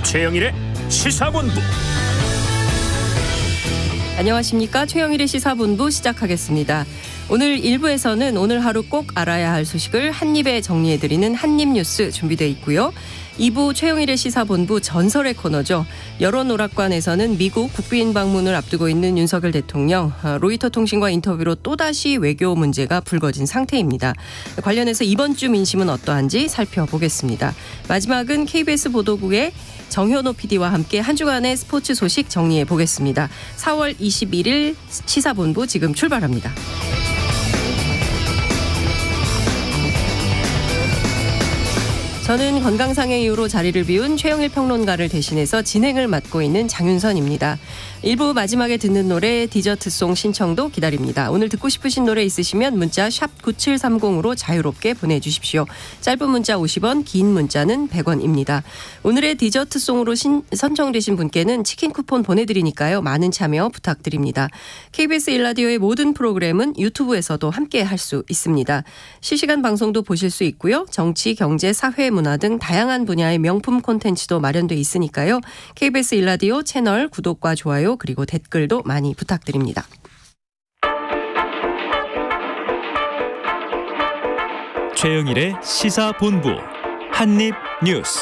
최영일의 시사본부. 안녕하십니까. 최영일의 시사본부 시작하겠습니다. 오늘 1부에서는 오늘 하루 꼭 알아야 할 소식을 한입에 정리해드리는 한입뉴스 준비되어 있고요. 2부 최영일의 시사본부 전설의 코너죠. 여론오락관에서는 미국 국빈 방문을 앞두고 있는 윤석열 대통령, 로이터 통신과 인터뷰로 또다시 외교 문제가 불거진 상태입니다. 관련해서 이번 주 민심은 어떠한지 살펴보겠습니다. 마지막은 KBS 보도국의 정현호 PD와 함께 한 주간의 스포츠 소식 정리해 보겠습니다. 4월 21일 시사본부 지금 출발합니다. 저는 건강상의 이유로 자리를 비운 최영일 평론가를 대신해서 진행을 맡고 있는 장윤선입니다. 1부 마지막에 듣는 노래 디저트송 신청도 기다립니다. 오늘 듣고 싶으신 노래 있으시면 문자 샵 9730으로 자유롭게 보내주십시오. 짧은 문자 50원, 긴 문자는 100원입니다. 오늘의 디저트송으로 선정되신 분께는 치킨 쿠폰 보내드리니까요. 많은 참여 부탁드립니다. KBS 1라디오의 모든 프로그램은 유튜브에서도 함께 할 수 있습니다. 실시간 방송도 보실 수 있고요. 정치, 경제, 사회, 문화 등 다양한 분야의 명품 콘텐츠도 마련돼 있으니까요. KBS 1라디오 채널 구독과 좋아요 그리고 댓글도 많이 부탁드립니다. 최영일의 시사본부 한입뉴스.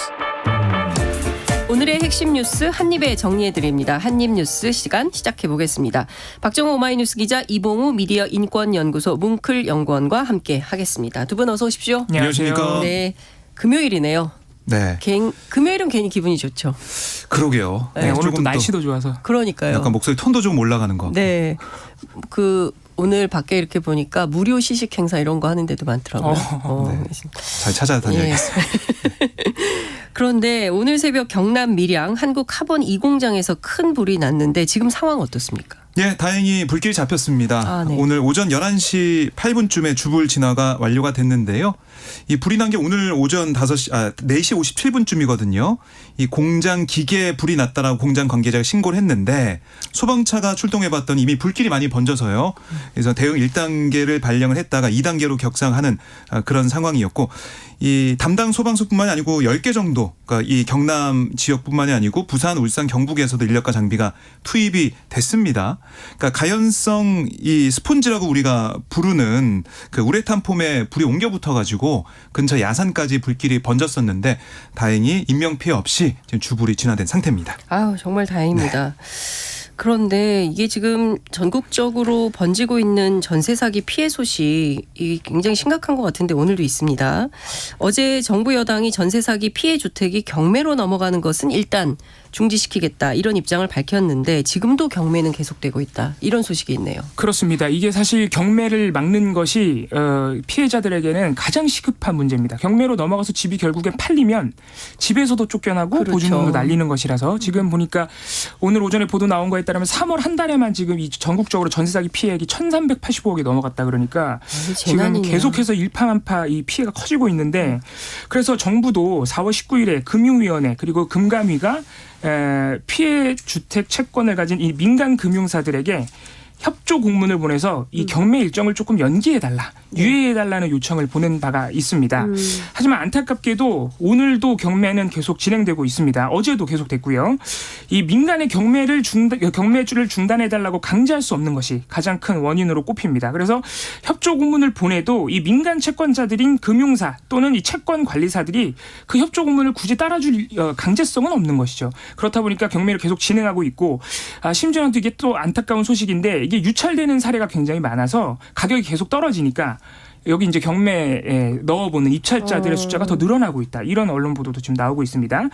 오늘의 핵심 뉴스 한입에 정리해드립니다. 한입뉴스 시간 시작해보겠습니다. 박정호 오마이뉴스 기자, 이봉우 미디어 인권연구소 뭉클 연구원과 함께 하겠습니다. 두 분 어서 오십시오. 안녕하십니까. 네, 금요일이네요. 네. 금요일은 괜히 기분이 좋죠. 그러게요. 네, 오늘 또 조금 날씨도 좋아서. 그러니까요. 약간 목소리 톤도 좀 올라가는 것 같고. 네. 오늘 밖에 이렇게 보니까 무료 시식 행사 이런 거 하는 데도 많더라고요. 네. 잘 찾아다녀야겠어요. 예. 그런데 오늘 새벽 경남 밀양 한국 카본 2공장에서 큰 불이 났는데 지금 상황 어떻습니까? 예, 다행히 불길이 잡혔습니다. 네. 오늘 오전 11시 8분쯤에 주불 진화가 완료가 됐는데요. 이 불이 난 게 오늘 오전 4시 57분쯤이거든요. 이 공장 기계에 불이 났다라고 공장 관계자가 신고를 했는데 소방차가 출동해 봤더니 이미 불길이 많이 번져서요. 그래서 대응 1단계를 발령을 했다가 2단계로 격상하는 그런 상황이었고, 이 담당 소방서뿐만이 아니고 10개 정도, 그러니까 이 경남 지역뿐만이 아니고 부산, 울산, 경북에서도 인력과 장비가 투입이 됐습니다. 그러니까 가연성 이 스폰지라고 우리가 부르는 그 우레탄 폼에 불이 옮겨 붙어가지고 근처 야산까지 불길이 번졌었는데 다행히 인명 피해 없이 지금 주불이 진화된 상태입니다. 아유, 정말 다행입니다. 네. 그런데 이게 지금 전국적으로 번지고 있는 전세 사기 피해 소식이 굉장히 심각한 것 같은데 오늘도 있습니다. 어제 정부 여당이 전세 사기 피해 주택이 경매로 넘어가는 것은 일단 중지시키겠다 이런 입장을 밝혔는데 지금도 경매는 계속되고 있다 이런 소식이 있네요. 그렇습니다. 이게 사실 경매를 막는 것이 피해자들에게는 가장 시급한 문제입니다. 경매로 넘어가서 집이 결국엔 팔리면 집에서도 쫓겨나고 그렇죠. 보증금도 날리는 것이라서 지금 보니까 오늘 오전에 보도 나온 거에 따르면 3월 한 달에만 지금 이 전국적으로 전세 사기 피해액이 1,385억이 넘어갔다 그러니까 지금 계속해서 일파만파 이 피해가 커지고 있는데 그래서 정부도 4월 19일에 금융위원회 그리고 금감위가 피해 주택 채권을 가진 이 민간 금융사들에게 협조 공문을 보내서 이 경매 일정을 조금 연기해달라, 유예해달라는 요청을 보낸 바가 있습니다. 하지만 안타깝게도 오늘도 경매는 계속 진행되고 있습니다. 어제도 계속됐고요. 이 민간의 경매주를 중단해달라고 강제할 수 없는 것이 가장 큰 원인으로 꼽힙니다. 그래서 협조 공문을 보내도 이 민간 채권자들인 금융사 또는 이 채권 관리사들이 그 협조 공문을 굳이 따라줄 강제성은 없는 것이죠. 그렇다 보니까 경매를 계속 진행하고 있고 심지어는 이게 또 안타까운 소식인데 이게 유찰되는 사례가 굉장히 많아서 가격이 계속 떨어지니까 여기 이제 경매에 넣어보는 입찰자들의 숫자가 더 늘어나고 있다. 이런 언론 보도도 지금 나오고 있습니다.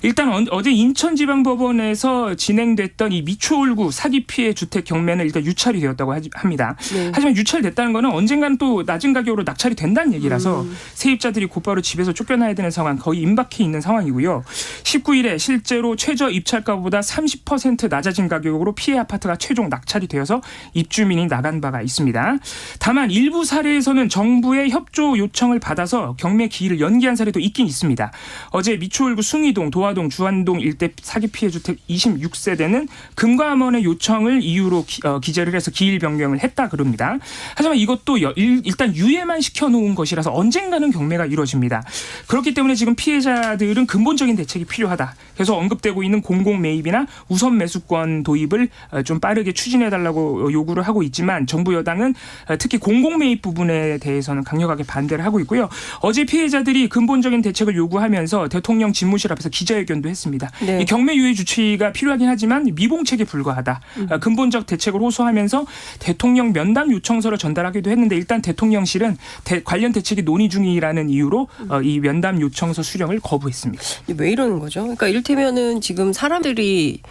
일단 어제 인천지방법원에서 진행됐던 이 미추홀구 사기 피해 주택 경매는 일단 유찰이 되었다고 합니다. 네. 하지만 유찰됐다는 거는 언젠가는 또 낮은 가격으로 낙찰이 된다는 얘기라서 세입자들이 곧바로 집에서 쫓겨나야 되는 상황 거의 임박해 있는 상황이고요. 19일에 실제로 최저 입찰가보다 30% 낮아진 가격으로 피해 아파트가 최종 낙찰이 되어서 입주민이 나간 바가 있습니다. 다만 일부 사례에서는 정부의 협조 요청을 받아서 경매 기일을 연기한 사례도 있긴 있습니다. 어제 미추홀구 숭이동 금화동, 주안동 일대 사기 피해 주택 26세대는 금감원의 요청을 이유로 기재를 해서 기일 변경을 했다 그럽니다. 하지만 이것도 일단 유예만 시켜놓은 것이라서 언젠가는 경매가 이루어집니다. 그렇기 때문에 지금 피해자들은 근본적인 대책이 필요하다. 계속 언급되고 있는 공공 매입이나 우선 매수권 도입을 좀 빠르게 추진해달라고 요구를 하고 있지만 정부 여당은 특히 공공 매입 부분에 대해서는 강력하게 반대를 하고 있고요. 어제 피해자들이 근본적인 대책을 요구하면서 대통령 집무실 앞에서 기자회견도 했습니다. 네. 이 경매 유예 주치가 필요하긴 하지만 미봉책에 불과하다. 근본적 대책을 호소하면서 대통령 면담 요청서를 전달하기도 했는데 일단 대통령실은 관련 대책이 논의 중이라는 이유로 이 면담 요청서 수령을 거부했습니다. 왜 이러는 거죠? 그러니까 이를테면은 지금 사람들이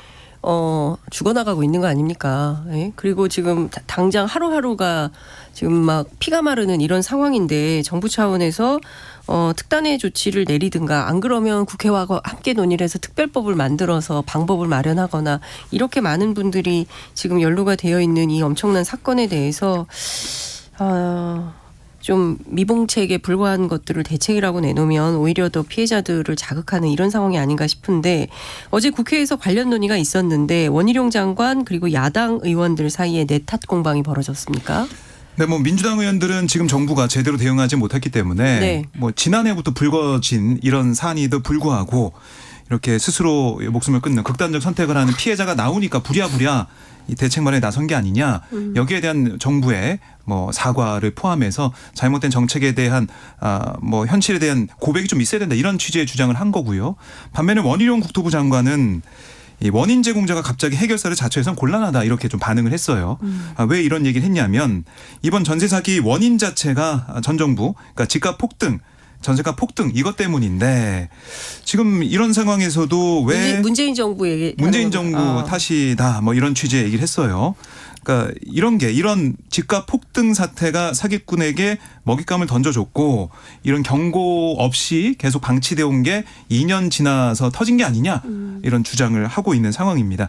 죽어나가고 있는 거 아닙니까? 예? 그리고 지금 당장 하루하루가 지금 막 피가 마르는 이런 상황인데 정부 차원에서 특단의 조치를 내리든가 안 그러면 국회와 함께 논의를 해서 특별법을 만들어서 방법을 마련하거나 이렇게 많은 분들이 지금 연루가 되어 있는 이 엄청난 사건에 대해서 좀 미봉책에 불과한 것들을 대책이라고 내놓으면 오히려 더 피해자들을 자극하는 이런 상황이 아닌가 싶은데 어제 국회에서 관련 논의가 있었는데 원희룡 장관 그리고 야당 의원들 사이에 내탓 공방이 벌어졌습니까? 네, 뭐 민주당 의원들은 지금 정부가 제대로 대응하지 못했기 때문에 네. 뭐 지난해부터 불거진 이런 사안에도 불구하고 이렇게 스스로 목숨을 끊는 극단적 선택을 하는 피해자가 나오니까 부랴부랴 이 대책 마련에 나선 게 아니냐. 여기에 대한 정부의 뭐 사과를 포함해서 잘못된 정책에 대한 뭐 현실에 대한 고백이 좀 있어야 된다. 이런 취지의 주장을 한 거고요. 반면에 원희룡 국토부 장관은 이 원인 제공자가 갑자기 해결사를 자처해서는 곤란하다 이렇게 좀 반응을 했어요. 왜 이런 얘기를 했냐면 이번 전세 사기 원인 자체가 전 정부 그러니까 집값 폭등 전세가 폭등 이것 때문인데 지금 이런 상황에서도 왜 문재인 정부 얘기 문재인 정부 탓이다 뭐 이런 취지의 얘기를 했어요. 그러니까 이런 집값 폭등 사태가 사기꾼에게 먹잇감을 던져줬고 이런 경고 없이 계속 방치되어 온 게 2년 지나서 터진 게 아니냐 이런 주장을 하고 있는 상황입니다.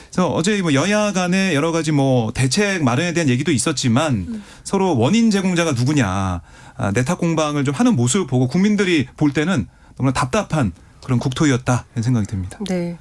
그래서 어제 뭐 여야 간에 여러 가지 뭐 대책 마련에 대한 얘기도 있었지만 서로 원인 제공자가 누구냐 내탁 공방을 좀 하는 모습을 보고 국민들이 볼 때는 너무나 답답한 그런 국토였다 이런 생각이 듭니다. 네.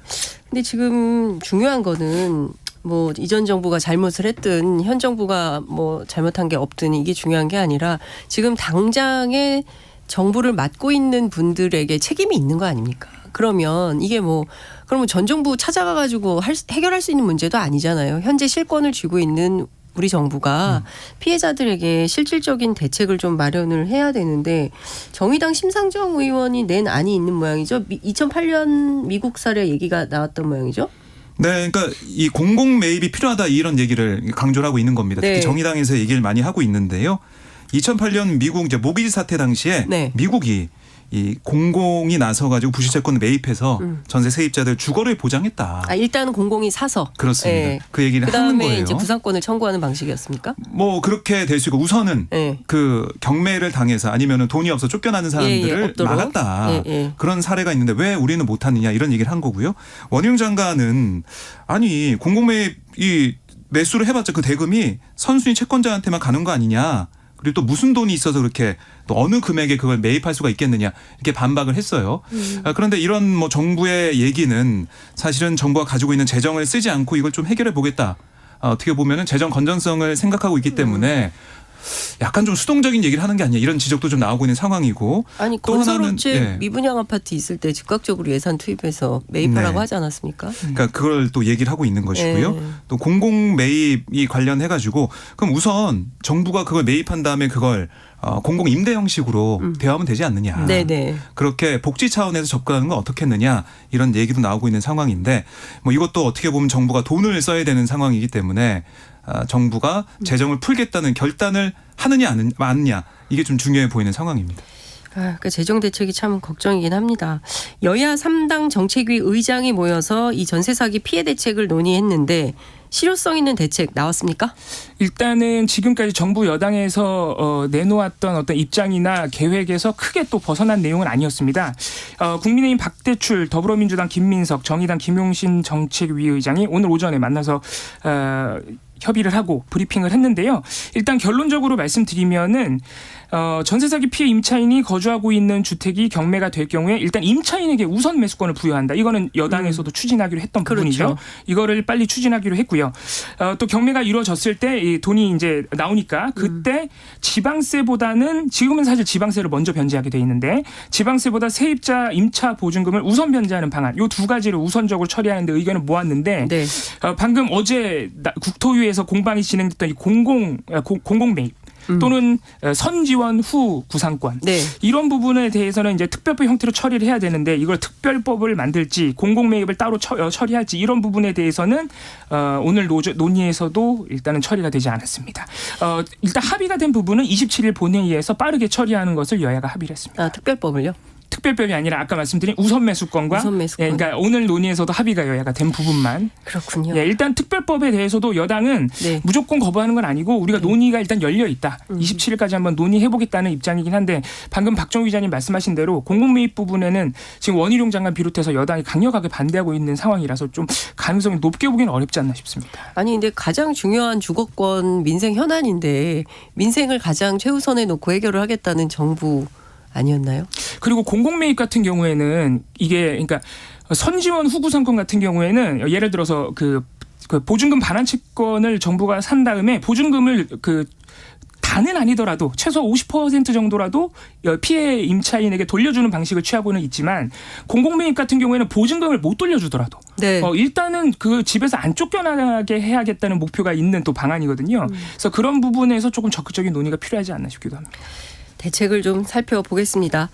근데 지금 중요한 거는 뭐 이전 정부가 잘못을 했든 현 정부가 뭐 잘못한 게 없든 이게 중요한 게 아니라 지금 당장에 정부를 맡고 있는 분들에게 책임이 있는 거 아닙니까? 그러면 이게 뭐 그러면 전 정부 찾아가 가지고 해결할 수 있는 문제도 아니잖아요. 현재 실권을 쥐고 있는 우리 정부가 피해자들에게 실질적인 대책을 좀 마련을 해야 되는데 정의당 심상정 의원이 낸 안이 있는 모양이죠. 2008년 미국 사례 얘기가 나왔던 모양이죠. 네, 그러니까 이 공공 매입이 필요하다 이런 얘기를 강조를 하고 있는 겁니다. 특히 네. 정의당에서 얘기를 많이 하고 있는데요. 2008년 미국 이제 모기지 사태 당시에 네. 미국이 이 공공이 나서 가지고 부실채권을 매입해서 전세 세입자들 주거를 보장했다. 일단은 공공이 사서. 그렇습니다. 네. 그 얘기를 하는 그다음에 거예요. 이제 부상권을 청구하는 방식이었습니까? 뭐 그렇게 될 수 있고 우선은 네. 그 경매를 당해서 아니면은 돈이 없어 쫓겨나는 사람들을 없도록. 막았다. 예. 그런 사례가 있는데 왜 우리는 못하느냐 이런 얘기를 한 거고요. 원희룡 장관은 아니 공공매입 이 매수를 해봤자 그 대금이 선순위 채권자한테만 가는 거 아니냐. 그리고 또 무슨 돈이 있어서 그렇게 또 어느 금액에 그걸 매입할 수가 있겠느냐 이렇게 반박을 했어요. 그런데 이런 뭐 정부의 얘기는 사실은 정부가 가지고 있는 재정을 쓰지 않고 이걸 좀 해결해 보겠다. 어떻게 보면은 재정 건전성을 생각하고 있기 때문에 약간 좀 수동적인 얘기를 하는 게 아니냐 이런 지적도 좀 나오고 있는 상황이고 아니 또 하나는 건설업체 미분양 아파트 있을 때 즉각적으로 예산 투입해서 매입하라고 네. 하지 않았습니까? 그러니까 그걸 또 얘기를 하고 있는 것이고요. 네. 또 공공 매입이 관련해 가지고 그럼 우선 정부가 그걸 매입한 다음에 그걸 공공 임대 형식으로 대화하면 되지 않느냐. 네네. 그렇게 복지 차원에서 접근하는 건 어떻겠느냐 이런 얘기도 나오고 있는 상황인데 뭐 이것도 어떻게 보면 정부가 돈을 써야 되는 상황이기 때문에 정부가 재정을 풀겠다는 결단을 하느냐 안 하느냐 이게 좀 중요해 보이는 상황입니다. 그러니까 재정 대책이 참 걱정이긴 합니다. 여야 3당 정책위 의장이 모여서 이 전세 사기 피해 대책을 논의했는데 실효성 있는 대책 나왔습니까? 일단은 지금까지 정부 여당에서 내놓았던 어떤 입장이나 계획에서 크게 또 벗어난 내용은 아니었습니다. 국민의힘 박대출, 더불어민주당 김민석, 정의당 김용신 정책위 의장이 오늘 오전에 만나서 협의를 하고 브리핑을 했는데요. 일단 결론적으로 말씀드리면은 전세 사기 피해 임차인이 거주하고 있는 주택이 경매가 될 경우에 일단 임차인에게 우선 매수권을 부여한다. 이거는 여당에서도 추진하기로 했던 부분이죠. 그렇죠. 이거를 빨리 추진하기로 했고요. 또 경매가 이루어졌을 때 이 돈이 이제 나오니까 그때 지방세보다는 지금은 사실 지방세를 먼저 변제하게 돼 있는데 지방세보다 세입자 임차 보증금을 우선 변제하는 방안 이 두 가지를 우선적으로 처리하는 데 의견을 모았는데 네. 방금 어제 국토위에서 공방이 진행됐던 이 공공 매입 또는 선지원 후 구상권 네. 이런 부분에 대해서는 이제 특별법 형태로 처리를 해야 되는데 이걸 특별법을 만들지 공공매입을 따로 처리할지 이런 부분에 대해서는 오늘 논의에서도 일단은 처리가 되지 않았습니다. 일단 합의가 된 부분은 27일 본회의에서 빠르게 처리하는 것을 여야가 합의를 했습니다. 아, 특별법을요? 특별법이 아니라 아까 말씀드린 우선 매수권과 우선 매수권. 예, 그러니까 오늘 논의에서도 합의가 여야가 된 부분만 그렇군요. 예, 일단 특별법에 대해서도 여당은 네. 무조건 거부하는 건 아니고 우리가 논의가 일단 열려 있다. 27일까지 한번 논의해보겠다는 입장이긴 한데 방금 박정우 기자님 말씀하신 대로 공공매입 부분에는 지금 원희룡 장관 비롯해서 여당이 강력하게 반대하고 있는 상황이라서 좀 가능성이 높게 보기는 어렵지 않나 싶습니다. 아니 근데 가장 중요한 주거권 민생 현안인데 민생을 가장 최우선에 놓고 해결을 하겠다는 정부 아니었나요? 그리고 공공매입 같은 경우에는 이게 그러니까 선지원 후구상권 같은 경우에는 예를 들어서 그 보증금 반환 채권을 정부가 산 다음에 보증금을 다는 아니더라도 최소 50% 정도라도 피해 임차인에게 돌려주는 방식을 취하고는 있지만 공공매입 같은 경우에는 보증금을 못 돌려주더라도 네. 일단은 그 집에서 안 쫓겨나게 해야겠다는 목표가 있는 또 방안이거든요. 그래서 그런 부분에서 조금 적극적인 논의가 필요하지 않나 싶기도 합니다. 대책을 좀 살펴보겠습니다.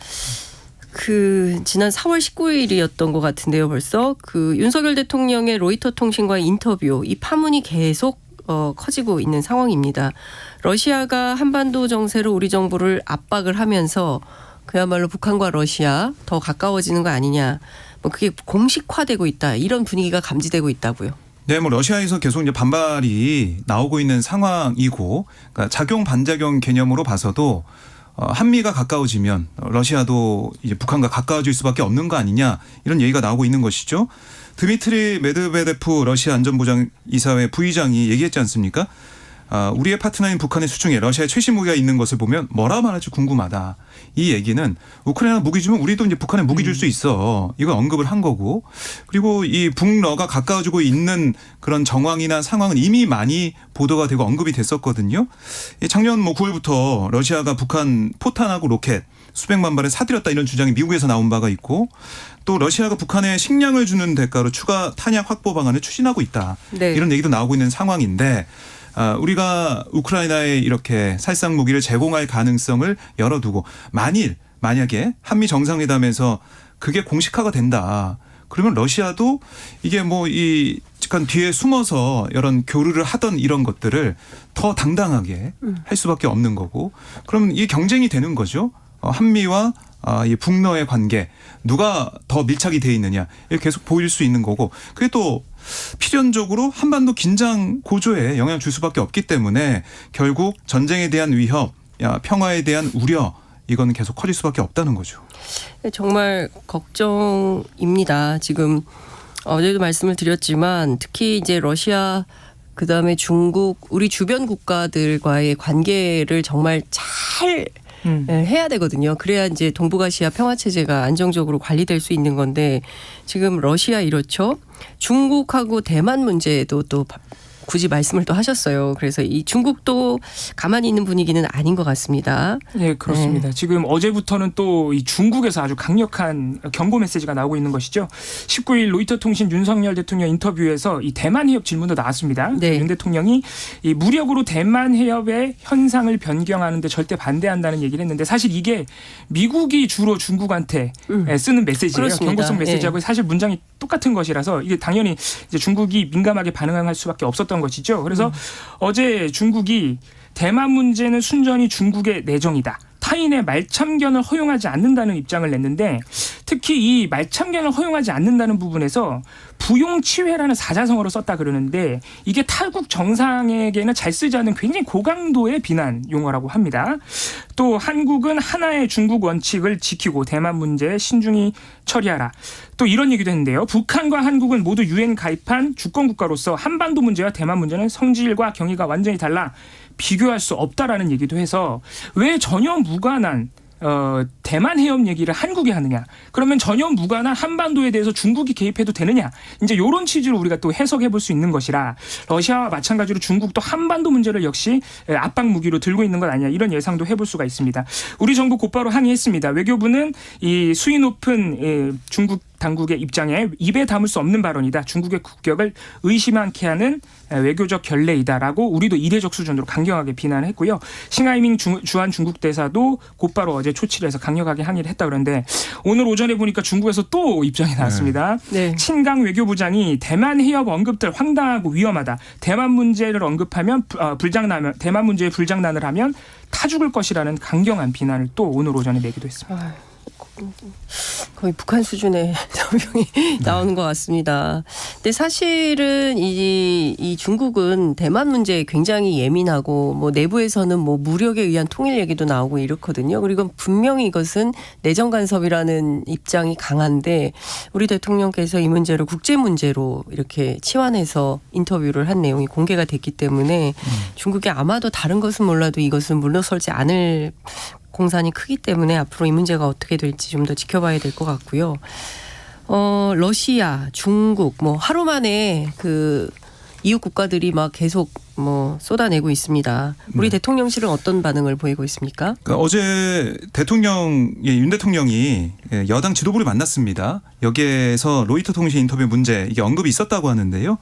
지난 4월 19일이었던 것 같은데요. 벌써 윤석열 대통령의 로이터 통신과의 인터뷰 이 파문이 계속 커지고 있는 상황입니다. 러시아가 한반도 정세로 우리 정부를 압박을 하면서 그야말로 북한과 러시아 더 가까워지는 거 아니냐. 그게 공식화되고 있다. 이런 분위기가 감지되고 있다고요. 네, 러시아에서 계속 이제 반발이 나오고 있는 상황이고, 그러니까 작용 반작용 개념으로 봐서도 한미가 가까워지면 러시아도 이제 북한과 가까워질 수밖에 없는 거 아니냐 이런 얘기가 나오고 있는 것이죠. 드미트리 메드베데프 러시아 안전보장이사회 부의장이 얘기했지 않습니까? 우리의 파트너인 북한의 수중에 러시아의 최신 무기가 있는 것을 보면 뭐라 말할지 궁금하다. 이 얘기는 우크라이나 무기 주면 우리도 이제 북한에 무기 줄 수 있어. 이걸 언급을 한 거고. 그리고 이 북러가 가까워지고 있는 그런 정황이나 상황은 이미 많이 보도가 되고 언급이 됐었거든요. 작년 9월부터 러시아가 북한 포탄하고 로켓 수백만 발을 사들였다 이런 주장이 미국에서 나온 바가 있고 또 러시아가 북한에 식량을 주는 대가로 추가 탄약 확보 방안을 추진하고 있다. 네. 이런 얘기도 나오고 있는 상황인데 우리가 우크라이나에 이렇게 살상 무기를 제공할 가능성을 열어두고 만약에 한미 정상회담에서 그게 공식화가 된다. 그러면 러시아도 이게 이 약간 뒤에 숨어서 이런 교류를 하던 이런 것들을 더 당당하게 할 수밖에 없는 거고 그럼 이게 경쟁이 되는 거죠. 한미와 이 북러의 관계 누가 더 밀착이 돼 있느냐 이렇게 계속 보일 수 있는 거고 그게 또 필연적으로 한반도 긴장 고조에 영향을 줄 수밖에 없기 때문에 결국 전쟁에 대한 위협, 평화에 대한 우려 이거는 계속 커질 수밖에 없다는 거죠. 정말 걱정입니다. 지금 어제도 말씀을 드렸지만 특히 이제 러시아 그다음에 중국 우리 주변 국가들과의 관계를 정말 잘 해야 되거든요. 그래야 이제 동북아시아 평화 체제가 안정적으로 관리될 수 있는 건데 지금 러시아 이렇죠. 중국하고 대만 문제도 또 굳이 말씀을 또 하셨어요. 그래서 이 중국도 가만히 있는 분위기는 아닌 것 같습니다. 네, 그렇습니다. 네. 지금 어제부터는 또 이 중국에서 아주 강력한 경고 메시지가 나오고 있는 것이죠. 19일 로이터 통신 윤석열 대통령 인터뷰에서 이 대만 해협 질문도 나왔습니다. 네. 윤 대통령이 이 무력으로 대만 해협의 현상을 변경하는데 절대 반대한다는 얘기를 했는데 사실 이게 미국이 주로 중국한테 쓰는 메시지예요. 그렇습니다. 경고성 메시지하고 네. 사실 문장이 똑같은 것이라서 이게 당연히 이제 중국이 민감하게 반응할 수밖에 없었던 것이죠. 그래서 어제 중국이 대만 문제는 순전히 중국의 내정이다. 타인의 말참견을 허용하지 않는다는 입장을 냈는데 특히 이 말참견을 허용하지 않는다는 부분에서 부용치회라는 사자성어로 썼다 그러는데 이게 타국 정상에게는 잘 쓰지 않는 굉장히 고강도의 비난 용어라고 합니다. 또 한국은 하나의 중국 원칙을 지키고 대만 문제에 신중히 처리하라. 또 이런 얘기도 했는데요. 북한과 한국은 모두 유엔 가입한 주권 국가로서 한반도 문제와 대만 문제는 성질과 경위가 완전히 달라 비교할 수 없다라는 얘기도 해서 왜 전혀 무관한 대만 해협 얘기를 한국이 하느냐. 그러면 전혀 무관한 한반도에 대해서 중국이 개입해도 되느냐. 이제 이런 취지로 우리가 또 해석해 볼 수 있는 것이라 러시아와 마찬가지로 중국도 한반도 문제를 역시 압박 무기로 들고 있는 것 아니냐. 이런 예상도 해볼 수가 있습니다. 우리 정부 곧바로 항의했습니다. 외교부는 이 수위 높은 중국 당국의 입장에 입에 담을 수 없는 발언이다. 중국의 국격을 의심하게 하는 외교적 결례이다라고 우리도 이례적 수준으로 강경하게 비난을 했고요. 싱하이밍 주한 중국 대사도 곧바로 어제 초치를 해서 강력하게 항의를 했다 그러는데 오늘 오전에 보니까 중국에서 또 입장이 나왔습니다. 네. 친강 외교부장이 대만 해협 언급들 황당하고 위험하다. 대만 문제를 언급하면 불장나면 대만 문제에 불장난을 하면 타 죽을 것이라는 강경한 비난을 또 오늘 오전에 내기도 했습니다. 거의 북한 수준의 설명이 나오는 것 같습니다. 근데 사실은 이 중국은 대만 문제에 굉장히 예민하고 뭐 내부에서는 뭐 무력에 의한 통일 얘기도 나오고 이렇거든요. 그리고 분명히 이것은 내정 간섭이라는 입장이 강한데 우리 대통령께서 이 문제를 국제 문제로 이렇게 치환해서 인터뷰를 한 내용이 공개가 됐기 때문에 중국이 아마도 다른 것은 몰라도 이것은 물러설지 않을 공산이 크기 때문에 앞으로 이 문제가 어떻게 될지 좀 더 지켜봐야 될 것 같고요. 러시아, 중국 뭐 하루 만에 그 이웃 국가들이 막 계속 뭐 쏟아내고 있습니다. 우리 대통령실은 어떤 반응을 보이고 있습니까? 그러니까 어제 윤 대통령이 여당 지도부를 만났습니다. 여기에서 로이터 통신 인터뷰 문제 이게 언급이 있었다고 하는데요.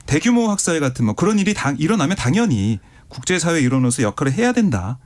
대규모 학살 같은 뭐 그런 일이 일어나면 당연히 국제사회 일원으로서 역할을 해야 된다.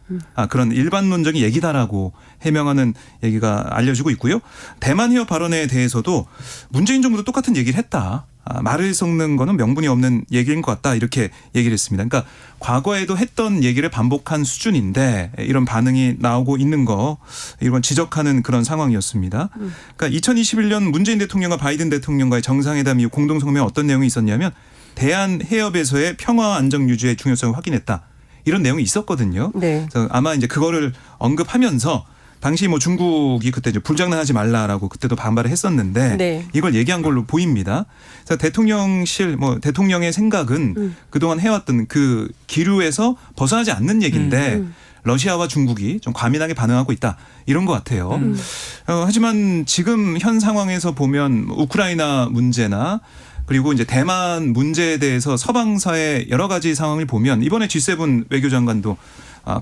그런 일반론적인 얘기다라고 해명하는 얘기가 알려지고 있고요. 대만 해협 발언에 대해서도 문재인 정부도 똑같은 얘기를 했다. 말을 섞는 거는 명분이 없는 얘기인 것 같다. 이렇게 얘기를 했습니다. 그러니까 과거에도 했던 얘기를 반복한 수준인데 이런 반응이 나오고 있는 거 이건 지적하는 그런 상황이었습니다. 그러니까 2021년 문재인 대통령과 바이든 대통령과의 정상회담 이후 공동성명에 어떤 내용이 있었냐면 대한 해협에서의 평화 안정 유지의 중요성을 확인했다. 이런 내용이 있었거든요. 네. 그래서 아마 이제 그거를 언급하면서 당시 뭐 중국이 그때 이제 불장난하지 말라라고 그때도 반발을 했었는데 네. 이걸 얘기한 걸로 보입니다. 그래서 대통령실 뭐 대통령의 생각은 그동안 해왔던 그 기류에서 벗어나지 않는 얘기인데 러시아와 중국이 좀 과민하게 반응하고 있다. 이런 것 같아요. 하지만 지금 현 상황에서 보면 우크라이나 문제나 그리고 이제 대만 문제에 대해서 서방사의 여러 가지 상황을 보면 이번에 G7 외교장관도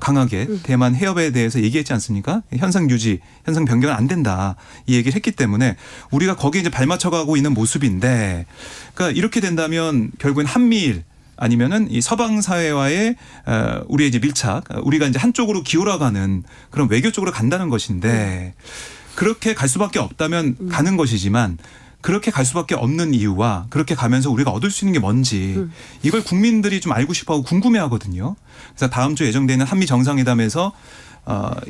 강하게 대만 해협에 대해서 얘기했지 않습니까? 현상 유지, 현상 변경은 안 된다. 이 얘기를 했기 때문에 우리가 거기에 이제 발맞춰가고 있는 모습인데 그러니까 이렇게 된다면 결국엔 한미일 아니면은 이 서방 사회와의 우리의 이제 밀착, 우리가 이제 한쪽으로 기울어가는 그런 외교 쪽으로 간다는 것인데 그렇게 갈 수밖에 없다면 가는 것이지만 그렇게 갈 수밖에 없는 이유와 그렇게 가면서 우리가 얻을 수 있는 게 뭔지 이걸 국민들이 좀 알고 싶어하고 궁금해하거든요. 그래서 다음 주 예정되어 있는 한미 정상회담에서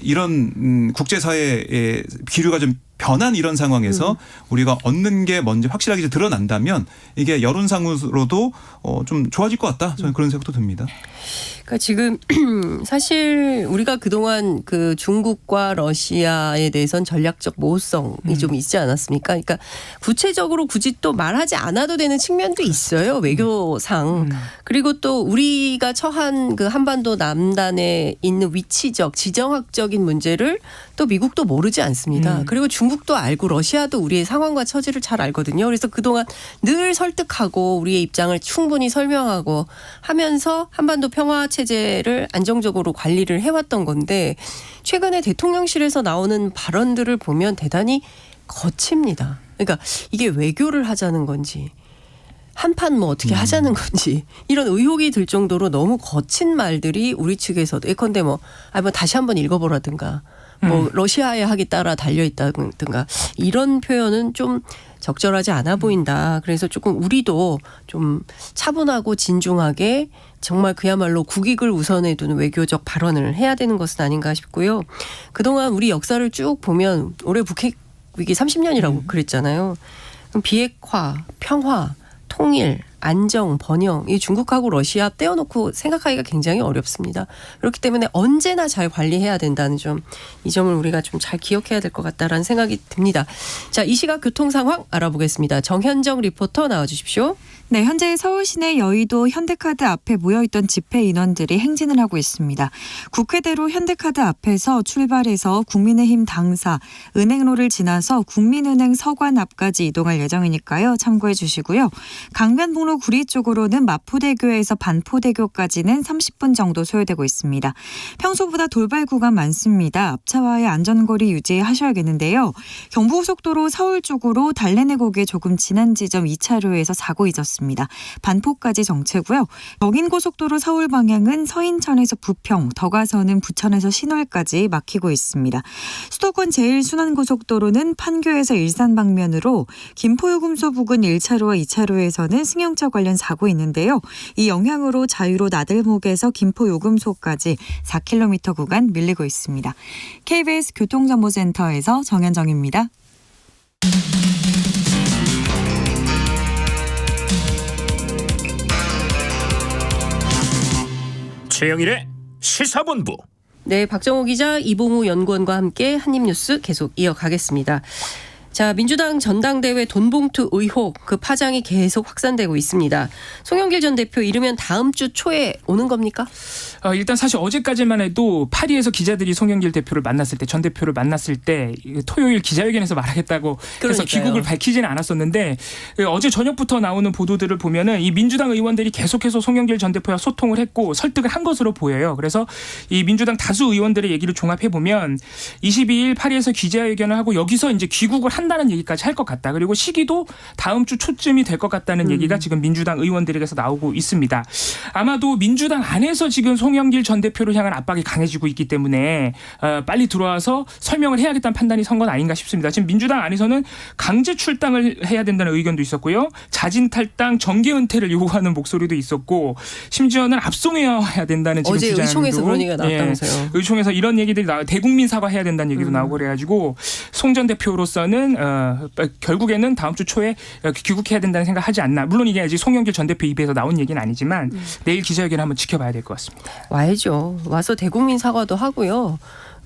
이런 국제사회의 기류가 좀 변한 이런 상황에서 우리가 얻는 게 뭔지 확실하게 이제 드러난다면 이게 여론상으로도 좀 좋아질 것 같다. 저는 그런 생각도 듭니다. 그러니까 지금 사실 우리가 그동안 그 중국과 러시아에 대해서는 전략적 모호성이 좀 있지 않았습니까? 그러니까 구체적으로 굳이 또 말하지 않아도 되는 측면도 있어요. 외교상. 그리고 또 우리가 처한 그 한반도 남단에 있는 위치적, 지정학적인 문제를 또 미국도 모르지 않습니다. 그리고 중국도 알고 러시아도 우리의 상황과 처지를 잘 알거든요. 그래서 그동안 늘 설득하고 우리의 입장을 충분히 설명하고 하면서 한반도 평화 체제를 안정적으로 관리를 해왔던 건데 최근에 대통령실에서 나오는 발언들을 보면 대단히 거칩니다. 그러니까 이게 외교를 하자는 건지 한판 뭐 어떻게 하자는 건지 이런 의혹이 들 정도로 너무 거친 말들이 우리 측에서도 예컨대 뭐 다시 한번 읽어보라든가 뭐 러시아의 학에 따라 달려있다든가 이런 표현은 좀 적절하지 않아 보인다. 그래서 조금 우리도 좀 차분하고 진중하게 정말 그야말로 국익을 우선에 두는 외교적 발언을 해야 되는 것은 아닌가 싶고요. 그동안 우리 역사를 쭉 보면 올해 북핵 위기 30년이라고 그랬잖아요. 그럼 비핵화, 평화, 통일, 안정, 번영, 이 중국하고 러시아 떼어놓고 생각하기가 굉장히 어렵습니다. 그렇기 때문에 언제나 잘 관리해야 된다는 점, 이 점을 우리가 좀 잘 기억해야 될 것 같다라는 생각이 듭니다. 자, 이 시각 교통 상황 알아보겠습니다. 정현정 리포터 나와주십시오. 네, 현재 서울 시내 여의도 현대카드 앞에 모여있던 집회 인원들이 행진을 하고 있습니다. 국회대로 현대카드 앞에서 출발해서 국민의힘 당사, 은행로를 지나서 국민은행 서관 앞까지 이동할 예정이니까요. 참고해 주시고요. 강변북로 구리 쪽으로는 마포대교에서 반포대교까지는 30분 정도 소요되고 있습니다. 평소보다 돌발 구간 많습니다. 앞차와의 안전거리 유지하셔야겠는데요. 경부고속도로 서울 쪽으로 달래내곡에 조금 지난 지점 2차로에서 사고 있었습니다. 반포까지 정체고요. 경인고속도로 서울 방향은 서인천에서 부평, 더 가서는 부천에서 신월까지 막히고 있습니다. 수도권 제1순환고속도로는 판교에서 일산 방면으로 김포요금소 부근 1차로와 2차로에서는 승용차 관련 사고 있는데요. 이 영향으로 자유로 나들목에서 김포요금소까지 4km 구간 밀리고 있습니다. KBS 교통정보센터에서 정현정입니다. 최영일의 시사본부. 네, 박정호 기자, 이봉우 연구원과 함께 한입뉴스 계속 이어가겠습니다. 자, 민주당 전당대회 돈봉투 의혹, 그 파장이 계속 확산되고 있습니다. 송영길 전 대표 이르면 다음 주 초에 오는 겁니까? 일단 사실 어제까지만 해도 파리에서 기자들이 송영길 대표를 만났을 때, 전 대표를 만났을 때 토요일 기자회견에서 말하겠다고 해서 귀국을 밝히지는 않았었는데, 어제 저녁부터 나오는 보도들을 보면은 이 민주당 의원들이 계속해서 송영길 전 대표와 소통을 했고 설득을 한 것으로 보여요. 그래서 이 민주당 다수 의원들의 얘기를 종합해 보면 22일 파리에서 기자회견을 하고 여기서 이제 귀국을 한다는 얘기까지 할 것 같다. 그리고 시기도 다음 주 초쯤이 될 것 같다는 얘기가 지금 민주당 의원들에게서 나오고 있습니다. 아마도 민주당 안에서 지금 송영길 전 대표를 향한 압박이 강해지고 있기 때문에 빨리 들어와서 설명을 해야겠다는 판단이 선 건 아닌가 싶습니다. 지금 민주당 안에서는 강제 출당을 해야 된다는 의견도 있었고요. 자진 탈당, 정계 은퇴를 요구하는 목소리도 있었고, 심지어는 압송해야 된다는 지금 어제 주장도, 의총에서 그런 얘기가 나왔다면서요. 의총에서 이런 얘기들이 대국민 사과해야 된다는 얘기도 나오고 그래가지고 송 전 대표로서는 결국에는 다음 주 초에 귀국해야 된다는 생각하지 않나. 물론 이게 아직 송영길 전 대표 입에서 나온 얘기는 아니지만 내일 기자회견 한번 지켜봐야 될 것 같습니다. 와야죠. 와서 대국민 사과도 하고요.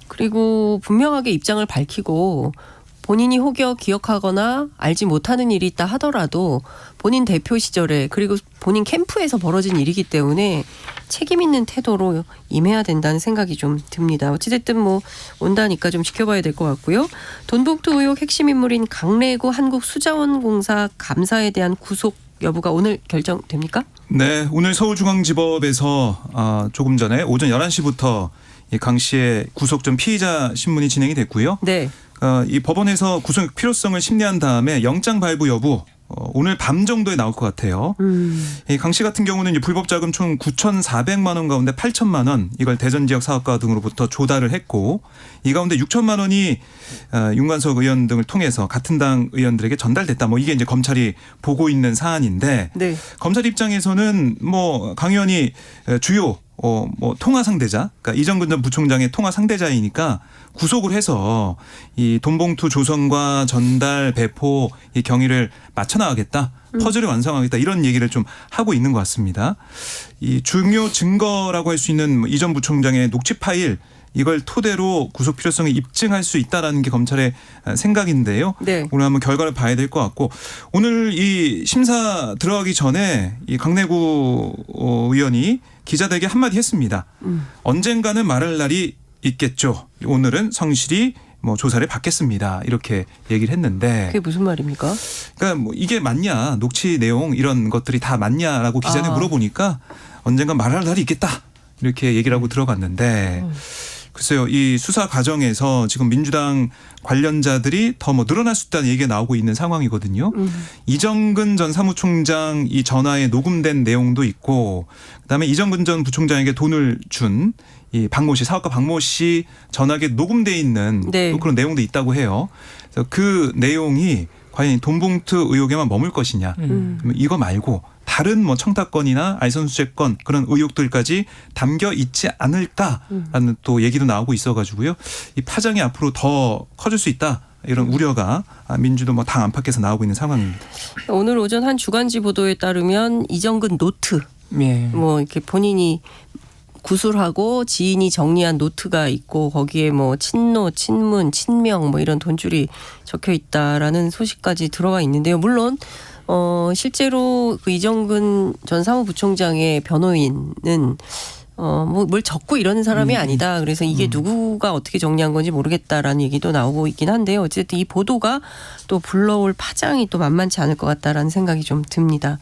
그리고 분명하게 입장을 밝히고 본인이 혹여 기억하거나 알지 못하는 일이 있다 하더라도 본인 대표 시절에 그리고 본인 캠프에서 벌어진 일이기 때문에 책임 있는 태도로 임해야 된다는 생각이 좀 듭니다. 어찌됐든 뭐 온다니까 좀 지켜봐야 될 것 같고요. 돈봉투 의혹 핵심 인물인 강래구 한국수자원공사 감사에 대한 구속 여부가 오늘 결정됩니까? 네, 오늘 서울중앙지법에서 조금 전에 오전 11시부터 강 씨의 구속 전 피의자 신문이 진행이 됐고요. 네. 이 법원에서 구속 필요성을 심리한 다음에 영장 발부 여부 오늘 밤 정도에 나올 것 같아요. 이 강 씨 같은 경우는 불법 자금 총 9,400만 원 가운데 8천만 원 이걸 대전 지역 사업가 등으로부터 조달을 했고, 이 가운데 6천만 원이 윤관석 의원 등을 통해서 같은 당 의원들에게 전달됐다. 뭐 이게 이제 검찰이 보고 있는 사안인데, 네. 검찰 입장에서는 뭐 강 의원이 주요 뭐 통화 상대자, 그러니까 이정근 전 부총장의 통화 상대자이니까 구속을 해서 이 돈봉투 조성과 전달, 배포 이 경위를 맞춰 나가겠다, 퍼즐을 완성하겠다, 이런 얘기를 좀 하고 있는 것 같습니다. 이 중요 증거라고 할 수 있는 이 전 부총장의 녹취 파일, 이걸 토대로 구속 필요성을 입증할 수 있다라는 게 검찰의 생각인데요. 네. 오늘 한번 결과를 봐야 될 것 같고, 오늘 이 심사 들어가기 전에 이 강래구 의원이 기자들에게 한마디 했습니다. 언젠가는 말할 날이 있겠죠. 오늘은 성실히 뭐 조사를 받겠습니다. 이렇게 얘기를 했는데, 그게 무슨 말입니까? 그러니까 뭐 이게 맞냐, 녹취 내용 이런 것들이 다 맞냐라고 기자들이 물어보니까 언젠가 말할 날이 있겠다, 이렇게 얘기를 하고 들어갔는데, 글쎄요, 이 수사 과정에서 지금 민주당 관련자들이 더 뭐 늘어날 수 있다는 얘기가 나오고 있는 상황이거든요. 이정근 전 사무총장 이 전화에 녹음된 내용도 있고, 그다음에 이정근 전 부총장에게 돈을 준 이 박모 씨, 사업가 박모 씨 전화기에 녹음돼 있는 네. 또 그런 내용도 있다고 해요. 그래서 그 내용이 과연 돈봉투 의혹에만 머물 것이냐. 그러면 이거 말고 다른 뭐 청탁건이나 알선수재건 그런 의혹들까지 담겨 있지 않을까라는 또 얘기도 나오고 있어가지고요. 이 파장이 앞으로 더 커질 수 있다. 이런 우려가 민주도 뭐 당 안팎에서 나오고 있는 상황입니다. 오늘 오전 한 주간지 보도에 따르면 이정근 노트 예. 뭐 이렇게 본인이 구술하고 지인이 정리한 노트가 있고 거기에 뭐 친노, 친문, 친명 뭐 이런 돈줄이 적혀 있다라는 소식까지 들어와 있는데요. 물론 실제로 그 이정근 전 사무부총장의 변호인은 뭐 뭘 적고 이러는 사람이 아니다. 그래서 이게 누구가 어떻게 정리한 건지 모르겠다라는 얘기도 나오고 있긴 한데요. 어쨌든 이 보도가 또 불러올 파장이 또 만만치 않을 것 같다라는 생각이 좀 듭니다.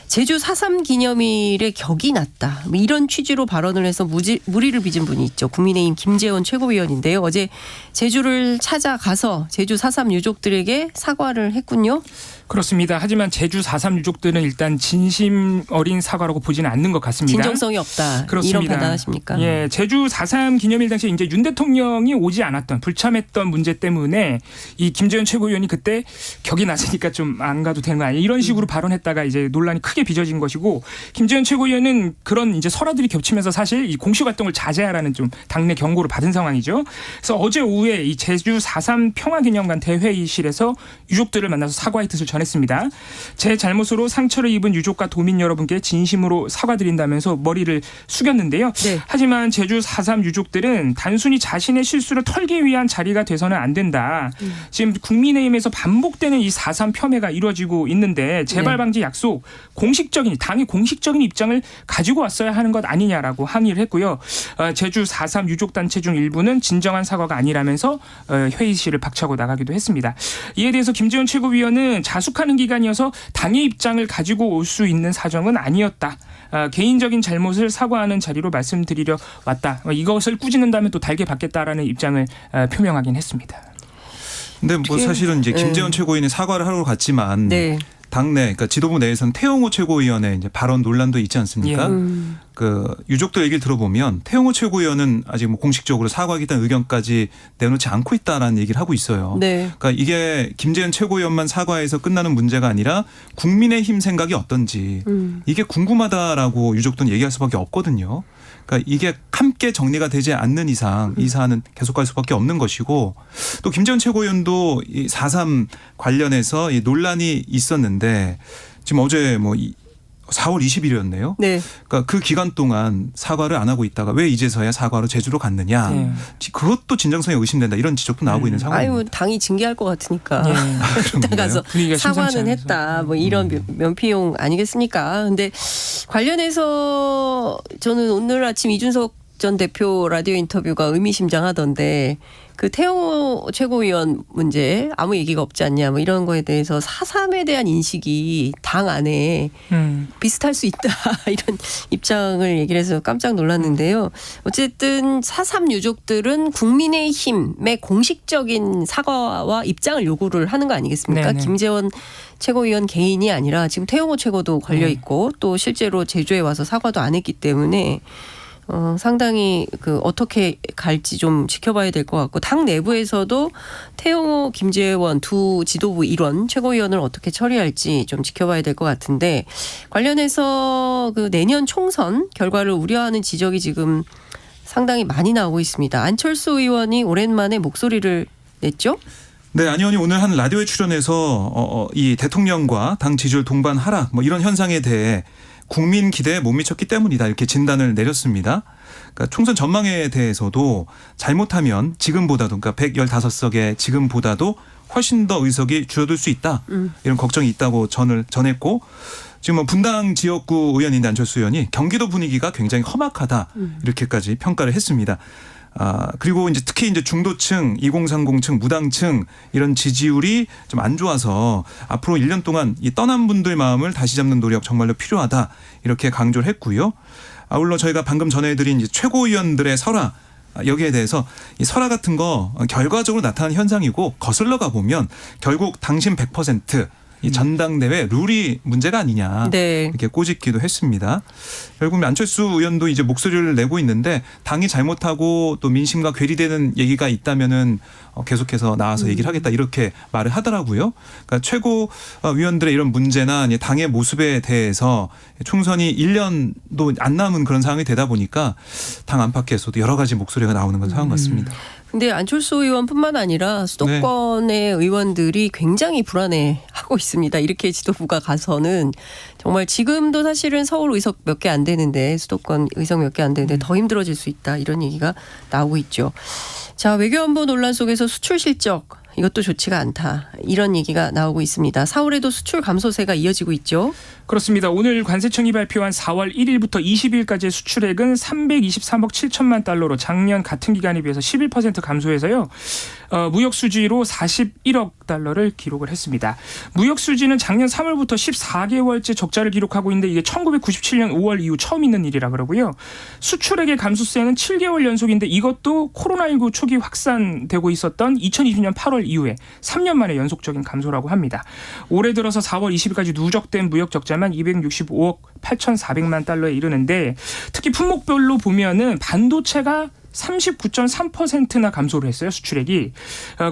제주 4.3 기념일에 격이 났다. 뭐 이런 취지로 발언을 해서 무리를 빚은 분이 있죠. 국민의힘 김재원 최고위원인데요. 어제 제주를 찾아가서 제주 4.3 유족들에게 사과를 했군요. 그렇습니다. 하지만 제주 4.3 유족들은 일단 진심 어린 사과라고 보지는 않는 것 같습니다. 진정성이 없다. 그렇습니다. 이런 판단하십니까? 예, 제주 4.3 기념일 당시 이제 윤 대통령이 오지 않았던 불참했던 문제 때문에 이 김재원 최고위원이 그때 격이 났으니까 좀 안 가도 되는 거 아니야? 이런 식으로 발언했다가 이제 논란이 크게 빚어진 것이고 김재원 최고위원은 그런 이제 설화들이 겹치면서 사실 이 공식 활동을 자제하라는 좀 당내 경고를 받은 상황이죠. 그래서 어제 오후에 이 제주 4.3 평화기념관 대회의실에서 유족들을 만나서 사과의 뜻을 전했습니다. 제 잘못으로 상처를 입은 유족과 도민 여러분께 진심으로 사과드린다면서 머리를 숙였는데요. 네. 하지만 제주 4.3 유족들은 단순히 자신의 실수를 털기 위한 자리가 돼서는 안 된다. 지금 국민의힘에서 반복되는 이 4.3 폄훼가 이루어지고 있는데 재발 방지 약속 공식적인 당의 공식적인 입장을 가지고 왔어야 하는 것 아니냐라고 항의를 했고요. 제주 4.3 유족 단체 중 일부는 진정한 사과가 아니라면서 회의실을 박차고 나가기도 했습니다. 이에 대해서 김재원 최고위원은 자숙하는 기간이어서 당의 입장을 가지고 올 수 있는 사정은 아니었다. 개인적인 잘못을 사과하는 자리로 말씀드리려 왔다. 이것을 꾸짖는다면 또 달게 받겠다라는 입장을 표명하긴 했습니다. 근데 뭐 사실은 이제 김재원 최고위원이 사과를 하러 갔지만 네. 당내 그러니까 지도부 내에서는 태영호 최고위원의 이제 발언 논란도 있지 않습니까? 그 유족들 얘기를 들어보면 태영호 최고위원은 아직 뭐 공식적으로 사과하겠다는 의견까지 내놓지 않고 있다라는 얘기를 하고 있어요. 네. 그러니까 이게 김재원 최고위원만 사과해서 끝나는 문제가 아니라 국민의힘 생각이 어떤지 이게 궁금하다라고 유족들은 얘기할 수밖에 없거든요. 그러니까 이게 함께 정리가 되지 않는 이상 이 사안은 계속 갈 수밖에 없는 것이고 또 김재원 최고위원도 이 4.3 관련해서 이 논란이 있었는데 지금 어제 뭐 4월 20일이었네요. 네. 그러니까 그 기간 동안 사과를 안 하고 있다가 왜 이제서야 사과로 제주로 갔느냐. 네. 그것도 진정성이 의심된다. 이런 지적도 나오고 있는 상황입니다. 아유 당이 징계할 것 같으니까 네. 이따 가서 분위기가 심상치 사과는 않아서. 했다. 뭐 이런 면피용 아니겠습니까? 근데 관련해서 저는 오늘 아침 이준석 전 대표 라디오 인터뷰가 의미심장하던데 그 태영호 최고위원 문제 아무 얘기가 없지 않냐 뭐 이런 거에 대해서 4.3에 대한 인식이 당 안에 비슷할 수 있다 이런 입장을 얘기를 해서 깜짝 놀랐는데요. 어쨌든 4.3 유족들은 국민의힘의 공식적인 사과와 입장을 요구를 하는 거 아니겠습니까? 네네. 김재원 최고위원 개인이 아니라 지금 태영호 최고도 걸려 있고 또 실제로 제주에 와서 사과도 안 했기 때문에 상당히 그 어떻게 갈지 좀 지켜봐야 될 것 같고 당 내부에서도 태영호, 김재원 두 지도부 일원 최고위원을 어떻게 처리할지 좀 지켜봐야 될 것 같은데 관련해서 그 내년 총선 결과를 우려하는 지적이 지금 상당히 많이 나오고 있습니다. 안철수 의원이 오랜만에 목소리를 냈죠? 네, 안 의원이 오늘 한 라디오에 출연해서 이 대통령과 당 지지율 동반하라 뭐 이런 현상에 대해 국민 기대에 못 미쳤기 때문이다 이렇게 진단을 내렸습니다. 그러니까 총선 전망에 대해서도 잘못하면 지금보다도 그러니까 115석에 지금보다도 훨씬 더 의석이 줄어들 수 있다. 이런 걱정이 있다고 전했고 지금 뭐 분당 지역구 의원인데 안철수 의원이 경기도 분위기가 굉장히 험악하다 이렇게까지 평가를 했습니다. 그리고 이제 특히 이제 중도층, 2030층, 무당층 이런 지지율이 좀 안 좋아서 앞으로 1년 동안 이 떠난 분들 마음을 다시 잡는 노력 정말로 필요하다 이렇게 강조를 했고요. 아울러 저희가 방금 전해드린 이제 최고위원들의 설화 여기에 대해서 이 설화 같은 거 결과적으로 나타난 현상이고 거슬러 가 보면 결국 당신 100% 이 전당대회 룰이 문제가 아니냐 네. 이렇게 꼬집기도 했습니다. 결국 안철수 의원도 이제 목소리를 내고 있는데 당이 잘못하고 또 민심과 괴리되는 얘기가 있다면은 계속해서 나와서 얘기를 하겠다 이렇게 말을 하더라고요. 그러니까 최고 위원들의 이런 문제나 당의 모습에 대해서 총선이 1년도 안 남은 그런 상황이 되다 보니까 당 안팎에서도 여러 가지 목소리가 나오는 건 상황 같습니다. 근데 안철수 의원뿐만 아니라 수도권의 의원들이 굉장히 불안해하고 있습니다. 이렇게 지도부가 가서는 정말 지금도 사실은 서울 의석 몇 개 안 되는데 수도권 의석 몇 개 안 되는데 더 힘들어질 수 있다 이런 얘기가 나오고 있죠. 자, 외교안보 논란 속에서 수출 실적 이것도 좋지가 않다 이런 얘기가 나오고 있습니다. 4월에도 수출 감소세가 이어지고 있죠. 그렇습니다. 오늘 관세청이 발표한 4월 1일부터 20일까지의 수출액은 323억 7천만 달러로 작년 같은 기간에 비해서 11% 감소해서요. 무역 수지로 41억 달러를 기록을 했습니다. 무역 수지는 작년 3월부터 14개월째 적자를 기록하고 있는데 이게 1997년 5월 이후 처음 있는 일이라 그러고요. 수출액의 감소세는 7개월 연속인데 이것도 코로나19 초기 확산되고 있었던 2020년 8월 이후에 3년 만에 연속적인 감소라고 합니다. 올해 들어서 4월 20일까지 누적된 무역 적자만 265억 8,400만 달러에 이르는데 특히 품목별로 보면은 반도체가 39.3%나 감소를 했어요. 수출액이.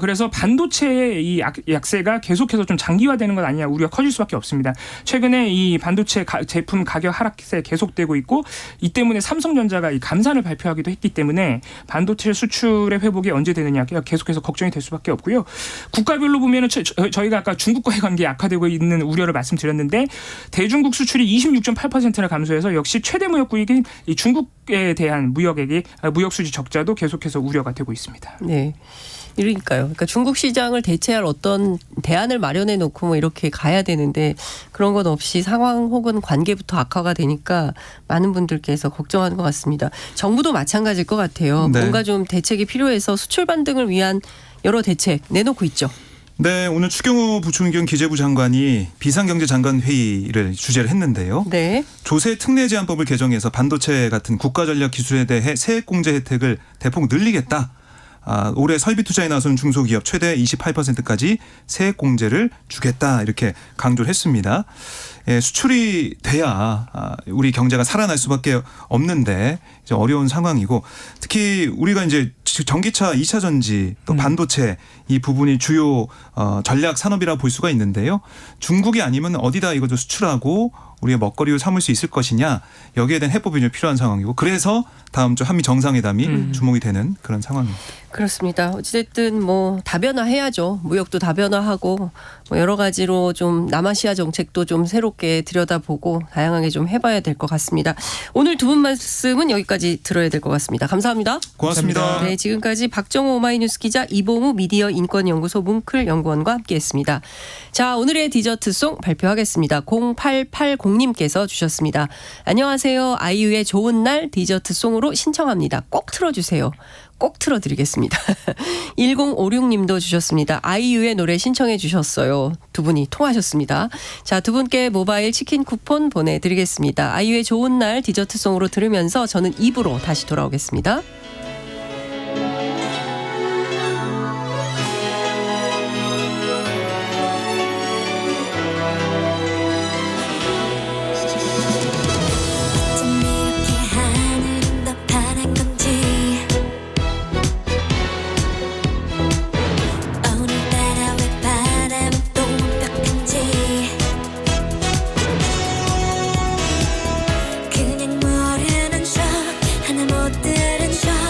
그래서 반도체의 이 약세가 계속해서 좀 장기화되는 것 아니냐 우려가 커질 수밖에 없습니다. 최근에 이 반도체 제품 가격 하락세 계속되고 있고 이 때문에 삼성전자가 이 감산을 발표하기도 했기 때문에 반도체 수출의 회복이 언제 되느냐 계속해서 걱정이 될 수밖에 없고요. 국가별로 보면은 저희가 아까 중국과의 관계 악화되고 있는 우려를 말씀드렸는데 대중국 수출이 26.8%나 감소해서 역시 최대 무역국인 이 중국에 대한 무역 수지 적자도 계속해서 우려가 되고 있습니다. 네. 그러니까요. 그러니까 중국 시장을 대체할 어떤 대안을 마련해 놓고 뭐 이렇게 가야 되는데 그런 것 없이 상황 혹은 관계부터 악화가 되니까 많은 분들께서 걱정하는 것 같습니다. 정부도 마찬가지일 것 같아요. 네. 뭔가 좀 대책이 필요해서 수출 반등을 위한 여러 대책 내놓고 있죠. 네, 오늘 추경호 부총리겸 기재부 장관이 비상경제장관 회의를 주재를 했는데요. 네. 조세 특례 제한법을 개정해서 반도체 같은 국가전략 기술에 대해 세액 공제 혜택을 대폭 늘리겠다. 올해 설비 투자에 나서는 중소기업 최대 28%까지 세액 공제를 주겠다 이렇게 강조를 했습니다. 예, 수출이 돼야 우리 경제가 살아날 수밖에 없는데 이제 어려운 상황이고 특히 우리가 이제 전기차 2차 전지 또 반도체 이 부분이 주요 전략 산업이라 볼 수가 있는데요. 중국이 아니면 어디다 이거 좀 수출하고 우리의 먹거리로 삼을 수 있을 것이냐 여기에 대한 해법이 좀 필요한 상황이고 그래서 다음 주 한미 정상회담이 주목이 되는 그런 상황입니다. 그렇습니다. 어찌됐든 뭐 다변화해야죠. 무역도 다변화하고 뭐 여러 가지로 좀 남아시아 정책도 좀 새롭게 들여다보고 다양하게 좀 해봐야 될 것 같습니다. 오늘 두 분 말씀은 여기까지 들어야 될 것 같습니다. 감사합니다. 고맙습니다. 네, 지금까지 박정호 오마이뉴스 기자 이봉우 미디어 인권연구소 뭉클 연구원과 함께했습니다. 자, 오늘의 디저트송 발표하겠습니다. 0880님께서 주셨습니다. 안녕하세요. 아이유의 좋은 날 디저트송으로 신청합니다. 꼭 틀어주세요. 꼭 틀어드리겠습니다. 1056님도 주셨습니다. 아이유의 노래 신청해 주셨어요. 두 분이 통하셨습니다. 자, 두 분께 모바일 치킨 쿠폰 보내드리겠습니다. 아이유의 좋은 날 디저트송으로 들으면서 저는 2부로 다시 돌아오겠습니다. 그냥 모르는 척 하나 못 들은 척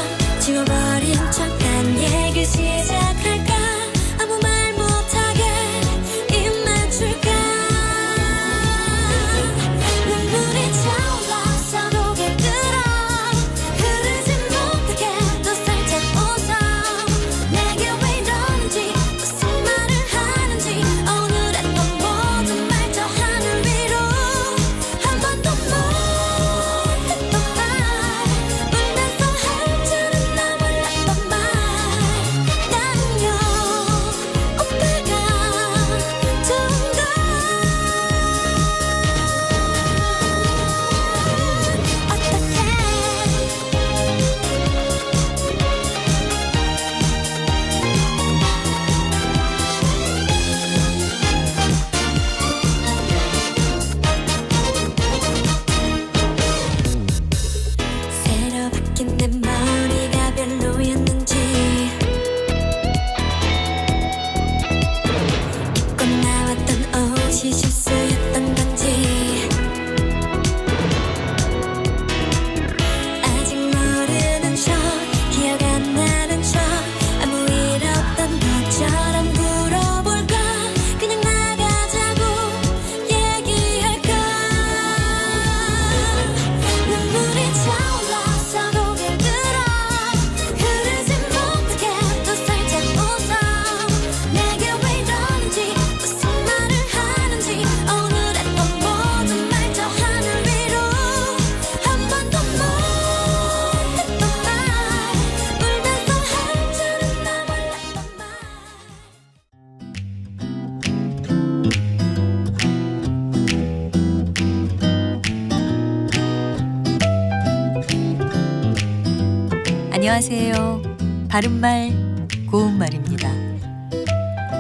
안녕하세요. 바른말 고운말입니다.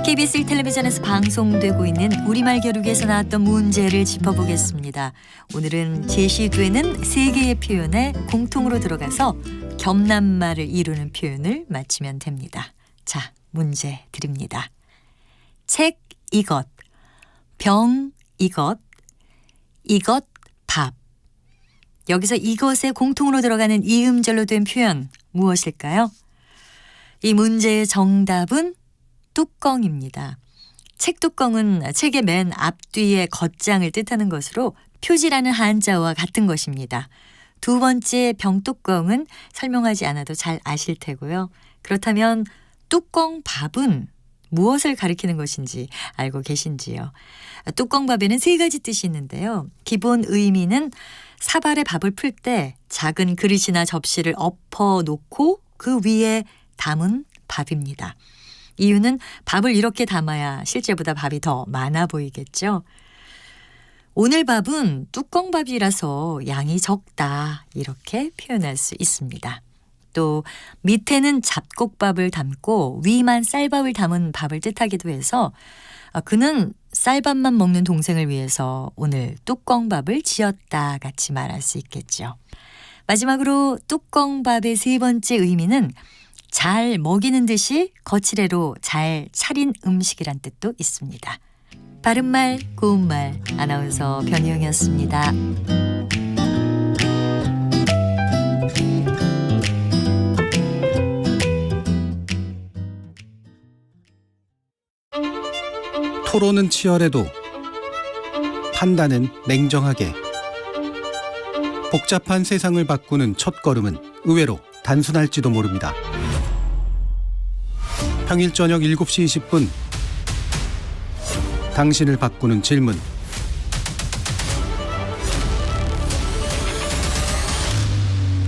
KBS 1텔레비전에서 방송되고 있는 우리말 겨루기에서 나왔던 문제를 짚어보겠습니다. 오늘은 제시되는 3개의 표현에 공통으로 들어가서 겸남말을 이루는 표현을 맞히면 됩니다. 자, 문제 드립니다. 책 이것, 병 이것, 이것 밥. 여기서 이것에 공통으로 들어가는 이음절로 된 표현 무엇일까요? 이 문제의 정답은 뚜껑입니다. 책 뚜껑은 책의 맨 앞뒤의 겉장을 뜻하는 것으로 표지라는 한자와 같은 것입니다. 두 번째 병뚜껑은 설명하지 않아도 잘 아실 테고요. 그렇다면 뚜껑밥은 무엇을 가리키는 것인지 알고 계신지요? 뚜껑밥에는 3가지 뜻이 있는데요. 기본 의미는 사발에 밥을 풀 때 작은 그릇이나 접시를 엎어 놓고 그 위에 담은 밥입니다. 이유는 밥을 이렇게 담아야 실제보다 밥이 더 많아 보이겠죠. 오늘 밥은 뚜껑밥이라서 양이 적다 이렇게 표현할 수 있습니다. 또 밑에는 잡곡밥을 담고 위만 쌀밥을 담은 밥을 뜻하기도 해서 그는 쌀밥만 먹는 동생을 위해서 오늘 뚜껑밥을 지었다 같이 말할 수 있겠죠. 마지막으로 뚜껑밥의 3번째 의미는 잘 먹이는 듯이 거칠애로 잘 차린 음식이란 뜻도 있습니다. 바른말 고운말 아나운서 변희영이었습니다. 토론은 치열해도 판단은 냉정하게. 복잡한 세상을 바꾸는 첫걸음은 의외로 단순할지도 모릅니다. 평일 저녁 7시 20분 당신을 바꾸는 질문.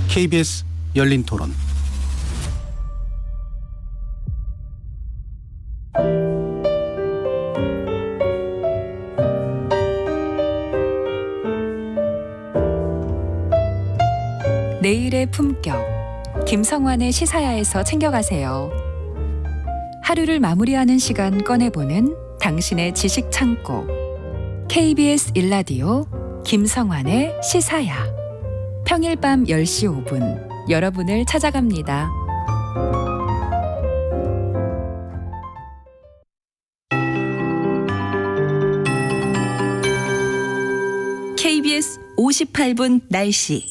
KBS 열린 토론. 내일의 품격, 김성환의 시사야에서 챙겨가세요. 하루를 마무리하는 시간 꺼내보는 당신의 지식 창고. KBS 1라디오 김성환의 시사야. 평일 밤 10시 5분 여러분을 찾아갑니다. KBS 58분 날씨.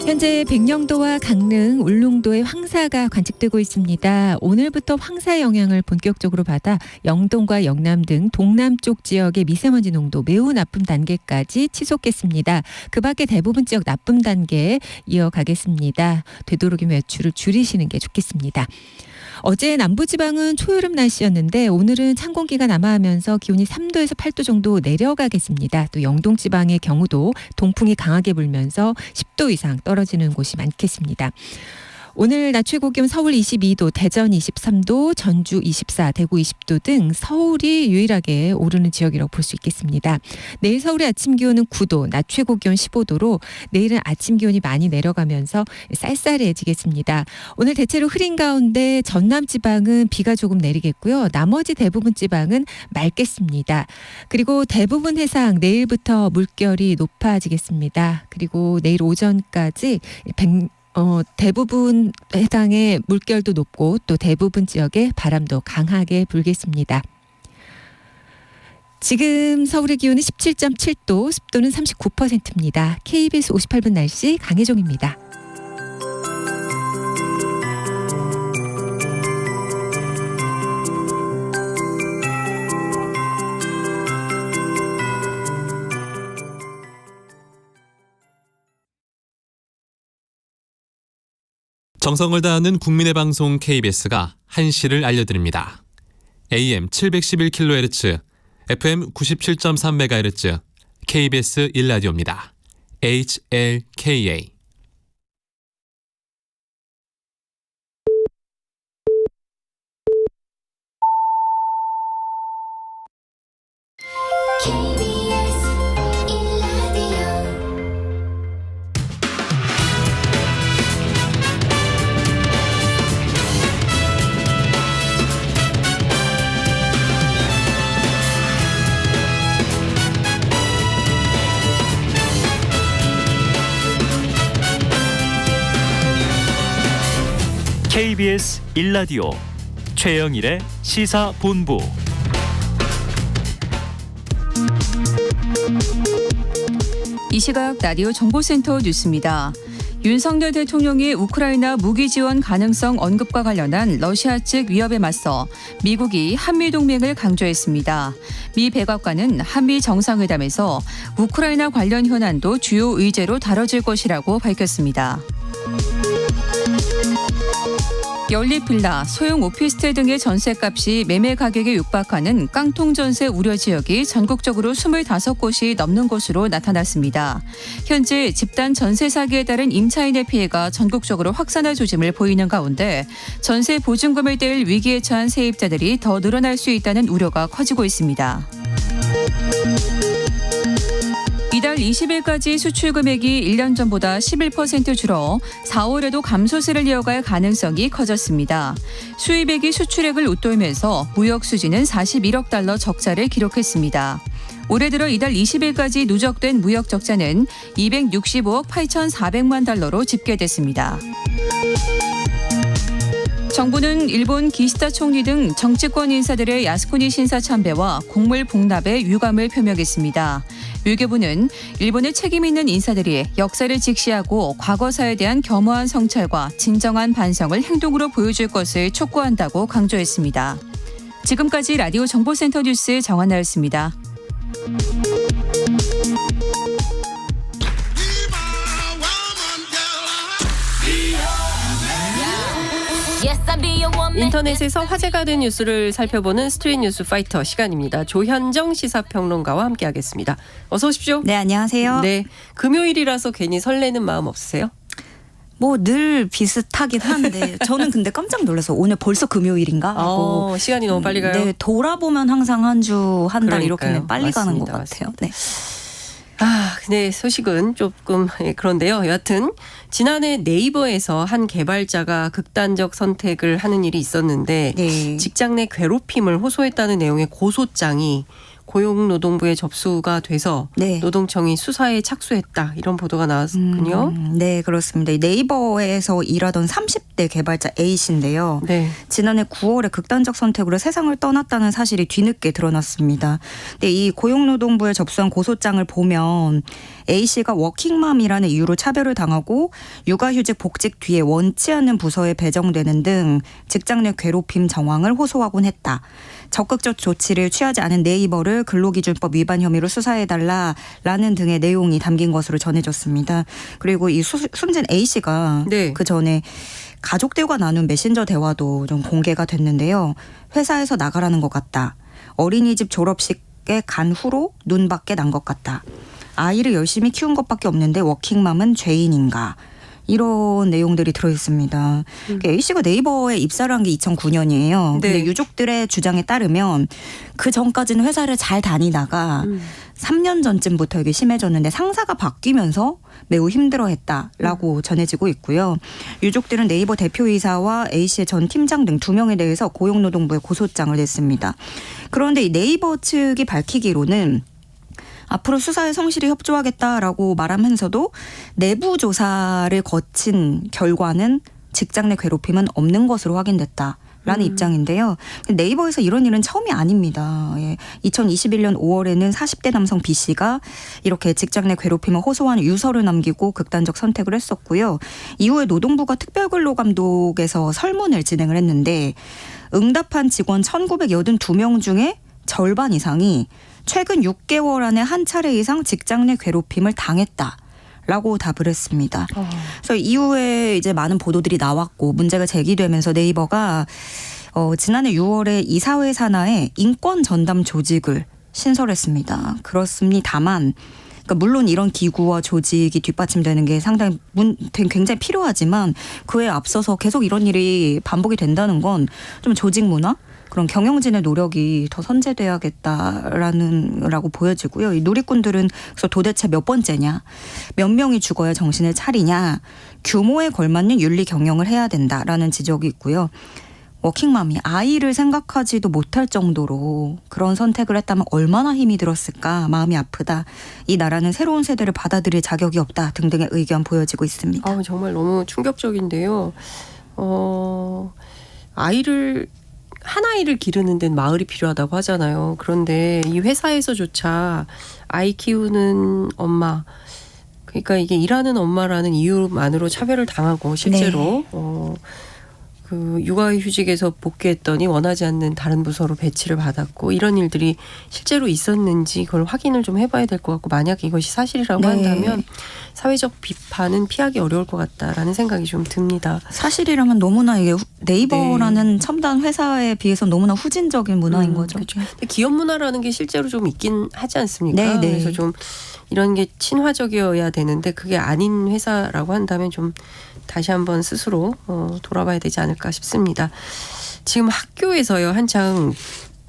현재 백령도와 강릉, 울릉도의 황사가 관측되고 있습니다. 오늘부터 황사 영향을 본격적으로 받아 영동과 영남 등 동남쪽 지역의 미세먼지 농도 매우 나쁨 단계까지 치솟겠습니다. 그 밖에 대부분 지역 나쁨 단계에 이어가겠습니다. 되도록이면 외출을 줄이시는 게 좋겠습니다. 어제 남부지방은 초여름 날씨였는데 오늘은 찬 공기가 남하하면서 기온이 3도에서 8도 정도 내려가겠습니다. 또 영동지방의 경우도 동풍이 강하게 불면서 10도 이상 떨어지는 곳이 많겠습니다. 오늘 낮 최고 기온 서울 22도, 대전 23도, 전주 24, 대구 20도 등 서울이 유일하게 오르는 지역이라고 볼 수 있겠습니다. 내일 서울의 아침 기온은 9도, 낮 최고 기온 15도로 내일은 아침 기온이 많이 내려가면서 쌀쌀해지겠습니다. 오늘 대체로 흐린 가운데 전남 지방은 비가 조금 내리겠고요. 나머지 대부분 지방은 맑겠습니다. 그리고 대부분 해상 내일부터 물결이 높아지겠습니다. 그리고 내일 오전까지 대부분 해당의 물결도 높고 또 대부분 지역에 바람도 강하게 불겠습니다. 지금 서울의 기온은 17.7도, 습도는 39%입니다. KBS 58분 날씨 강혜종입니다. 정성을 다하는 국민의 방송 KBS가 한시를 알려드립니다. AM 711kHz, FM 97.3MHz, KBS 1라디오입니다. HLKA. KBS 1라디오 최영일의 시사본부. 이 시각 라디오 정보센터 뉴스입니다. 윤석열 대통령이 우크라이나 무기 지원 가능성 언급과 관련한 러시아 측 위협에 맞서 미국이 한미동맹을 강조했습니다. 미 백악관은 한미 정상회담에서 우크라이나 관련 현안도 주요 의제로 다뤄질 것이라고 밝혔습니다. 연립 빌라, 소형 오피스텔 등의 전셋값이 매매 가격에 육박하는 깡통 전세 우려 지역이 전국적으로 25곳이 넘는 것으로 나타났습니다. 현재 집단 전세 사기에 따른 임차인의 피해가 전국적으로 확산할 조짐을 보이는 가운데 전세 보증금을 뗄 위기에 처한 세입자들이 더 늘어날 수 있다는 우려가 커지고 있습니다. 이달 20일까지 수출 금액이 1년 전보다 11% 줄어 4월에도 감소세를 이어갈 가능성이 커졌습니다. 수입액이 수출액을 웃돌면서 무역 수지는 41억 달러 적자를 기록했습니다. 올해 들어 이달 20일까지 누적된 무역 적자는 265억 8,400만 달러로 집계됐습니다. 정부는 일본 기시다 총리 등 정치권 인사들의 야스쿠니 신사 참배와 곡물 복납에 유감을 표명했습니다. 외교부는 일본의 책임 있는 인사들이 역사를 직시하고 과거사에 대한 겸허한 성찰과 진정한 반성을 행동으로 보여줄 것을 촉구한다고 강조했습니다. 지금까지 라디오 정보센터 뉴스 정한나였습니다. 인터넷에서 화제가 된 뉴스를 살펴보는 스트릿 뉴스 파이터 시간입니다. 조현정 시사평론가와 함께하겠습니다. 어서 오십시오. 네, 안녕하세요. 네, 금요일이라서 괜히 설레는 마음 없으세요? 뭐 늘 비슷하긴 한데 저는 근데 깜짝 놀라서 오늘 벌써 금요일인가 하고 시간이 너무 빨리 가요. 네, 돌아보면 항상 한 주 한 달 이렇게는 빨리 맞습니다. 가는 것 같아요. 네. 네, 소식은 조금 그런데요. 여하튼 지난해 네이버에서 한 개발자가 극단적 선택을 하는 일이 있었는데 네. 직장 내 괴롭힘을 호소했다는 내용의 고소장이 고용노동부에 접수가 돼서 네. 노동청이 수사에 착수했다. 이런 보도가 나왔군요. 네, 그렇습니다. 네이버에서 일하던 30대 개발자 A씨인데요. 네. 지난해 9월에 극단적 선택으로 세상을 떠났다는 사실이 뒤늦게 드러났습니다. 근데 이 고용노동부에 접수한 고소장을 보면 A씨가 워킹맘이라는 이유로 차별을 당하고 육아휴직 복직 뒤에 원치 않는 부서에 배정되는 등 직장 내 괴롭힘 정황을 호소하곤 했다. 적극적 조치를 취하지 않은 네이버를 근로기준법 위반 혐의로 수사해달라라는 등의 내용이 담긴 것으로 전해졌습니다. 그리고 이 숨진 A씨가 네. 그 전에 가족들과 나눈 메신저 대화도 좀 공개가 됐는데요. 회사에서 나가라는 것 같다. 어린이집 졸업식에 간 후로 눈밖에 난 것 같다. 아이를 열심히 키운 것밖에 없는데 워킹맘은 죄인인가. 이런 내용들이 들어있습니다. A씨가 네이버에 입사를 한 게 2009년이에요. 네. 근데 유족들의 주장에 따르면 그 전까지는 회사를 잘 다니다가 3년 전쯤부터 이게 심해졌는데 상사가 바뀌면서 매우 힘들어했다라고 전해지고 있고요. 유족들은 네이버 대표이사와 A씨의 전 팀장 등 2명에 대해서 고용노동부에 고소장을 냈습니다. 그런데 이 네이버 측이 밝히기로는 앞으로 수사에 성실히 협조하겠다라고 말하면서도 내부 조사를 거친 결과는 직장 내 괴롭힘은 없는 것으로 확인됐다라는 입장인데요. 네이버에서 이런 일은 처음이 아닙니다. 2021년 5월에는 40대 남성 B씨가 이렇게 직장 내 괴롭힘을 호소하는 유서를 남기고 극단적 선택을 했었고요. 이후에 노동부가 특별근로감독에서 설문을 진행을 했는데 응답한 직원 1982명 중에 절반 이상이 최근 6개월 안에 한 차례 이상 직장 내 괴롭힘을 당했다라고 답을 했습니다. 그래서 이후에 이제 많은 보도들이 나왔고 문제가 제기되면서 네이버가 지난해 6월에 이사회 산하에 인권 전담 조직을 신설했습니다. 그렇습니다만 그러니까 물론 이런 기구와 조직이 뒷받침되는 게 상당히 굉장히 필요하지만 그에 앞서서 계속 이런 일이 반복이 된다는 건 좀 조직 문화? 그런 경영진의 노력이 더 선제돼야겠다라고 보여지고요. 이 누리꾼들은 그래서 도대체 몇 번째냐, 몇 명이 죽어야 정신을 차리냐, 규모에 걸맞는 윤리 경영을 해야 된다라는 지적이 있고요. 워킹맘이 아이를 생각하지도 못할 정도로 그런 선택을 했다면 얼마나 힘이 들었을까, 마음이 아프다. 이 나라는 새로운 세대를 받아들일 자격이 없다 등등의 의견 보여지고 있습니다. 정말 너무 충격적인데요. 아이를 한 아이를 기르는 데는 마을이 필요하다고 하잖아요. 그런데 이 회사에서조차 아이 키우는 엄마, 그러니까 이게 일하는 엄마라는 이유만으로 차별을 당하고 실제로 그 육아휴직에서 복귀했더니 원하지 않는 다른 부서로 배치를 받았고 이런 일들이 실제로 있었는지 그걸 확인을 좀 해봐야 될 것 같고 만약 이것이 사실이라고 한다면 사회적 비판은 피하기 어려울 것 같다라는 생각이 좀 듭니다. 사실이라면 너무나 이게 네이버라는 첨단 회사에 비해서 너무나 후진적인 문화인 거죠. 그렇죠. 근데 기업 문화라는 게 실제로 좀 있긴 하지 않습니까? 그래서 좀 이런 게 친화적이어야 되는데 그게 아닌 회사라고 한다면 좀 다시 한번 스스로 돌아봐야 되지 않을까 싶습니다. 지금 학교에서요 한창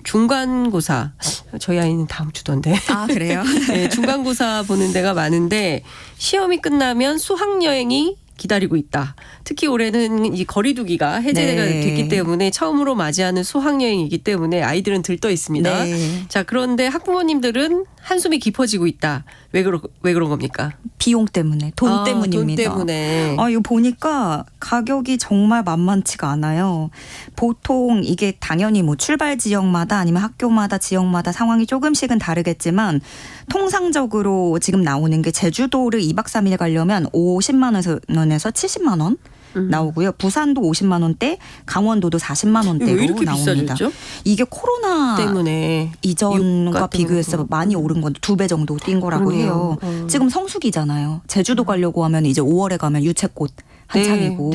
중간고사, 저희 아이는 다음 주던데. 아, 그래요? 네, 중간고사 보는 데가 많은데 시험이 끝나면 수학여행이 기다리고 있다. 특히 올해는 이 거리두기가 해제가 됐기 때문에 처음으로 맞이하는 수학여행이기 때문에 아이들은 들떠 있습니다. 자, 그런데 학부모님들은 한숨이 깊어지고 있다. 왜 그런 겁니까? 비용 때문에, 돈 때문입니다. 돈 때문에. 이거 보니까 가격이 정말 만만치가 않아요. 보통 이게 당연히 뭐 출발 지역마다 아니면 학교마다 지역마다 상황이 조금씩은 다르겠지만 통상적으로 지금 나오는 게 제주도를 2박 3일 가려면 50만 원에서 70만 원 나오고요. 부산도 50만 원대, 강원도도 40만 원대로 왜 이렇게 나옵니다. 비싸졌죠? 이게 코로나 때문에 이전과 비교해서 많이 오른 건 2배 정도 뛴 거라고 해요. 지금 성수기잖아요. 제주도 가려고 하면 이제 5월에 가면 유채꽃 한창이고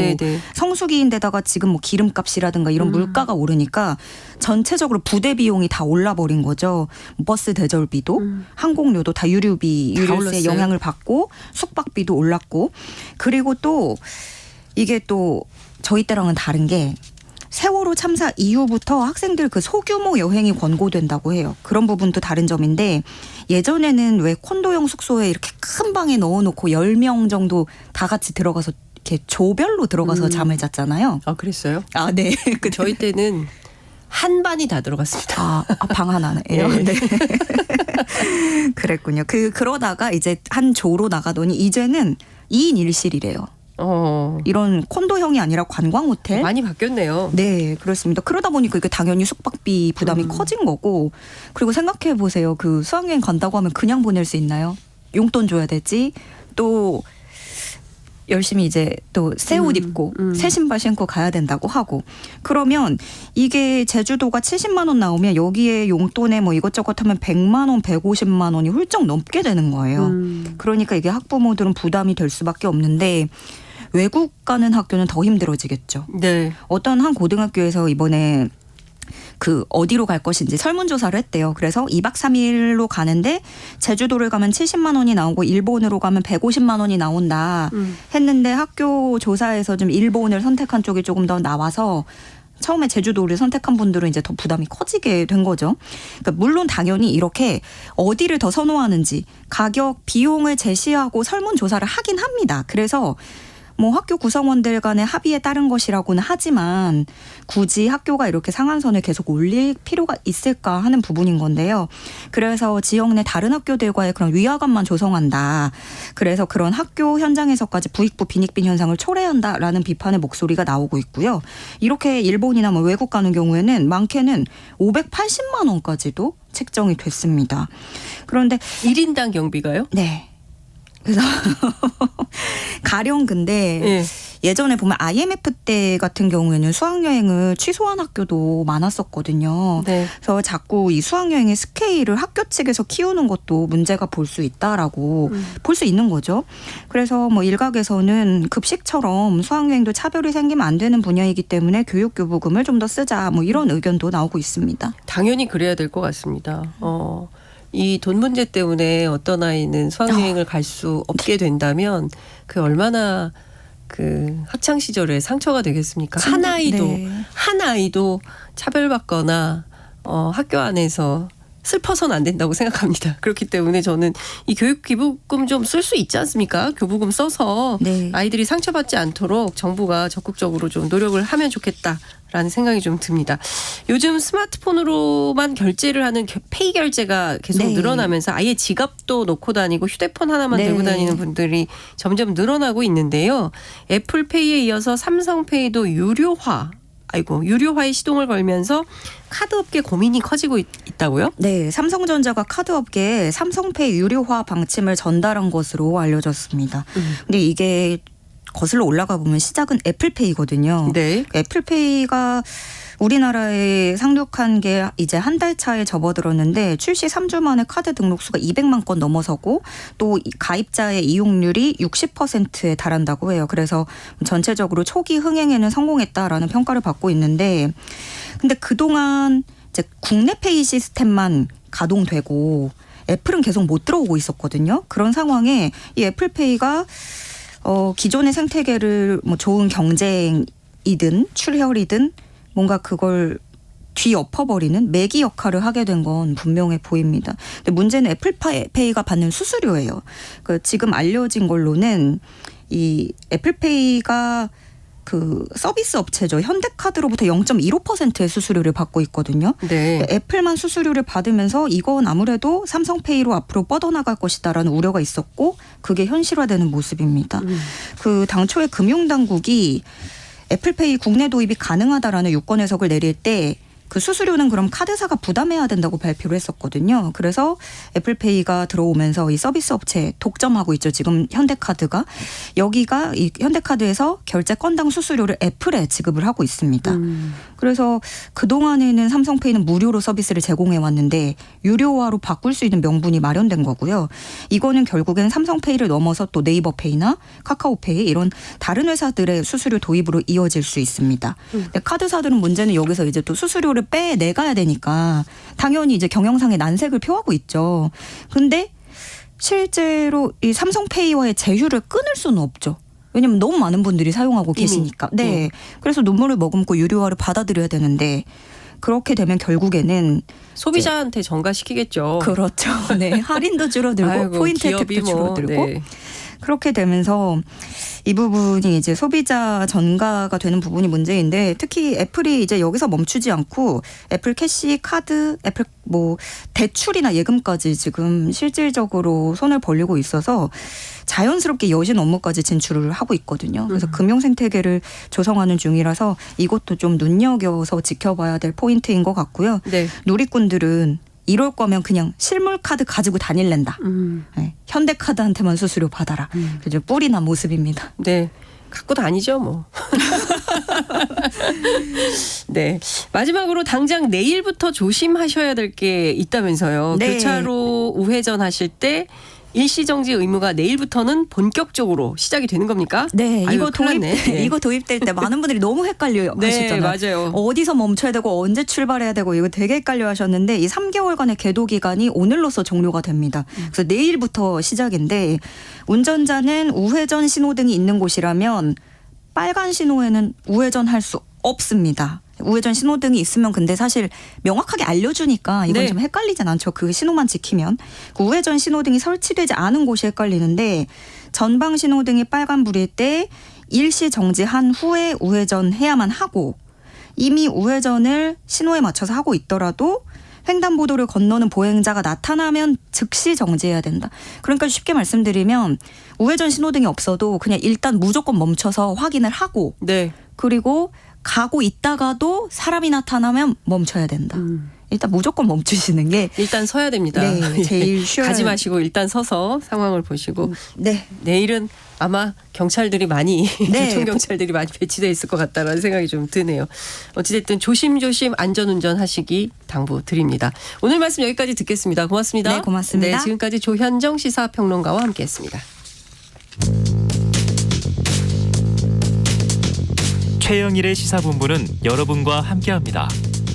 성수기인데다가 지금 뭐 기름값이라든가 이런 물가가 오르니까 전체적으로 부대 비용이 다 올라버린 거죠. 버스 대절비도 항공료도 다 유류세 영향을 받고 숙박비도 올랐고 그리고 또 이게 또 저희 때랑은 다른 게 세월호 참사 이후부터 학생들 그 소규모 여행이 권고된다고 해요. 그런 부분도 다른 점인데 예전에는 왜 콘도형 숙소에 이렇게 큰 방에 넣어놓고 10명 정도 다 같이 들어가서 이렇게 조별로 들어가서 잠을 잤잖아요. 아, 그랬어요? 아, 네. 저희 때는 한 반이 다 들어갔습니다. 방 하나네요. 네. 그랬군요. 그러다가 이제 한 조로 나가더니 이제는 2인 1실이래요. 이런 콘도형이 아니라 관광 호텔 많이 바뀌었네요. 네, 그렇습니다. 그러다 보니까 이게 당연히 숙박비 부담이 커진 거고 그리고 생각해 보세요. 그 수학여행 간다고 하면 그냥 보낼 수 있나요? 용돈 줘야 되지. 또 열심히 이제 또 새 옷 입고 새 신발 신고 가야 된다고 하고 그러면 이게 제주도가 70만 원 나오면 여기에 용돈에 뭐 이것저것 하면 100만 원, 150만 원이 훌쩍 넘게 되는 거예요. 그러니까 이게 학부모들은 부담이 될 수밖에 없는데 외국 가는 학교는 더 힘들어지겠죠. 네. 어떤 한 고등학교에서 이번에 그 어디로 갈 것인지 설문조사를 했대요. 그래서 2박 3일로 가는데 제주도를 가면 70만 원이 나오고 일본으로 가면 150만 원이 나온다 했는데 학교 조사에서 좀 일본을 선택한 쪽이 조금 더 나와서 처음에 제주도를 선택한 분들은 이제 더 부담이 커지게 된 거죠. 그러니까 물론 당연히 이렇게 어디를 더 선호하는지 가격, 비용을 제시하고 설문조사를 하긴 합니다. 그래서 뭐 학교 구성원들 간의 합의에 따른 것이라고는 하지만 굳이 학교가 이렇게 상한선을 계속 올릴 필요가 있을까 하는 부분인 건데요. 그래서 지역 내 다른 학교들과의 그런 위화감만 조성한다. 그래서 그런 학교 현장에서까지 부익부 빈익빈 현상을 초래한다라는 비판의 목소리가 나오고 있고요. 이렇게 일본이나 뭐 외국 가는 경우에는 많게는 580만 원까지도 책정이 됐습니다. 그런데 1인당 경비가요? 네. 그래서 가령 근데 예전에 보면 IMF 때 같은 경우에는 수학여행을 취소한 학교도 많았었거든요. 그래서 자꾸 이 수학여행의 스케일을 학교 측에서 키우는 것도 문제가 볼 수 있다라고 볼 수 있는 거죠. 그래서 뭐 일각에서는 급식처럼 수학여행도 차별이 생기면 안 되는 분야이기 때문에 교육교부금을 좀 더 쓰자 뭐 이런 의견도 나오고 있습니다. 당연히 그래야 될 것 같습니다. 이 돈 문제 때문에 어떤 아이는 수학여행을 갈 수 없게 된다면 그 얼마나 그 학창 시절에 상처가 되겠습니까? 한 아이도 차별받거나 학교 안에서 슬퍼서는 안 된다고 생각합니다. 그렇기 때문에 저는 이 교육기부금 좀 쓸 수 있지 않습니까? 교부금 써서 아이들이 상처받지 않도록 정부가 적극적으로 좀 노력을 하면 좋겠다. 라는 생각이 좀 듭니다. 요즘 스마트폰으로만 결제를 하는 페이 결제가 계속 네. 늘어나면서 아예 지갑도 놓고 다니고 휴대폰 하나만 네. 들고 다니는 분들이 점점 늘어나고 있는데요. 애플페이에 이어서 삼성페이도 유료화에 시동을 걸면서 카드업계 고민이 커지고 있다고요? 네, 삼성전자가 카드업계에 삼성페이 유료화 방침을 전달한 것으로 알려졌습니다. 근데 이게 거슬러 올라가 보면 시작은 애플페이거든요. 네. 애플페이가 우리나라에 상륙한 게 이제 한 달 차에 접어들었는데 출시 3주 만에 카드 등록수가 200만 건 넘어서고 또 가입자의 이용률이 60%에 달한다고 해요. 그래서 전체적으로 초기 흥행에는 성공했다라는 평가를 받고 있는데 근데 그동안 이제 국내 페이 시스템만 가동되고 애플은 계속 못 들어오고 있었거든요. 그런 상황에 이 애플페이가 기존의 생태계를 뭐 좋은 경쟁이든 출혈이든 뭔가 그걸 뒤엎어버리는 매기 역할을 하게 된 건 분명해 보입니다. 근데 문제는 애플페이가 받는 수수료예요. 지금 알려진 걸로는 이 애플페이가 그 서비스 업체죠. 현대카드로부터 0.15%의 수수료를 받고 있거든요. 네. 애플만 수수료를 받으면서 이건 아무래도 삼성페이로 앞으로 뻗어나갈 것이다라는 우려가 있었고 그게 현실화되는 모습입니다. 그 당초에 금융당국이 애플페이 국내 도입이 가능하다라는 유권 해석을 내릴 때 그 수수료는 그럼 카드사가 부담해야 된다고 발표를 했었거든요. 그래서 애플페이가 들어오면서 이 서비스 업체 독점하고 있죠. 지금 현대카드가. 여기가 이 현대카드에서 결제 건당 수수료를 애플에 지급을 하고 있습니다. 그래서 그동안에는 삼성페이는 무료로 서비스를 제공해 왔는데 유료화로 바꿀 수 있는 명분이 마련된 거고요. 이거는 결국엔 삼성페이를 넘어서 또 네이버페이나 카카오페이 이런 다른 회사들의 수수료 도입으로 이어질 수 있습니다. 근데 카드사들은 문제는 여기서 이제 또 수수료를 빼내가야 되니까 당연히 이제 경영상의 난색을 표하고 있죠. 근데 실제로 이 삼성페이와의 제휴를 끊을 수는 없죠. 왜냐하면 너무 많은 분들이 사용하고 계시니까. 네. 그래서 눈물을 머금고 유료화를 받아들여야 되는데 그렇게 되면 결국에는 소비자한테 전가시키겠죠. 그렇죠. 네. 할인도 줄어들고 아이고, 포인트 혜택도 줄어들고. 네. 그렇게 되면서 이 부분이 이제 소비자 전가가 되는 부분이 문제인데 특히 애플이 이제 여기서 멈추지 않고 애플 캐시, 카드, 애플 뭐 대출이나 예금까지 지금 실질적으로 손을 벌리고 있어서 자연스럽게 여신 업무까지 진출을 하고 있거든요. 그래서 금융 생태계를 조성하는 중이라서 이것도 좀 눈여겨서 지켜봐야 될 포인트인 것 같고요. 네. 누리꾼들은 이럴 거면 그냥 실물 카드 가지고 다닐랜다. 네. 현대카드한테만 수수료 받아라. 그죠? 뿔이 난 모습입니다. 네. 갖고 다니죠, 뭐. 네. 마지막으로 당장 내일부터 조심하셔야 될 게 있다면서요. 네. 교차로 우회전 하실 때 일시정지 의무가 내일부터는 본격적으로 시작이 되는 겁니까? 네, 아유, 이거 큰일 났네. 네. 이거 도입될 때 많은 분들이 너무 헷갈려 네, 하셨잖아요. 맞아요. 어디서 멈춰야 되고 언제 출발해야 되고 이거 되게 헷갈려 하셨는데 이 3개월간의 계도 기간이 오늘로써 종료가 됩니다. 그래서 내일부터 시작인데 운전자는 우회전 신호등이 있는 곳이라면 빨간 신호에는 우회전할 수 없습니다. 우회전 신호등이 있으면 근데 사실 명확하게 알려주니까 이건 네. 좀 헷갈리진 않죠. 그 신호만 지키면. 그 우회전 신호등이 설치되지 않은 곳이 헷갈리는데 전방 신호등이 빨간불일 때 일시 정지한 후에 우회전해야만 하고 이미 우회전을 신호에 맞춰서 하고 있더라도 횡단보도를 건너는 보행자가 나타나면 즉시 정지해야 된다. 그러니까 쉽게 말씀드리면 우회전 신호등이 없어도 그냥 일단 무조건 멈춰서 확인을 하고 네. 그리고 가고 있다가도 사람이 나타나면 멈춰야 된다. 일단 무조건 멈추시는 게 일단 서야 됩니다. 네, 제일 쉬워요. 가지 마시고 일단 서서 상황을 보시고 네. 내일은 아마 경찰들이 많이 네. 교통 경찰들이 많이 배치돼 있을 것 같다라는 생각이 좀 드네요. 어찌됐든 조심조심 안전운전 하시기 당부드립니다. 오늘 말씀 여기까지 듣겠습니다. 고맙습니다. 네, 고맙습니다. 네, 지금까지 조현정 시사평론가와 함께했습니다. 최영일의 시사본부는 여러분과 함께합니다.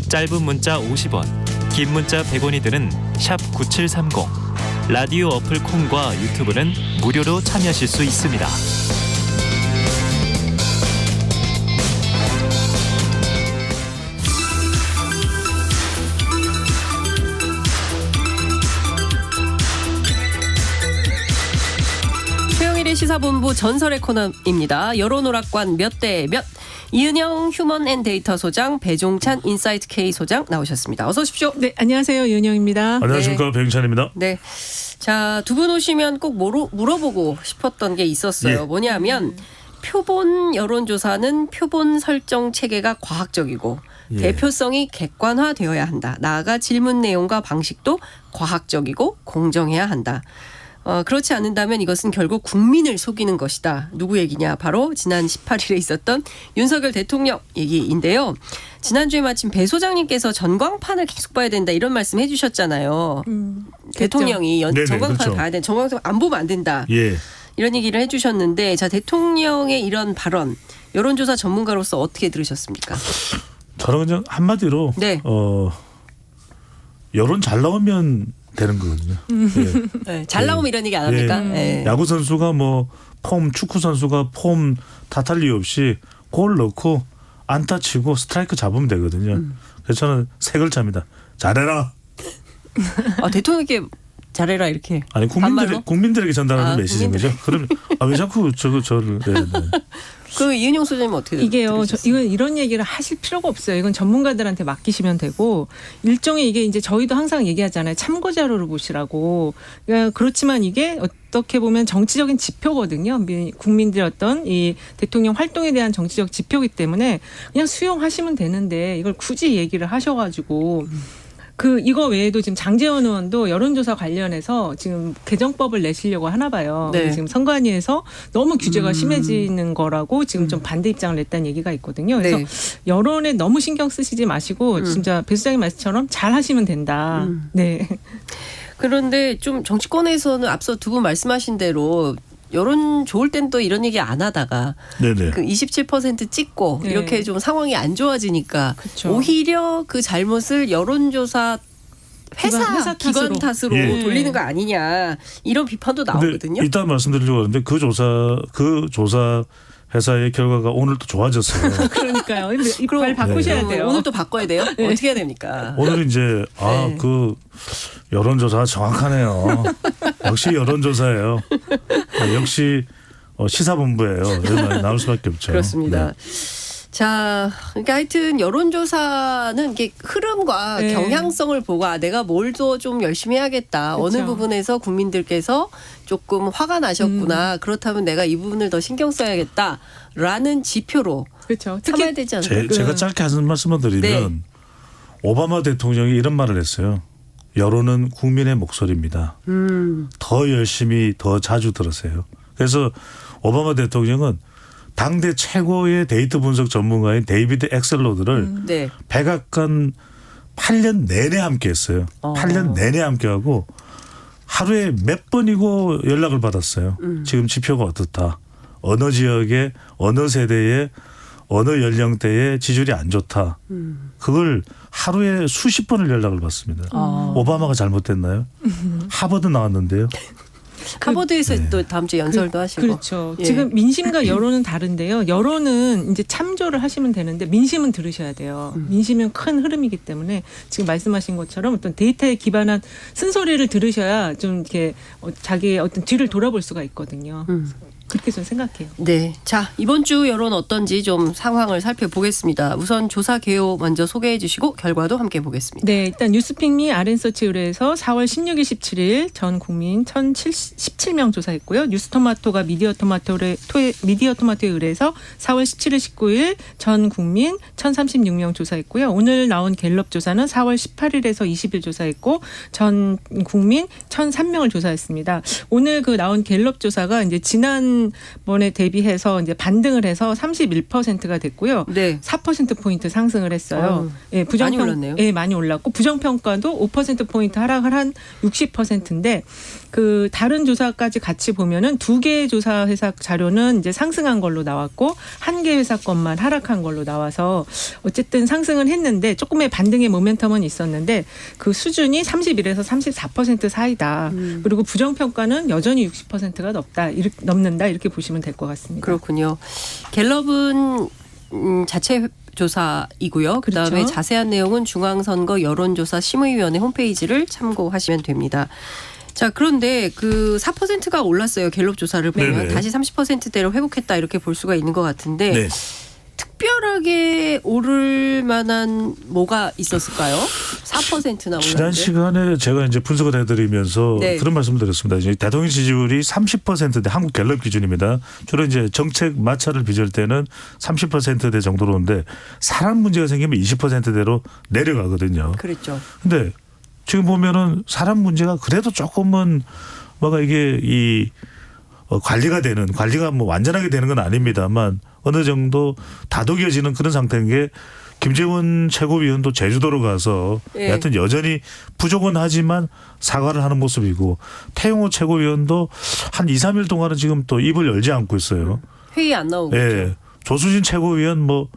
짧은 문자 50원, 긴 문자 100원이 드는 샵 9730. 라디오 어플 콩과 유튜브는 무료로 참여하실 수 있습니다. 최영일의 시사본부 전설의 코너입니다. 여론오락관 몇 대 몇. 이은영 휴먼앤데이터 소장, 배종찬 인사이트 K 소장 나오셨습니다. 어서 오십시오. 네, 안녕하세요. 이은영입니다. 안녕하십니까. 배종찬입니다. 네. 자, 두 분 오시면 꼭 물어보고 싶었던 게 있었어요. 예. 뭐냐면 표본 여론조사는 표본 설정 체계가 과학적이고 예. 대표성이 객관화되어야 한다. 나아가 질문 내용과 방식도 과학적이고 공정해야 한다. 그렇지 않는다면 이것은 결국 국민을 속이는 것이다. 누구 얘기냐? 바로 지난 18일에 있었던 윤석열 대통령 얘기인데요. 지난주에 마침 배 소장님께서 전광판을 계속 봐야 된다 이런 말씀 해주셨잖아요. 대통령이 전광판을 그렇죠. 봐야 된다. 전광판 안 보면 안 된다. 예. 이런 얘기를 해주셨는데 자 대통령의 이런 발언 여론조사 전문가로서 어떻게 들으셨습니까? 저는 그냥 한마디로 네. 여론 잘 나오면 되는 거거든요. 예. 네, 잘 나오면 이런 얘기 안 합니까? 예. 예. 야구 선수가 뭐 폼, 축구 선수가 폼 탓할 이유 없이 골 넣고 안타 치고 스트라이크 잡으면 되거든요. 그래서 저는 세 글자입니다. 잘해라. 대통령께 잘해라 이렇게. 아니 국민들에게 전달하는 메시지인 거죠. 그러면 왜 자꾸 저를 네. 그 이은영 소장님 어떻게 이게요. 들으셨어요? 이건 이런 얘기를 하실 필요가 없어요. 이건 전문가들한테 맡기시면 되고 일종의 이게 이제 저희도 항상 얘기하잖아요. 참고 자료를 보시라고. 그러니까 그렇지만 이게 어떻게 보면 정치적인 지표거든요. 국민들의 어떤 이 대통령 활동에 대한 정치적 지표이기 때문에 그냥 수용하시면 되는데 이걸 굳이 얘기를 하셔가지고. 이거 외에도 지금 장제원 의원도 여론조사 관련해서 지금 개정법을 내시려고 하나 봐요. 네. 지금 선관위에서 너무 규제가 심해지는 거라고 지금 좀 반대 입장을 냈다는 얘기가 있거든요. 그래서 네. 여론에 너무 신경 쓰시지 마시고 진짜 배 소장님 말씀처럼 잘 하시면 된다. 네. 그런데 좀 정치권에서는 앞서 두 분 말씀하신 대로 여론 좋을 땐 또 이런 얘기 안 하다가 네네. 그 27% 찍고 네. 이렇게 좀 상황이 안 좋아지니까 그쵸. 오히려 그 잘못을 여론조사 회사 기관 탓으로 예. 돌리는 거 아니냐 이런 비판도 근데 나오거든요. 이따 말씀드리려고 하는데 그 조사 회사의 결과가 오늘 또 좋아졌어요. 그러니까요. 이걸 바꾸셔야 돼요. 오늘 또 바꿔야 돼요? 어떻게 해야 됩니까? 오늘 이제 그 여론조사가 정확하네요. 역시 여론조사예요. 역시 시사본부예요. 이런 말이 나올 수밖에 없죠. 그렇습니다. 네. 자, 그러니까 하여튼 여론조사는 이게 흐름과 네. 경향성을 보고 내가 뭘 더 좀 열심히 해야겠다. 그렇죠. 어느 부분에서 국민들께서 조금 화가 나셨구나. 그렇다면 내가 이 부분을 더 신경 써야겠다라는 지표로 그렇죠. 삼아야 되지 않을까? 제가 짧게 하는 말씀을 드리면 네. 오바마 대통령이 이런 말을 했어요. 여론은 국민의 목소리입니다. 더 열심히 더 자주 들으세요. 그래서 오바마 대통령은 당대 최고의 데이터 분석 전문가인 데이비드 엑셀로드를 네. 백악관 8년 내내 함께했어요. 8년 내내 함께하고 하루에 몇 번이고 연락을 받았어요. 지금 지표가 어떻다. 어느 지역에 어느 세대에 어느 연령대에 지지율이 안 좋다. 그걸 하루에 수십 번을 연락을 받습니다. 오바마가 잘못됐나요? 하버드 나왔는데요. 하버드에서 또 다음 주에 연설도 하시고. 그렇죠. 예. 지금 민심과 여론은 다른데요. 여론은 이제 참조를 하시면 되는데 민심은 들으셔야 돼요. 민심은 큰 흐름이기 때문에 지금 말씀하신 것처럼 어떤 데이터에 기반한 쓴소리를 들으셔야 좀 이렇게 자기의 어떤 뒤를 돌아볼 수가 있거든요. 그렇게 저는 생각해요. 네. 자, 이번 주 여론 어떤지 좀 상황을 살펴보겠습니다. 우선 조사 개요 먼저 소개해 주시고 결과도 함께 보겠습니다. 네, 일단 뉴스픽미 RN서치 의뢰에서 4월 16일, 17일 전 국민 1,017명 조사했고요. 뉴스토마토가 미디어토마토에 의뢰해서 4월 17일, 19일 전 국민 1,036명 조사했고요. 오늘 나온 갤럽 조사는 4월 18일에서 20일 조사했고 전 국민 1,003명을 조사했습니다. 오늘 그 나온 갤럽 조사가 이제 지난번에 대비해서 이제 반등을 해서 31%가 됐고요. 네. 4%포인트 상승을 했어요. 예, 많이 올랐네요. 예, 많이 올랐고 부정평가도 5%포인트 하락을 한 60%인데 그 다른 조사까지 같이 보면은 두 개의 조사 회사 자료는 이제 상승한 걸로 나왔고 한 개 회사 것만 하락한 걸로 나와서 어쨌든 상승은 했는데 조금의 반등의 모멘텀은 있었는데 그 수준이 31에서 34% 사이다. 그리고 부정평가는 여전히 60%가 넘는다 이렇게 보시면 될 것 같습니다. 그렇군요. 갤럽은 자체 조사이고요. 그다음에 그렇죠. 자세한 내용은 중앙선거 여론조사 심의위원회 홈페이지를 참고하시면 됩니다. 자, 그런데 그 4%가 올랐어요. 갤럽 조사를 보면. 네네. 다시 30%대로 회복했다 이렇게 볼 수가 있는 것 같은데 네. 특별하게 오를 만한 뭐가 있었을까요? 4%나 올랐는데. 지난 시간에 제가 이제 분석을 해드리면서 네. 그런 말씀을 드렸습니다. 이제 대통령 지지율이 30%대 한국 갤럽 기준입니다. 주로 이제 정책 마찰을 빚을 때는 30%대 정도로 오는데 사람 문제가 생기면 20%대로 내려가거든요. 그랬죠. 근데 지금 보면은 사람 문제가 그래도 조금은 뭐가 이게 이 관리가 뭐 완전하게 되는 건 아닙니다만 어느 정도 다독여지는 그런 상태인 게 김재원 최고위원도 제주도로 가서 예. 여하튼 여전히 부족은 하지만 사과를 하는 모습이고 태용호 최고위원도 한 2, 3일 동안은 지금 또 입을 열지 않고 있어요. 회의 안 나오고 예. 있죠. 조수진 최고위원 뭐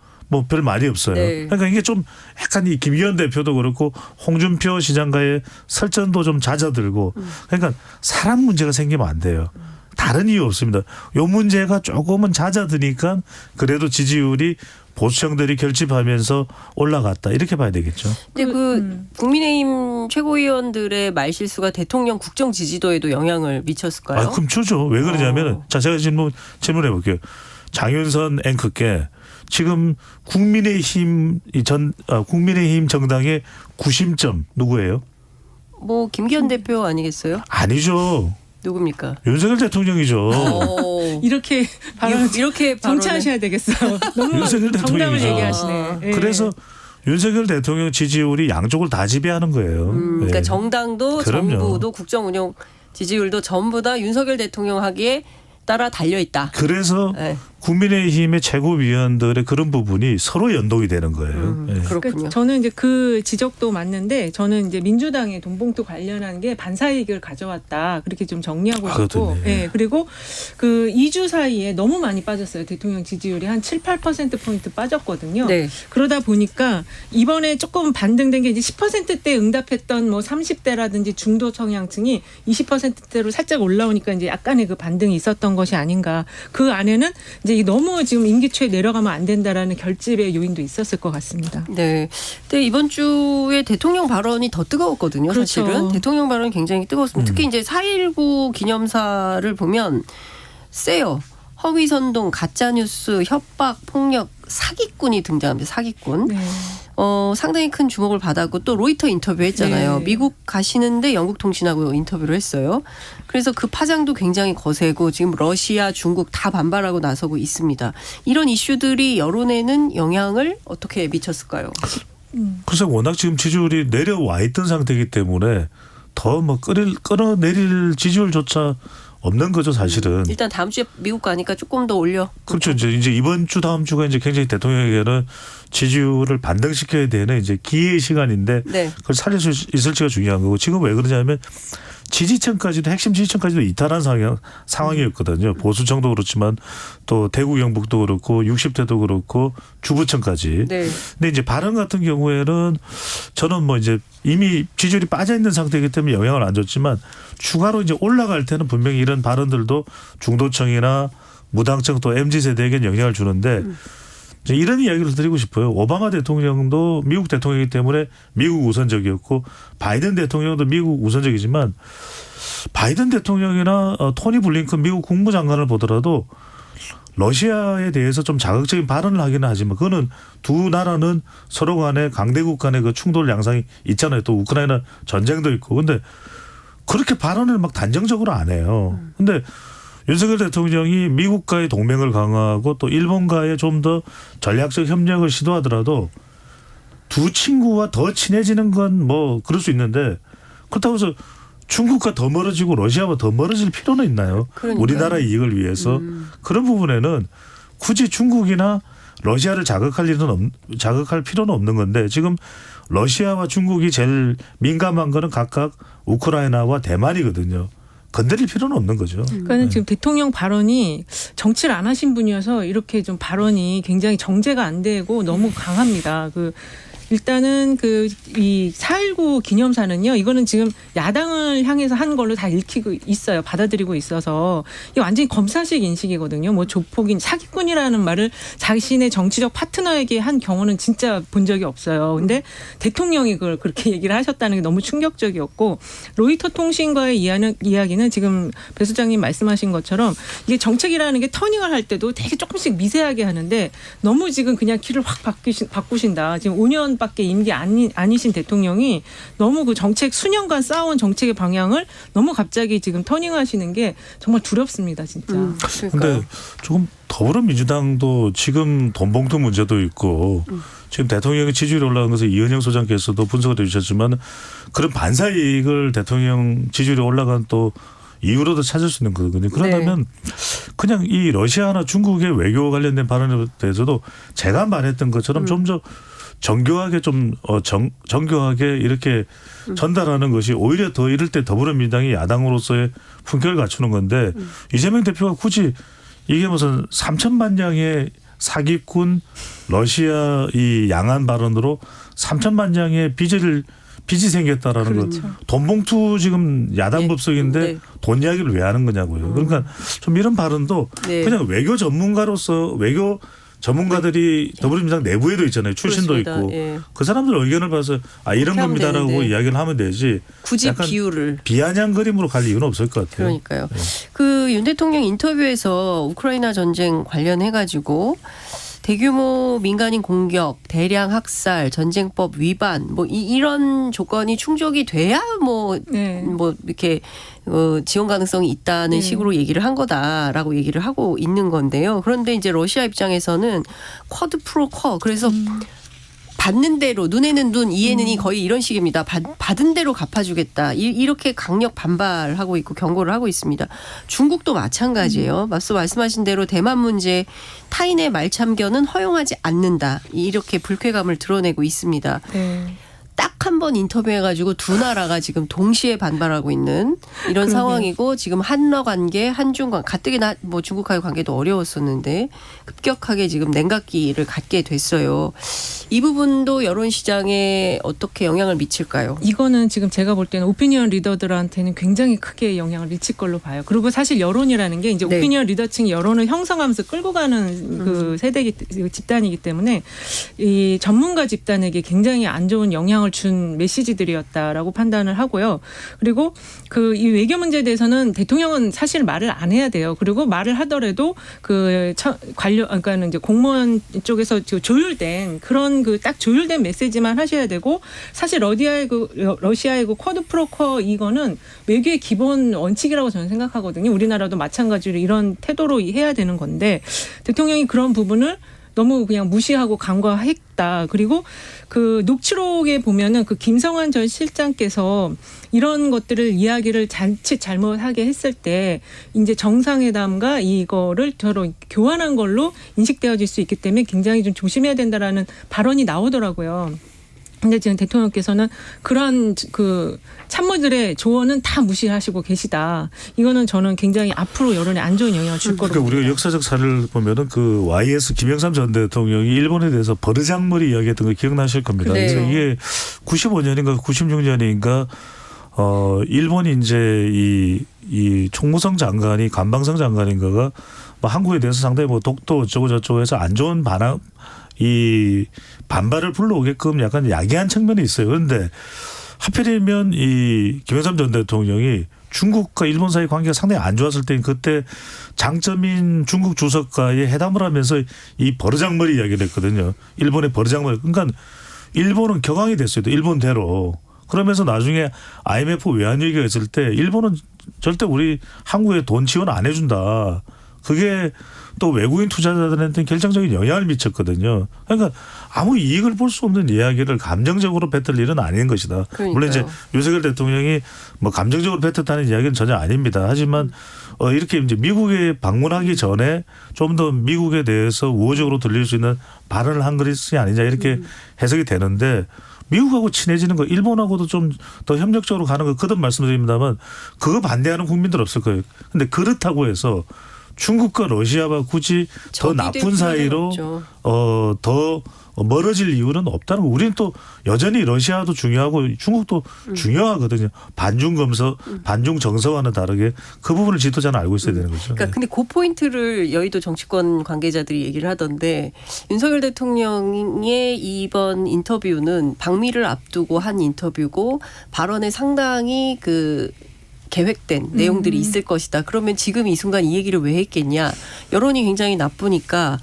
별 말이 없어요. 네. 그러니까 이게 좀 약간 이 김의원 대표도 그렇고 홍준표 시장과의 설전도 좀 잦아들고 그러니까 사람 문제가 생기면 안 돼요. 다른 이유 없습니다. 요 문제가 조금은 잦아드니까 그래도 지지율이 보수층들이 결집하면서 올라갔다 이렇게 봐야 되겠죠. 근데 국민의힘 최고위원들의 말실수가 대통령 국정 지지도에도 영향을 미쳤을까요? 아, 그럼 주죠. 왜 그러냐면은 자 제가 질문해 볼게요. 장윤선 앵커께 지금 국민의힘 정당의 구심점 누구예요? 뭐 김기현 대표 아니겠어요? 아니죠. 누굽니까? 윤석열 대통령이죠. 이렇게 발언 이렇게 정치하셔야 되겠어요. 너무 윤석열 정답을 대통령이죠. 얘기하시네. 예. 그래서 윤석열 대통령 지지율이 양쪽을 다 지배하는 거예요. 그러니까 예. 정당도 그럼요. 정부도 국정 운영 지지율도 전부 다 윤석열 대통령 하기에 따라 달려 있다. 그래서 네. 국민의힘의 최고위원들의 그런 부분이 서로 연동이 되는 거예요. 예. 그렇군요. 저는 이제 그 지적도 맞는데 저는 이제 민주당의 돈봉투 관련한 게 반사이익을 가져왔다 그렇게 좀 정리하고 싶고, 그렇군요. 예. 그리고 그 2주 사이에 너무 많이 빠졌어요. 대통령 지지율이 한 7, 8% 포인트 빠졌거든요. 네. 그러다 보니까 이번에 조금 반등된 게 이제 10%대 응답했던 뭐 30대라든지 중도 성향층이 20%대로 살짝 올라오니까 이제 약간의 그 반등이 있었던 것이 아닌가. 그 안에는 이제 너무 지금 임기초에 내려가면 안 된다라는 결집의 요인도 있었을 것 같습니다. 네. 근데 이번 주에 대통령 발언이 더 뜨거웠거든요. 그렇죠. 사실은 대통령 발언이 굉장히 뜨거웠습니다. 특히 이제 4.19 기념사를 보면 세요. 허위 선동, 가짜 뉴스, 협박, 폭력, 사기꾼이 등장합니다. 사기꾼. 네. 상당히 큰 주목을 받았고 또 로이터 인터뷰했잖아요. 네. 미국 가시는데 영국 통신하고 인터뷰를 했어요. 그래서 그 파장도 굉장히 거세고 지금 러시아, 중국 다 반발하고 나서고 있습니다. 이런 이슈들이 여론에는 영향을 어떻게 미쳤을까요? 그래서 워낙 지금 지지율이 내려와 있던 상태이기 때문에 더 뭐 끌어내릴 지지율조차 없는 거죠, 사실은. 일단 다음 주에 미국 가니까 조금 더 올려. 그렇죠. 이제 이번 주 다음 주가 이제 굉장히 대통령에게는 지지율을 반등시켜야 되는 이제 기회의 시간인데 네. 그걸 살릴 수 있을지가 중요한 거고 지금 왜 그러냐면 지지층까지도 핵심 지지층까지도 이탈한 상황이었거든요. 보수층도 그렇지만 또 대구 경북도 그렇고 60대도 그렇고 주부층까지. 네. 근데 이제 발언 같은 경우에는 저는 뭐 이제 이미 지지율이 빠져 있는 상태이기 때문에 영향을 안 줬지만 추가로 이제 올라갈 때는 분명히 이런 발언들도 중도층이나 무당층 또 MZ 세대에게는 영향을 주는데 이제 이런 이야기를 드리고 싶어요. 오바마 대통령도 미국 대통령이기 때문에 미국 우선적이었고 바이든 대통령도 미국 우선적이지만 바이든 대통령이나 토니 블링컨 미국 국무장관을 보더라도 러시아에 대해서 좀 자극적인 발언을 하기는 하지만 그거는 두 나라는 서로 간에 강대국 간의 그 충돌 양상이 있잖아요. 또 우크라이나 전쟁도 있고. 근데 그렇게 발언을 막 단정적으로 안 해요. 근데 윤석열 대통령이 미국과의 동맹을 강화하고 또 일본과의 좀 더 전략적 협력을 시도하더라도 두 친구와 더 친해지는 건 뭐 그럴 수 있는데 그렇다고 해서 중국과 더 멀어지고 러시아와 더 멀어질 필요는 있나요? 그러니까요. 우리나라 이익을 위해서 그런 부분에는 굳이 중국이나 러시아를 자극할 필요는 없는 건데 지금 러시아와 중국이 제일 민감한 거는 각각 우크라이나와 대만이거든요. 건드릴 필요는 없는 거죠. 그러니까 지금 대통령 발언이 정치를 안 하신 분이어서 이렇게 좀 발언이 굉장히 정제가 안 되고 너무 강합니다. 일단은 이 4.19 기념사는요. 이거는 지금 야당을 향해서 한 걸로 다 읽히고 있어요. 받아들이고 있어서 이게 완전히 검사식 인식이거든요. 뭐 조폭인 사기꾼이라는 말을 자신의 정치적 파트너에게 한 경우는 진짜 본 적이 없어요. 근데 대통령이 그걸 그렇게 얘기를 하셨다는 게 너무 충격적이었고 로이터 통신과의 이야기는 지금 배 소장님 말씀하신 것처럼 이게 정책이라는 게 터닝을 할 때도 되게 조금씩 미세하게 하는데 너무 지금 그냥 길을 확 바꾸신다. 지금 5년밖에 임기 아니신 대통령이 너무 그 정책 수년간 쌓아온 정책의 방향을 너무 갑자기 지금 터닝하시는 게 정말 두렵습니다. 진짜. 그런데 조금 더불어민주당도 지금 돈봉투 문제도 있고 지금 대통령의 지지율이 올라간 것을 이은영 소장께서도 분석을 해주셨지만 그런 반사 이익을 대통령 지지율이 올라간 또 이유로도 찾을 수 있는 거거든요. 그러면 그냥 이 러시아나 중국의 외교 관련된 발언에 대해서도 제가 말했던 것처럼 좀 더 정교하게 정교하게 이렇게 전달하는 것이 오히려 더 이럴 때 더불어민주당이 야당으로서의 품격을 갖추는 건데 이재명 대표가 굳이 이게 무슨 3천만 량의 사기꾼 러시아 이 양안 발언으로 3천만 량의 빚이 생겼다라는 그렇죠. 것. 돈봉투 지금 야당 법석인데 돈 이야기를 왜 하는 거냐고요. 그러니까 좀 이런 발언도 그냥 외교 전문가로서 외교 전문가들이 더불어민주당 내부에도 있잖아요. 출신도 그렇습니다. 있고. 예. 그 사람들 의견을 봐서 이런 겁니다라고 되는데. 이야기를 하면 되지. 굳이 약간 비유를. 비아냥거림으로 갈 이유는 없을 것 같아요. 그러니까요. 그 윤 대통령 인터뷰에서 우크라이나 전쟁 관련해가지고 대규모 민간인 공격, 대량 학살, 전쟁법 위반, 뭐 이런 조건이 충족이 돼야 뭐 이렇게 지원 가능성이 있다는 식으로 얘기를 한 거다라고 얘기를 하고 있는 건데요. 그런데 이제 러시아 입장에서는 쿼드 프로 쿼 그래서 받는 대로 눈에는 눈, 이에는 이 거의 이런 식입니다. 받은 대로 갚아주겠다. 이렇게 강력 반발하고 있고 경고를 하고 있습니다. 중국도 마찬가지예요. 앞서 말씀하신 대로 대만 문제 타인의 말참견은 허용하지 않는다. 이렇게 불쾌감을 드러내고 있습니다. 딱 한 번 인터뷰해가지고 두 나라가 지금 동시에 반발하고 있는 이런 상황이고 지금 한러 관계, 한중 관계 가뜩이나 뭐 중국과의 관계도 어려웠었는데 급격하게 지금 냉각기를 갖게 됐어요. 이 부분도 여론 시장에 어떻게 영향을 미칠까요? 이거는 지금 제가 볼 때는 오피니언 리더들한테는 굉장히 크게 영향을 미칠 걸로 봐요. 그리고 사실 여론이라는 게 이제 오피니언 리더층이 여론을 형성하면서 끌고 가는 그 집단이기 때문에 이 전문가 집단에게 굉장히 안 좋은 영향을 준 메시지들이었다라고 판단을 하고요. 그리고 이 외교 문제에 대해서는 대통령은 사실 말을 안 해야 돼요. 그리고 말을 하더라도 그러니까는 이제 공무원 쪽에서 조율된 그런 딱 조율된 메시지만 하셔야 되고 사실 러시아의 쿼드 프로 쿼 이거는 외교의 기본 원칙이라고 저는 생각하거든요. 우리나라도 마찬가지로 이런 태도로 해야 되는 건데 대통령이 그런 부분을 너무 그냥 무시하고 간과했다. 그리고 그 녹취록에 보면은 김성환 전 실장께서 이런 것들을 이야기를 자칫 잘못하게 했을 때 이제 정상회담과 이거를 서로 교환한 걸로 인식되어질 수 있기 때문에 굉장히 좀 조심해야 된다라는 발언이 나오더라고요. 근데 지금 대통령께서는 그러한 참모들의 조언은 다 무시하시고 계시다. 이거는 저는 굉장히 앞으로 여론에 안 좋은 영향을 줄 거라고. 그러니까 우리가 역사적 사례를 보면은 YS 김영삼 전 대통령이 일본에 대해서 버르장머리 이야기했던 거 기억나실 겁니다. 그래서 이게 95년인가 96년인가 일본이 이제 이 총무성 장관이 관방성 장관인가가 뭐 한국에 대해서 상당히 뭐 독도 어쩌고 저쩌고 해서 안 좋은 이 반발을 불러오게끔 약간 야기한 측면이 있어요. 그런데 하필이면 이 김영삼 전 대통령이 중국과 일본 사이 관계가 상당히 안 좋았을 때 그때 장점인 중국 주석과의 회담을 하면서 이 버르장머리 이야기를 했거든요. 일본의 버르장머리. 그러니까 일본은 격앙이 됐어요. 일본대로. 그러면서 나중에 IMF 외환 위기가 있을 때 일본은 절대 우리 한국에 돈 지원 안 해준다. 그게 또 외국인 투자자들한테 결정적인 영향을 미쳤거든요. 그러니까 아무 이익을 볼 수 없는 이야기를 감정적으로 뱉을 일은 아닌 것이다. 그러니까요. 물론 이제 윤석열 대통령이 뭐 감정적으로 뱉었다는 이야기는 전혀 아닙니다. 하지만 이렇게 이제 미국에 방문하기 전에 좀 더 미국에 대해서 우호적으로 들릴 수 있는 발언을 한 것이 아니냐 이렇게 해석이 되는데 미국하고 친해지는 거 일본하고도 좀 더 협력적으로 가는 거 거듭 말씀드립니다만 그거 반대하는 국민들 없을 거예요. 근데 그렇다고 해서 중국과 러시아와 굳이 더 나쁜 사이로 더 멀어질 이유는 없다는 거. 우리는 또 여전히 러시아도 중요하고 중국도 중요하거든요. 반중 정서와는 다르게 그 부분을 지도자는 알고 있어야 되는 거죠. 그러니까 근데 그 포인트를 여의도 정치권 관계자들이 얘기를 하던데 윤석열 대통령의 이번 인터뷰는 방미를 앞두고 한 인터뷰고 발언에 상당히 그 계획된 내용들이 있을 것이다. 그러면 지금 이 순간 이 얘기를 왜 했겠냐. 여론이 굉장히 나쁘니까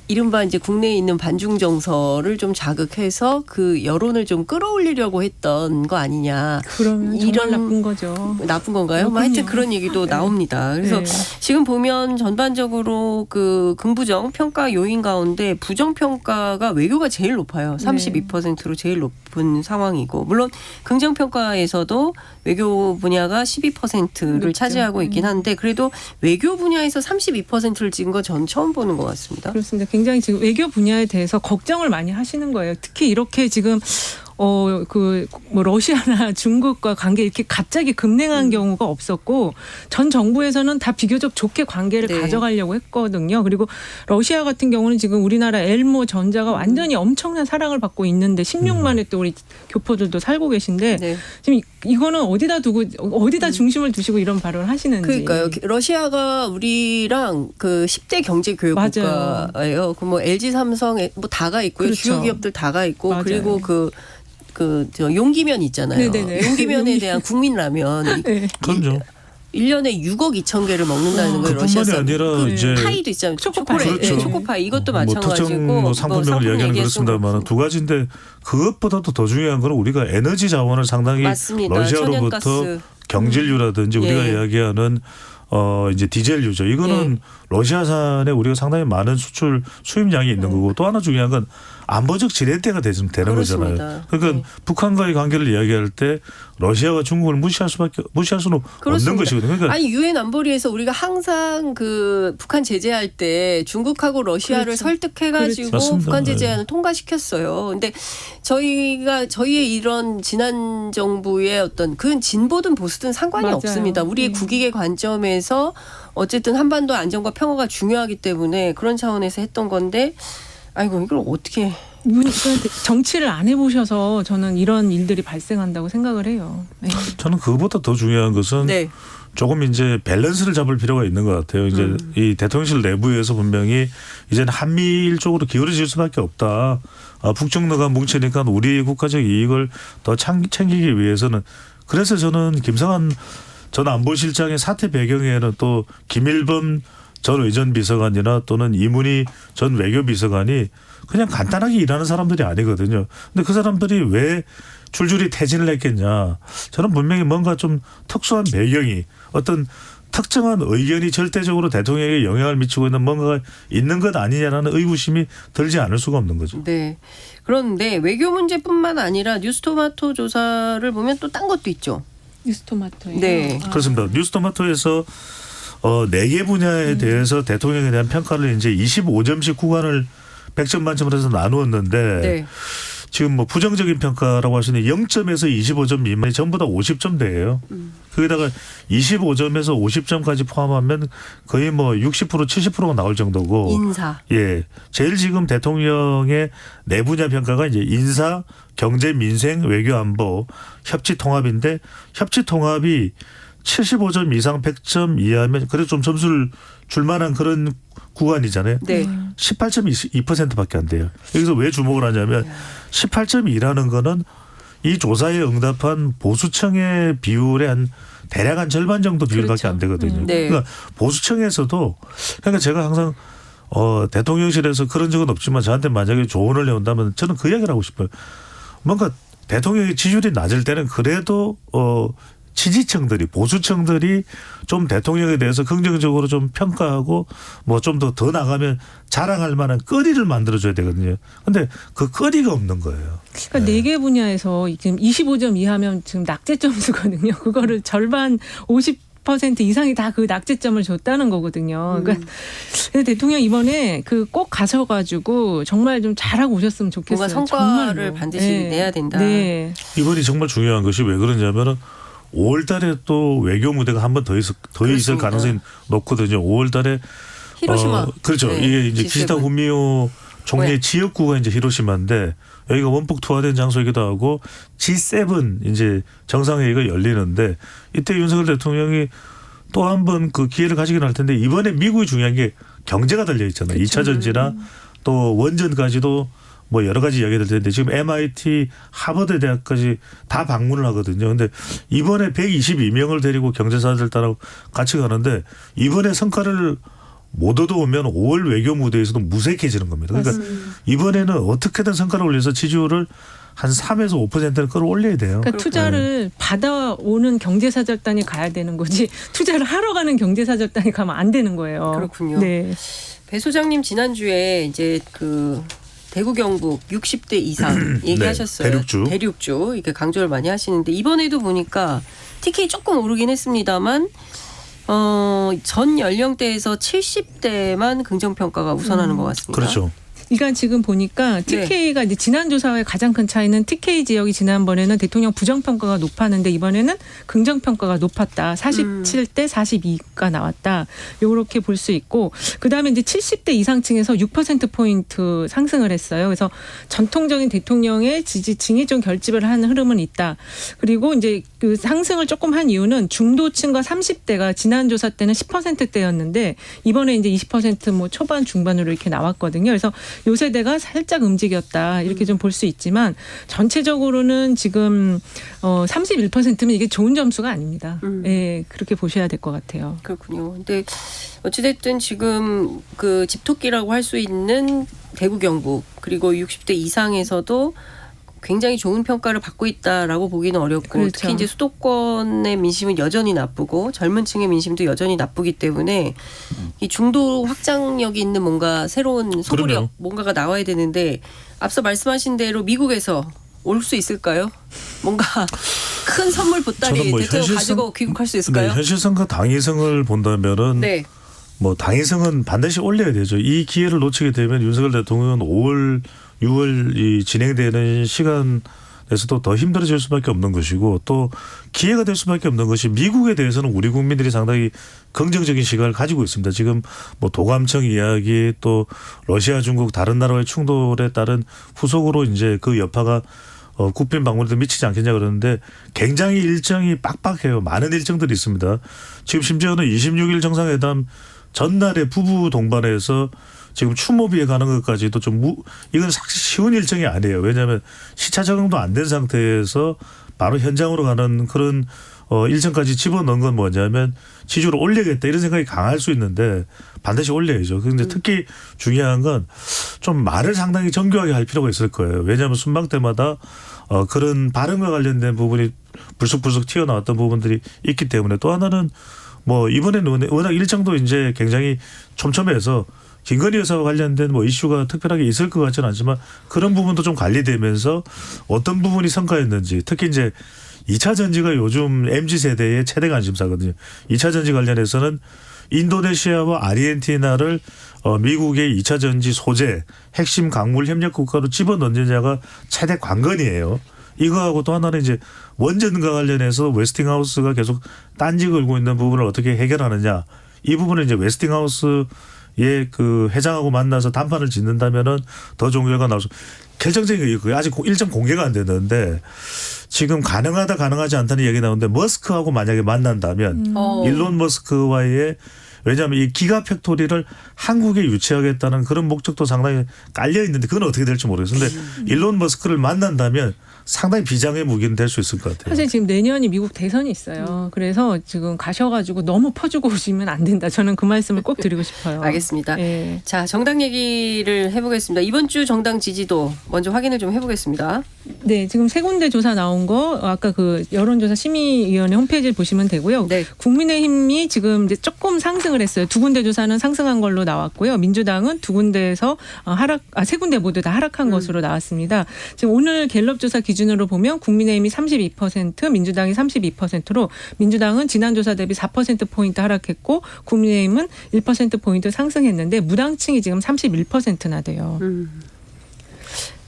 이른바 이제 국내에 있는 반중 정서를 좀 자극해서 그 여론을 좀 끌어올리려고 했던 거 아니냐. 그러면 정말 나쁜 거죠. 나쁜 건가요? 뭐 하여튼 그런 얘기도 나옵니다. 그래서 지금 보면 전반적으로 그 긍부정 평가 요인 가운데 부정평가가 외교가 제일 높아요. 32%로 제일 높은 상황이고 물론 긍정평가에서도 외교 분야가 12%를 그렇죠. 차지하고 있긴 한데 그래도 외교 분야에서 32%를 찍은 건 전 처음 보는 것 같습니다. 그렇습니다. 굉장히 지금 외교 분야에 대해서 걱정을 많이 하시는 거예요. 특히 이렇게 지금 뭐 러시아나 중국과 관계 이렇게 갑자기 급냉한 경우가 없었고 전 정부에서는 다 비교적 좋게 관계를 가져가려고 했거든요. 그리고 러시아 같은 경우는 지금 우리나라 엘모 전자가 완전히 엄청난 사랑을 받고 있는데 16만에 또 우리 교포들도 살고 계신데 지금 이거는 어디다 두고 어디다 중심을 두시고 이런 발언을 하시는지. 그러니까요. 러시아가 우리랑 그 10대 경제 교육 국가예요. 그 뭐 LG, 삼성 뭐 다가 있고요. 그렇죠. 주요 기업들 다가 있고 맞아요. 그리고 저 용기면 있잖아요. 네네네. 용기면에 대한 국민라면. 그럼요. 1년에 6억 2천 개를 먹는다는 거예요. 그뿐만이 아니라 이제 파이도 있잖아요. 초코파이. 그렇죠. 초코파이 이것도 뭐 마찬가지고. 특정 상품명을 이야기하는 그렇습니다만 두 가지인데 그것보다도 더 중요한 건 우리가 에너지 자원을 상당히 맞습니다. 러시아로부터 천연가스. 경질유라든지 우리가 이야기하는 이제 디젤유죠. 이거는 러시아산에 우리가 상당히 많은 수입량이 있는 거고 또 하나 중요한 건 안보적 지렛대가 되는 그렇습니다. 거잖아요. 그러니까 북한과의 관계를 이야기할 때 러시아와 중국을 무시할 수는 없는 것이거든요. 그러니까 아니 유엔 안보리에서 우리가 항상 그 북한 제재할 때 중국하고 러시아를 설득해가지고 그렇죠. 북한 제재안을 통과시켰어요. 근데 저희의 이런 지난 정부의 어떤 그 진보든 보수든 상관이 맞아요. 없습니다. 우리의 국익의 관점에서 어쨌든 한반도 안정과 평화가 중요하기 때문에 그런 차원에서 했던 건데. 아이고 이걸 어떻게 정치를 안 해보셔서 저는 이런 일들이 발생한다고 생각을 해요. 저는 그것보다 더 중요한 것은 조금 이제 밸런스를 잡을 필요가 있는 것 같아요. 이제 이 대통령실 내부에서 분명히 이제는 한미일 쪽으로 기울어질 수밖에 없다. 북중러가 뭉치니까 우리 국가적 이익을 더 챙기기 위해서는 그래서 저는 김성한 전 안보실장의 사퇴 배경에는 또 김일범 전 의전비서관이나 또는 이문희 전 외교비서관이 그냥 간단하게 일하는 사람들이 아니거든요. 근데 그 사람들이 왜 줄줄이 퇴진을 했겠냐. 저는 분명히 뭔가 좀 특수한 배경이 어떤 특정한 의견이 절대적으로 대통령에게 영향을 미치고 있는 뭔가가 있는 것 아니냐라는 의구심이 들지 않을 수가 없는 거죠. 네. 그런데 외교 문제뿐만 아니라 뉴스토마토 조사를 보면 또 딴 것도 있죠. 뉴스토마토요? 네. 그렇습니다. 뉴스토마토에서 4개 분야에 대해서 대통령에 대한 평가를 이제 25점씩 구간을 100점 만점으로 해서 나누었는데 지금 뭐 부정적인 평가라고 하시는 0점에서 25점 미만이 전부 다 50점대예요. 거기다가 25점에서 50점까지 포함하면 거의 뭐 60% 70%가 나올 정도고. 인사. 예. 제일 지금 대통령의 네 분야 평가가 이제 인사, 경제, 민생, 외교, 안보, 협치 통합인데 협치 통합이 75점 이상 100점 이하면 그래도 좀 점수를 줄 만한 그런 구간이잖아요. 18.2%밖에 안 돼요. 여기서 왜 주목을 하냐면 18.2라는 거는 이 조사에 응답한 보수층의 비율의 한 대략 한 절반 정도 비율밖에 안 되거든요. 그러니까 보수층에서도 그러니까 제가 항상 대통령실에서 그런 적은 없지만 저한테 만약에 조언을 해온다면 저는 그 이야기를 하고 싶어요. 뭔가 대통령의 지지율이 낮을 때는 그래도 지지층들이 보수층들이 좀 대통령에 대해서 긍정적으로 좀 평가하고 뭐 좀 더 나가면 자랑할 만한 거리를 만들어줘야 되거든요. 근데 그 거리가 없는 거예요. 그러니까 4개 분야에서 지금 25점 이하면 지금 낙제 점수거든요. 그거를 절반 50% 이상이 다 그 낙제점을 줬다는 거거든요. 그러니까 대통령 이번에 그 꼭 가셔가지고 정말 좀 잘하고 오셨으면 좋겠어요. 뭔가 성과를 정말로. 반드시 내야 된다. 네. 이번이 정말 중요한 것이 왜 그러냐면은 5월 달에 또 외교 무대가 한 번 더 있을 가능성이 높거든요. 5월 달에 히로시마. 그렇죠. 이게 이제 기시다 후미오 종래의 지역구가 이제 히로시마인데 여기가 원폭 투하된 장소이기도 하고 G7 이제 정상회의가 열리는데 이때 윤석열 대통령이 또 한 번 그 기회를 가지긴 할 텐데 이번에 미국이 중요한 게 경제가 달려 있잖아요. 그쵸. 2차 전지나 또 원전까지도 뭐 여러 가지 이야기가 될 텐데 지금 MIT 하버드 대학까지 다 방문을 하거든요. 근데 이번에 122명을 데리고 경제사들 따라 같이 가는데 이번에 성과를 못 얻어오면 5월 외교 무대에서도 무색해지는 겁니다. 그러니까 이번에는 어떻게든 성과를 올려서 지지율을 한 3에서 5%는 끌어올려야 돼요. 그러니까 투자를 받아오는 경제사절단이 가야 되는 거지 투자를 하러 가는 경제사절단이 가면 안 되는 거예요. 그렇군요. 네. 배 소장님 지난주에 이제 그 대구 경북 60대 이상 얘기하셨어요. 네, 대륙주 이렇게 강조를 많이 하시는데 이번에도 보니까 TK 조금 오르긴 했습니다만 전 연령대에서 70대만 긍정평가가 우선하는 것 같습니다. 그렇죠. 그러니까 지금 보니까 TK가 이제 지난 조사와의 가장 큰 차이는 TK 지역이 지난번에는 대통령 부정평가가 높았는데 이번에는 긍정평가가 높았다. 47대 42가 나왔다. 요렇게 볼 수 있고 그다음에 이제 70대 이상층에서 6%포인트 상승을 했어요. 그래서 전통적인 대통령의 지지층이 좀 결집을 하는 흐름은 있다. 그리고 이제 그 상승을 조금 한 이유는 중도층과 30대가 지난 조사 때는 10%대였는데 이번에 이제 20% 뭐 초반 중반으로 이렇게 나왔거든요. 그래서 요 세대가 살짝 움직였다 이렇게 좀 볼 수 있지만 전체적으로는 지금 31%면 이게 좋은 점수가 아닙니다. 예, 그렇게 보셔야 될 것 같아요. 그렇군요. 근데 어찌됐든 지금 그 집토끼라고 할 수 있는 대구 경북 그리고 60대 이상에서도 굉장히 좋은 평가를 받고 있다라고 보기는 어렵고 그렇죠. 특히 이제 수도권의 민심은 여전히 나쁘고 젊은 층의 민심도 여전히 나쁘기 때문에 이 중도 확장력이 있는 뭔가 새로운 소구력 그럼요. 뭔가가 나와야 되는데 앞서 말씀하신 대로 미국에서 올 수 있을까요? 뭔가 큰 선물 보따리 뭐 대통령 가지고 귀국할 수 있을까요? 네, 현실성과 당위성을 본다면은 네. 뭐 당위성은 반드시 올려야 되죠. 이 기회를 놓치게 되면 윤석열 대통령은 5월 6월 이 진행되는 시간에서도 더 힘들어질 수밖에 없는 것이고 또 기회가 될 수밖에 없는 것이 미국에 대해서는 우리 국민들이 상당히 긍정적인 시각을 가지고 있습니다. 지금 뭐 도감청 이야기 또 러시아 중국 다른 나라와의 충돌에 따른 후속으로 이제 그 여파가 국빈 방문에도 미치지 않겠냐 그러는데 굉장히 일정이 빡빡해요. 많은 일정들이 있습니다. 지금 심지어는 26일 정상회담 전날에 부부 동반해서 지금 추모비에 가는 것까지도 좀 이건 사실 쉬운 일정이 아니에요. 왜냐하면 시차 적응도 안 된 상태에서 바로 현장으로 가는 그런 일정까지 집어넣은 건 뭐냐면 지지율을 올리겠다 이런 생각이 강할 수 있는데 반드시 올려야죠. 그런데 특히 중요한 건 좀 말을 상당히 정교하게 할 필요가 있을 거예요. 왜냐하면 순방 때마다 그런 발언과 관련된 부분이 불쑥불쑥 튀어나왔던 부분들이 있기 때문에 또 하나는 뭐 이번에는 워낙 일정도 이제 굉장히 촘촘해서 김건희 여사와 관련된 뭐 이슈가 특별하게 있을 것 같지는 않지만 그런 부분도 좀 관리되면서 어떤 부분이 성과였는지 특히 이제 2차 전지가 요즘 MZ세대의 최대 관심사거든요. 2차 전지 관련해서는 인도네시아와 아르헨티나를 미국의 2차 전지 소재 핵심 광물 협력 국가로 집어넣느냐가 최대 관건이에요. 이거하고 또 하나는 이제 원전과 관련해서 웨스팅하우스가 계속 딴지 걸고 있는 부분을 어떻게 해결하느냐. 이 부분은 이제 웨스팅하우스의 그 회장하고 만나서 담판을 짓는다면은 더 좋은 결과가 나올 수. 결정적인 게 있고요. 아직 일정 공개가 안 됐는데 지금 가능하다 가능하지 않다는 얘기 나오는데 머스크하고 만약에 만난다면 일론 머스크와의 왜냐하면 이 기가 팩토리를 한국에 유치하겠다는 그런 목적도 상당히 깔려 있는데 그건 어떻게 될지 모르겠어요. 근데 일론 머스크를 만난다면 상당히 비장의 무기는 될 수 있을 것 같아요. 사실 지금 내년이 미국 대선이 있어요. 그래서 지금 가셔가지고 너무 퍼주고 오시면 안 된다. 저는 그 말씀을 꼭 드리고 싶어요. 알겠습니다. 네. 자, 정당 얘기를 해보겠습니다. 이번 주 정당 지지도 먼저 확인을 좀 해보겠습니다. 네, 지금 세 군데 조사 나온 거 아까 그 여론조사 심의위원회 홈페이지를 보시면 되고요. 네. 국민의힘이 지금 이제 조금 상승을 했어요. 두 군데 조사는 상승한 걸로 나왔고요. 민주당은 두 군데에서 세 군데 모두 다 하락한 것으로 나왔습니다. 지금 오늘 갤럽 조사 기준으로 보면 국민의힘이 32%, 민주당이 32%로 민주당은 지난 조사 대비 4%포인트 하락했고 국민의힘은 1%포인트 상승했는데 무당층이 지금 31%나 돼요.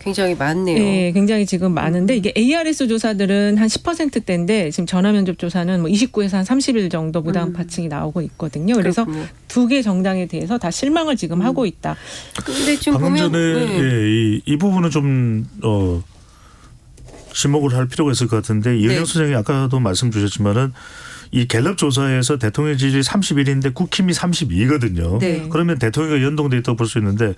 굉장히 많네요. 네, 굉장히 지금 많은데 이게 ARS 조사들은 한 10%대인데 지금 전화면접 조사는 뭐 29에서 한 30일 정도 무단파층이 나오고 있거든요. 그래서 그렇군요. 두 개 정당에 대해서 다 실망을 지금 하고 있다. 근데 지금 방금 보면 전에 이 부분은 좀 지목을 할 필요가 있을 것 같은데 이은영 소장이 아까도 말씀 주셨지만은 이 갤럽 조사에서 대통령 지지율이 31인데 국힘이 32거든요. 네. 그러면 대통령과 연동돼 있다고 볼 수 있는데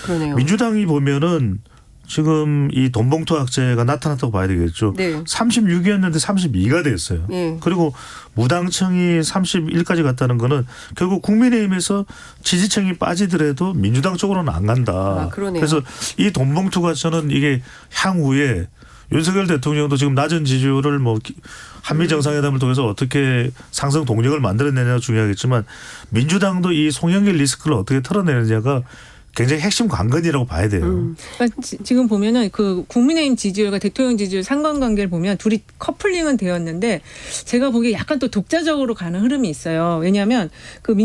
그러네요. 민주당이 보면은 지금 이 돈봉투 악재가 나타났다고 봐야 되겠죠. 네. 36이었는데 32가 됐어요. 네. 그리고 무당층이 31까지 갔다는 거는 결국 국민의힘에서 지지층이 빠지더라도 민주당 쪽으로는 안 간다. 아, 그러네요. 그래서 이 돈봉투가 저는 이게 향후에 윤석열 대통령도 지금 낮은 지지율을 뭐 한미 정상회담을 통해서 어떻게 상승 동력을 만들어내냐가 중요하겠지만 민주당도 이 송영길 리스크를 어떻게 털어내느냐가 굉장히 핵심 관건이라고 봐야 돼요. 그러니까 지금 보면은 그 국민의힘 지지율과 대통령 지지율 상관관계를 보면 둘이 커플링은 되었는데 제가 보기에 약간 또 독자적으로 가는 흐름이 있어요. 왜냐하면 그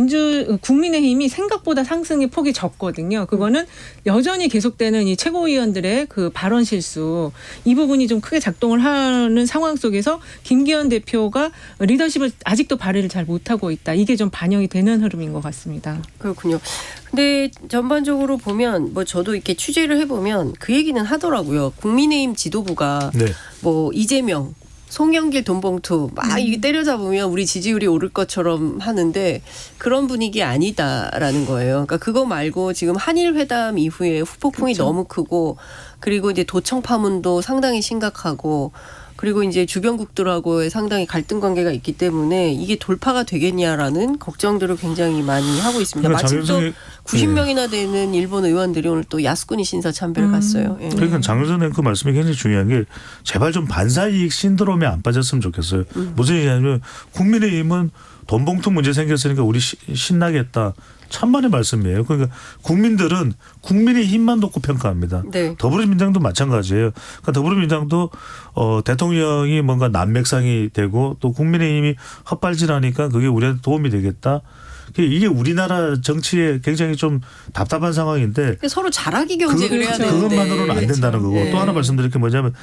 국민의힘이 생각보다 상승의 폭이 적거든요. 그거는 여전히 계속되는 이 최고위원들의 그 발언 실수 이 부분이 좀 크게 작동을 하는 상황 속에서 김기현 대표가 리더십을 아직도 발휘를 잘 못하고 있다. 이게 좀 반영이 되는 흐름인 것 같습니다. 그렇군요. 근데 전반적으로 보면 뭐 저도 이렇게 취재를 해보면 그 얘기는 하더라고요. 국민의힘 지도부가 뭐 이재명, 송영길 돈봉투 막 이게 때려잡으면 우리 지지율이 오를 것처럼 하는데 그런 분위기 아니다라는 거예요. 그러니까 그거 말고 지금 한일 회담 이후에 후폭풍이 그렇죠. 너무 크고 그리고 이제 도청 파문도 상당히 심각하고 그리고 이제 주변국들하고의 상당히 갈등 관계가 있기 때문에 이게 돌파가 되겠냐라는 걱정들을 굉장히 많이 하고 있습니다. 마침 또 90명이나 되는 일본 의원들이 오늘 또 야스쿠니 신사 참배를 갔어요. 예. 그러니까 장윤선 앵커 말씀이 굉장히 중요한 게 제발 좀 반사이익 신드롬에 안 빠졌으면 좋겠어요. 무슨 얘기냐면 국민의힘은 돈봉투 문제 생겼으니까 우리 신나겠다. 천만의 말씀이에요. 그러니까 국민들은 국민의 힘만 놓고 평가합니다. 네. 더불어민주당도 마찬가지예요. 그러니까 더불어민주당도 대통령이 뭔가 난맥상이 되고 또 국민의힘이 헛발질하니까 그게 우리한테 도움이 되겠다. 이게 우리나라 정치에 굉장히 좀 답답한 상황인데 서로 잘하기 경쟁을 해야 되는데 그것만으로는 안 된다는 거고 네. 또 하나 말씀드릴 게 뭐냐면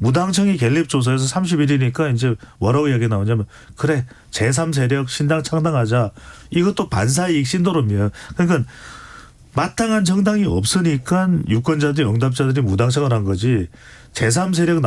무당청이 갤럽 조사에서 31이니까 이제 뭐라고 이야기 나오냐면 그래 제3세력 신당 창당하자 이것도 반사이익 신도롬이에요. 그러니까 마땅한 정당이 없으니까 유권자들 응답자들이 무당청을 한 거지 제3세력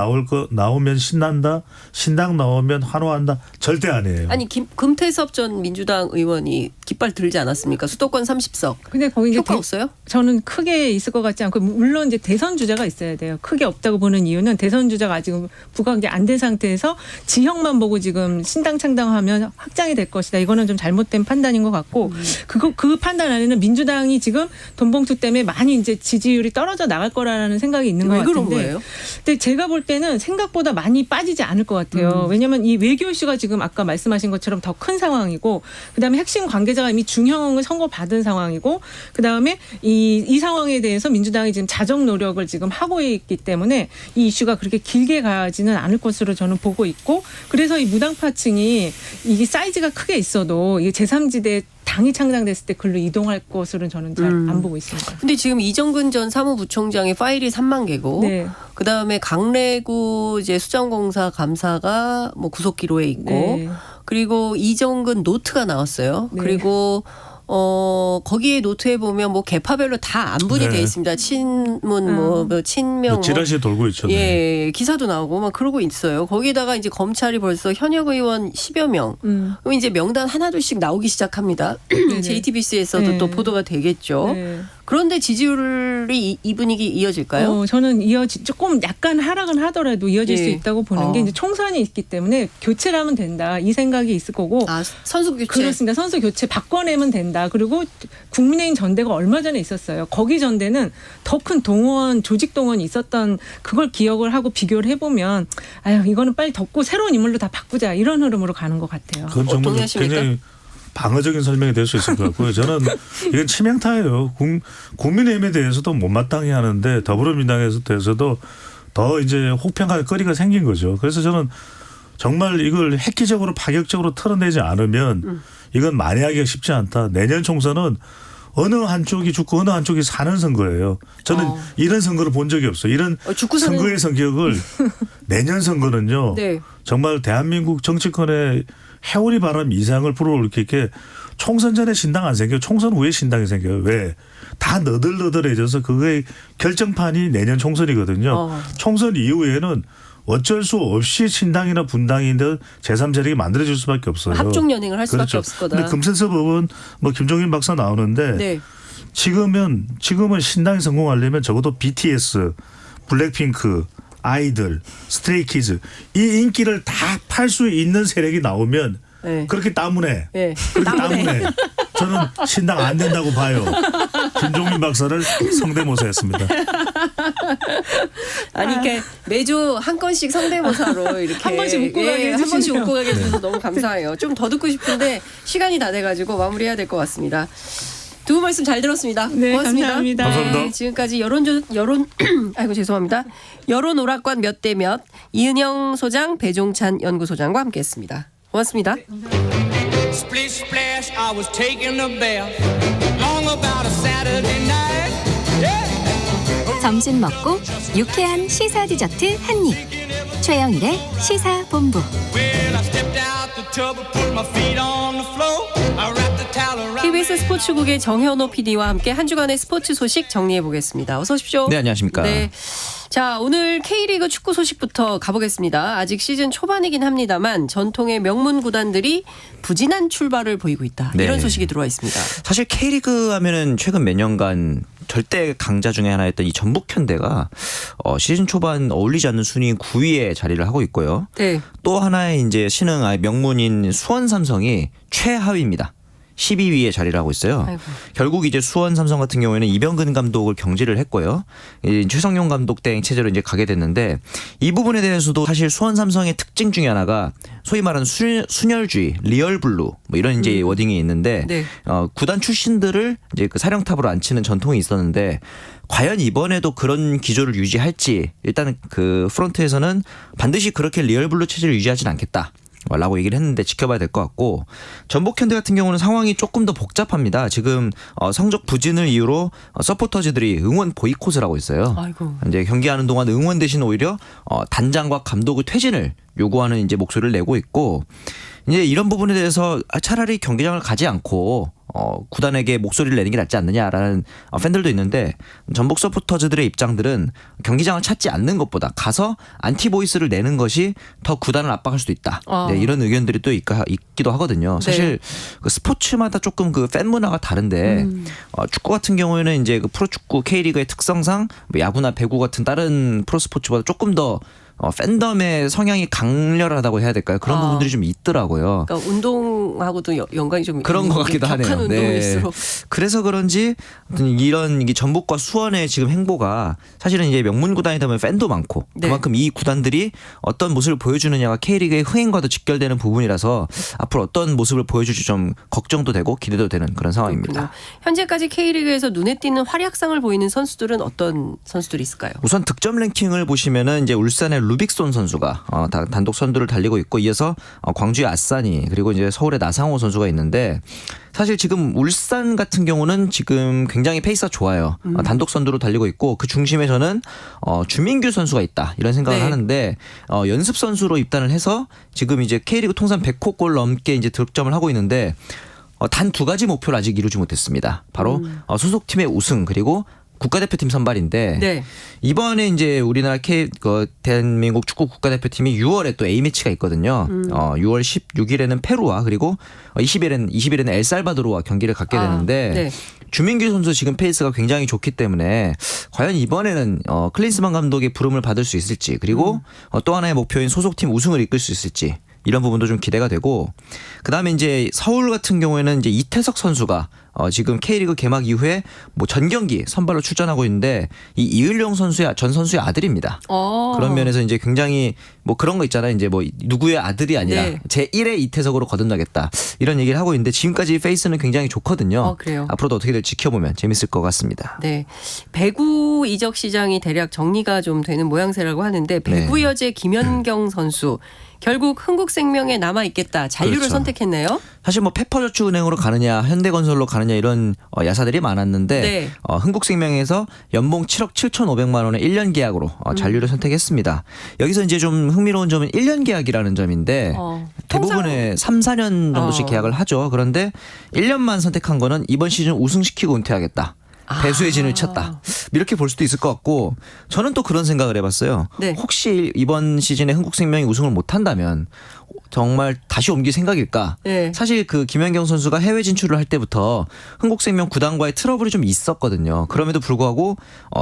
나오면 신난다 신당 나오면 환호한다 절대 아니에요. 아니 금태섭 전 민주당 의원이 깃발 들지 않았습니까? 수도권 30석. 근데 거기 효과 없어요? 저는 크게 있을 것 같지 않고 물론 이제 대선 주자가 있어야 돼요. 크게 없다고 보는 이유는 대선 주자가 아직 부각이 안 된 상태에서 지형만 보고 지금 신당 창당하면 확장이 될 것이다. 이거는 좀 잘못된 판단인 것 같고 그 판단 안에는 민주당이 지금 돈봉투 때문에 많이 이제 지지율이 떨어져 나갈 거라는 생각이 있는 것 왜 같은데. 그런 거예요? 근데 제가 볼 때는 생각보다 많이 빠지지 않을 것 같아요. 왜냐하면 이 외교 이슈가 지금 아까 말씀하신 것처럼 더 큰 상황이고 그다음에 핵심 관계자가 이미 중형을 선고받은 상황이고 그다음에 이 상황에 대해서 민주당이 지금 자정 노력을 지금 하고 있기 때문에 이 이슈가 그렇게 길게 가지는 않을 것으로 저는 보고 있고 그래서 이 무당파층이 이게 사이즈가 크게 있어도 이게 제3지대 당이 창당됐을 때 글로 이동할 것으로는 저는 잘 안 보고 있습니다. 근데 지금 이정근 전 사무부총장의 파일이 3만 개고, 네. 그 다음에 강래구 이제 수정공사 감사가 뭐 구속 기로에 있고, 네. 그리고 이정근 노트가 나왔어요. 네. 그리고 거기에 노트에 보면 뭐 계파별로 다 안분이 돼 있습니다. 친문 뭐 친명 뭐 지라시에 돌고 있죠. 예, 기사도 나오고 막 그러고 있어요. 거기다가 이제 검찰이 벌써 현역 의원 10여 명. 그럼 이제 명단 하나둘씩 나오기 시작합니다. JTBC에서도 또 보도가 되겠죠. 네. 그런데 지지율이 이 분위기 이어질까요? 저는 조금 약간 하락은 하더라도 이어질 수 있다고 보는 게 이제 총선이 있기 때문에 교체를 하면 된다 이 생각이 있을 거고. 선수 교체. 그렇습니다. 선수 교체 바꿔내면 된다. 그리고 국민의힘 전대가 얼마 전에 있었어요. 거기 전대는 더 큰 동원 조직 동원이 있었던 그걸 기억을 하고 비교를 해보면 아유 이거는 빨리 덮고 새로운 인물로 다 바꾸자 이런 흐름으로 가는 것 같아요. 그건 정말 굉장히 방어적인 설명이 될 수 있을 것 같고요. 저는 이건 치명타예요. 국민의힘에 대해서도 못마땅해 하는데 더불어민주당에 대해서도 더 이제 혹평할 거리가 생긴 거죠. 그래서 저는 정말 이걸 획기적으로 파격적으로 털어내지 않으면 이건 만회하기가 쉽지 않다. 내년 총선은 어느 한쪽이 죽고 어느 한쪽이 사는 선거예요. 저는 이런 선거를 본 적이 없어요. 이런 선거의 성격을 내년 선거는요. 네. 정말 대한민국 정치권의 해오리 바람 이상을 불어일으키게 총선 전에 신당 안 생겨요. 총선 후에 신당이 생겨요. 왜? 다 너덜너덜해져서 그거의 결정판이 내년 총선이거든요. 총선 이후에는 어쩔 수 없이 신당이나 분당이든 제3세력이 만들어질 수밖에 없어요. 합종 연행을 할 수밖에 그렇죠. 없을 거다. 근데 금세서법은 뭐 김종인 박사 나오는데 네. 지금은 신당이 성공하려면 적어도 BTS, 블랙핑크, 아이들, 스트레이키즈 이 인기를 다 팔 수 있는 세력이 나오면 네. 그렇게 따문해. 네. 그렇게 따문해. 저는 신당 안 된다고 봐요. 김종민 박사를 성대모사했습니다. 아니 이렇게 매주 한 건씩 성대모사로 이렇게 한 번씩 웃고 가게 해주시네요. 한 번씩 웃고 가게 해주셔서 너무 감사해요. 좀 더 듣고 싶은데 시간이 다 돼가지고 마무리해야 될 것 같습니다. 두 분 말씀 잘 들었습니다. 네, 고맙습니다. 감사합니다. 감사합니다. 지금까지 아이고 죄송합니다. 여론 오락관 몇 대 몇 이은영 소장, 배종찬 연구소장과 함께했습니다. 고맙습니다. Splish splash, I was taking a bath. Long about a Saturday night. 점심 먹고 유쾌한 시사 디저트 한 입. 최영일의 시사본부. Well, I stepped out the tub and put my feet on the floor. I wrapped the towel around. KBS 스포츠국의 정현호 PD와 함께 한 주간의 스포츠 소식 정리해 보겠습니다. 어서 오십시오. 네, 안녕하십니까. 네. 자, 오늘 K리그 축구 소식부터 가보겠습니다. 아직 시즌 초반이긴 합니다만 전통의 명문 구단들이 부진한 출발을 보이고 있다. 네. 이런 소식이 들어와 있습니다. 사실 K리그 하면은 최근 몇 년간 절대 강자 중에 하나였던 이 전북현대가 시즌 초반 어울리지 않는 순위 9위에 자리를 하고 있고요. 네. 또 하나의 이제 신흥 명문인 수원 삼성이 최하위입니다. 12위에 자리를 하고 있어요. 아이고. 결국 이제 수원 삼성 같은 경우에는 이병근 감독을 경질을 했고요. 최성용 감독 대행 체제로 이제 가게 됐는데 이 부분에 대해서도 사실 수원 삼성의 특징 중에 하나가 소위 말하는 순혈주의, 리얼블루 뭐 이런 이제 워딩이 있는데 네. 구단 출신들을 이제 그 사령탑으로 앉히는 전통이 있었는데 과연 이번에도 그런 기조를 유지할지 일단은 그 프런트에서는 반드시 그렇게 리얼블루 체제를 유지하진 않겠다. 라고 얘기를 했는데 지켜봐야 될 것 같고 전북현대 같은 경우는 상황이 조금 더 복잡합니다. 지금 성적 부진을 이유로 서포터즈들이 응원 보이콧을 하고 있어요. 아이고. 이제 경기하는 동안 응원 대신 오히려 단장과 감독의 퇴진을 요구하는 이제 목소리를 내고 있고 이제 이런 부분에 대해서 차라리 경기장을 가지 않고 구단에게 목소리를 내는 게 낫지 않느냐라는 팬들도 있는데 전북 서포터즈들의 입장들은 경기장을 찾지 않는 것보다 가서 안티보이스를 내는 것이 더 구단을 압박할 수도 있다. 네, 이런 의견들이 또 있기도 하거든요. 사실 그 스포츠마다 조금 그 팬 문화가 다른데 축구 같은 경우에는 이제 그 프로축구 K리그의 특성상 뭐 야구나 배구 같은 다른 프로스포츠보다 조금 더 팬덤의 성향이 강렬하다고 해야 될까요? 그런 부분들이 좀 있더라고요. 그러니까 운동하고도 연관이 좀 그런 것 같기도 하네요. 네. 그래서 그런지 이런 전북과 수원의 지금 행보가 사실은 이제 명문 구단이다 보면 팬도 많고 그만큼 이 구단들이 어떤 모습을 보여주느냐가 K리그의 흥행과도 직결되는 부분이라서 앞으로 어떤 모습을 보여줄지 좀 걱정도 되고 기대도 되는 그런 상황입니다. 그렇군요. 현재까지 K리그에서 눈에 띄는 활약상을 보이는 선수들은 어떤 선수들이 있을까요? 우선 득점 랭킹을 보시면은 이제 울산의 루빅손 선수가 단독 선두를 달리고 있고 이어서 광주의 아싸니 그리고 이제 서울의 나상호 선수가 있는데 사실 지금 울산 같은 경우는 지금 굉장히 페이스가 좋아요. 단독 선두로 달리고 있고 그 중심에서는 주민규 선수가 있다 이런 생각을 하는데 연습 선수로 입단을 해서 지금 이제 K리그 통산 100호 골 넘게 이제 득점을 하고 있는데 단 두 가지 목표를 아직 이루지 못했습니다. 바로 소속팀의 우승 그리고 국가대표팀 선발인데 이번에 이제 우리나라 대한민국 축구 국가대표팀이 6월에 또 A매치가 있거든요. 6월 16일에는 페루와 그리고 20일에는 엘살바도르와 경기를 갖게 되는데 주민규 선수 지금 페이스가 굉장히 좋기 때문에 과연 이번에는 클린스만 감독의 부름을 받을 수 있을지 그리고 또 하나의 목표인 소속팀 우승을 이끌 수 있을지 이런 부분도 좀 기대가 되고 그다음에 이제 서울 같은 경우에는 이제 이태석 선수가 지금 K리그 개막 이후에 뭐 전 경기 선발로 출전하고 있는데 이 이을용 전 선수의 아들입니다. 그런 면에서 이제 굉장히 뭐 그런 거 있잖아요. 이제 뭐 누구의 아들이 아니라 제1의 이태석으로 거듭나겠다 이런 얘기를 하고 있는데 지금까지 페이스는 굉장히 좋거든요. 그래요. 앞으로도 어떻게 될지 지켜보면 재밌을 것 같습니다. 네, 배구 이적 시장이 대략 정리가 좀 되는 모양새라고 하는데 배구 여제 김연경 선수 결국 흥국생명에 남아 있겠다. 잔류를 선택했네요. 사실 뭐 페퍼저축은행으로 가느냐 현대건설로 가느냐 가느냐 이런 야사들이 많았는데 네. 흥국생명에서 연봉 7억 7,500만 원의 1년 계약으로 잔류를 선택했습니다. 여기서 이제 좀 흥미로운 점은 1년 계약이라는 점인데 대부분의 3, 4년 정도씩 계약을 하죠. 그런데 1년만 선택한 거는 이번 시즌 우승시키고 은퇴하겠다. 배수의 진을 쳤다. 이렇게 볼 수도 있을 것 같고 저는 또 그런 생각을 해봤어요. 네. 혹시 이번 시즌에 흥국생명이 우승을 못한다면 정말 다시 옮길 생각일까? 네. 사실 그 김연경 선수가 해외 진출을 할 때부터 흥국생명 구단과의 트러블이 좀 있었거든요. 그럼에도 불구하고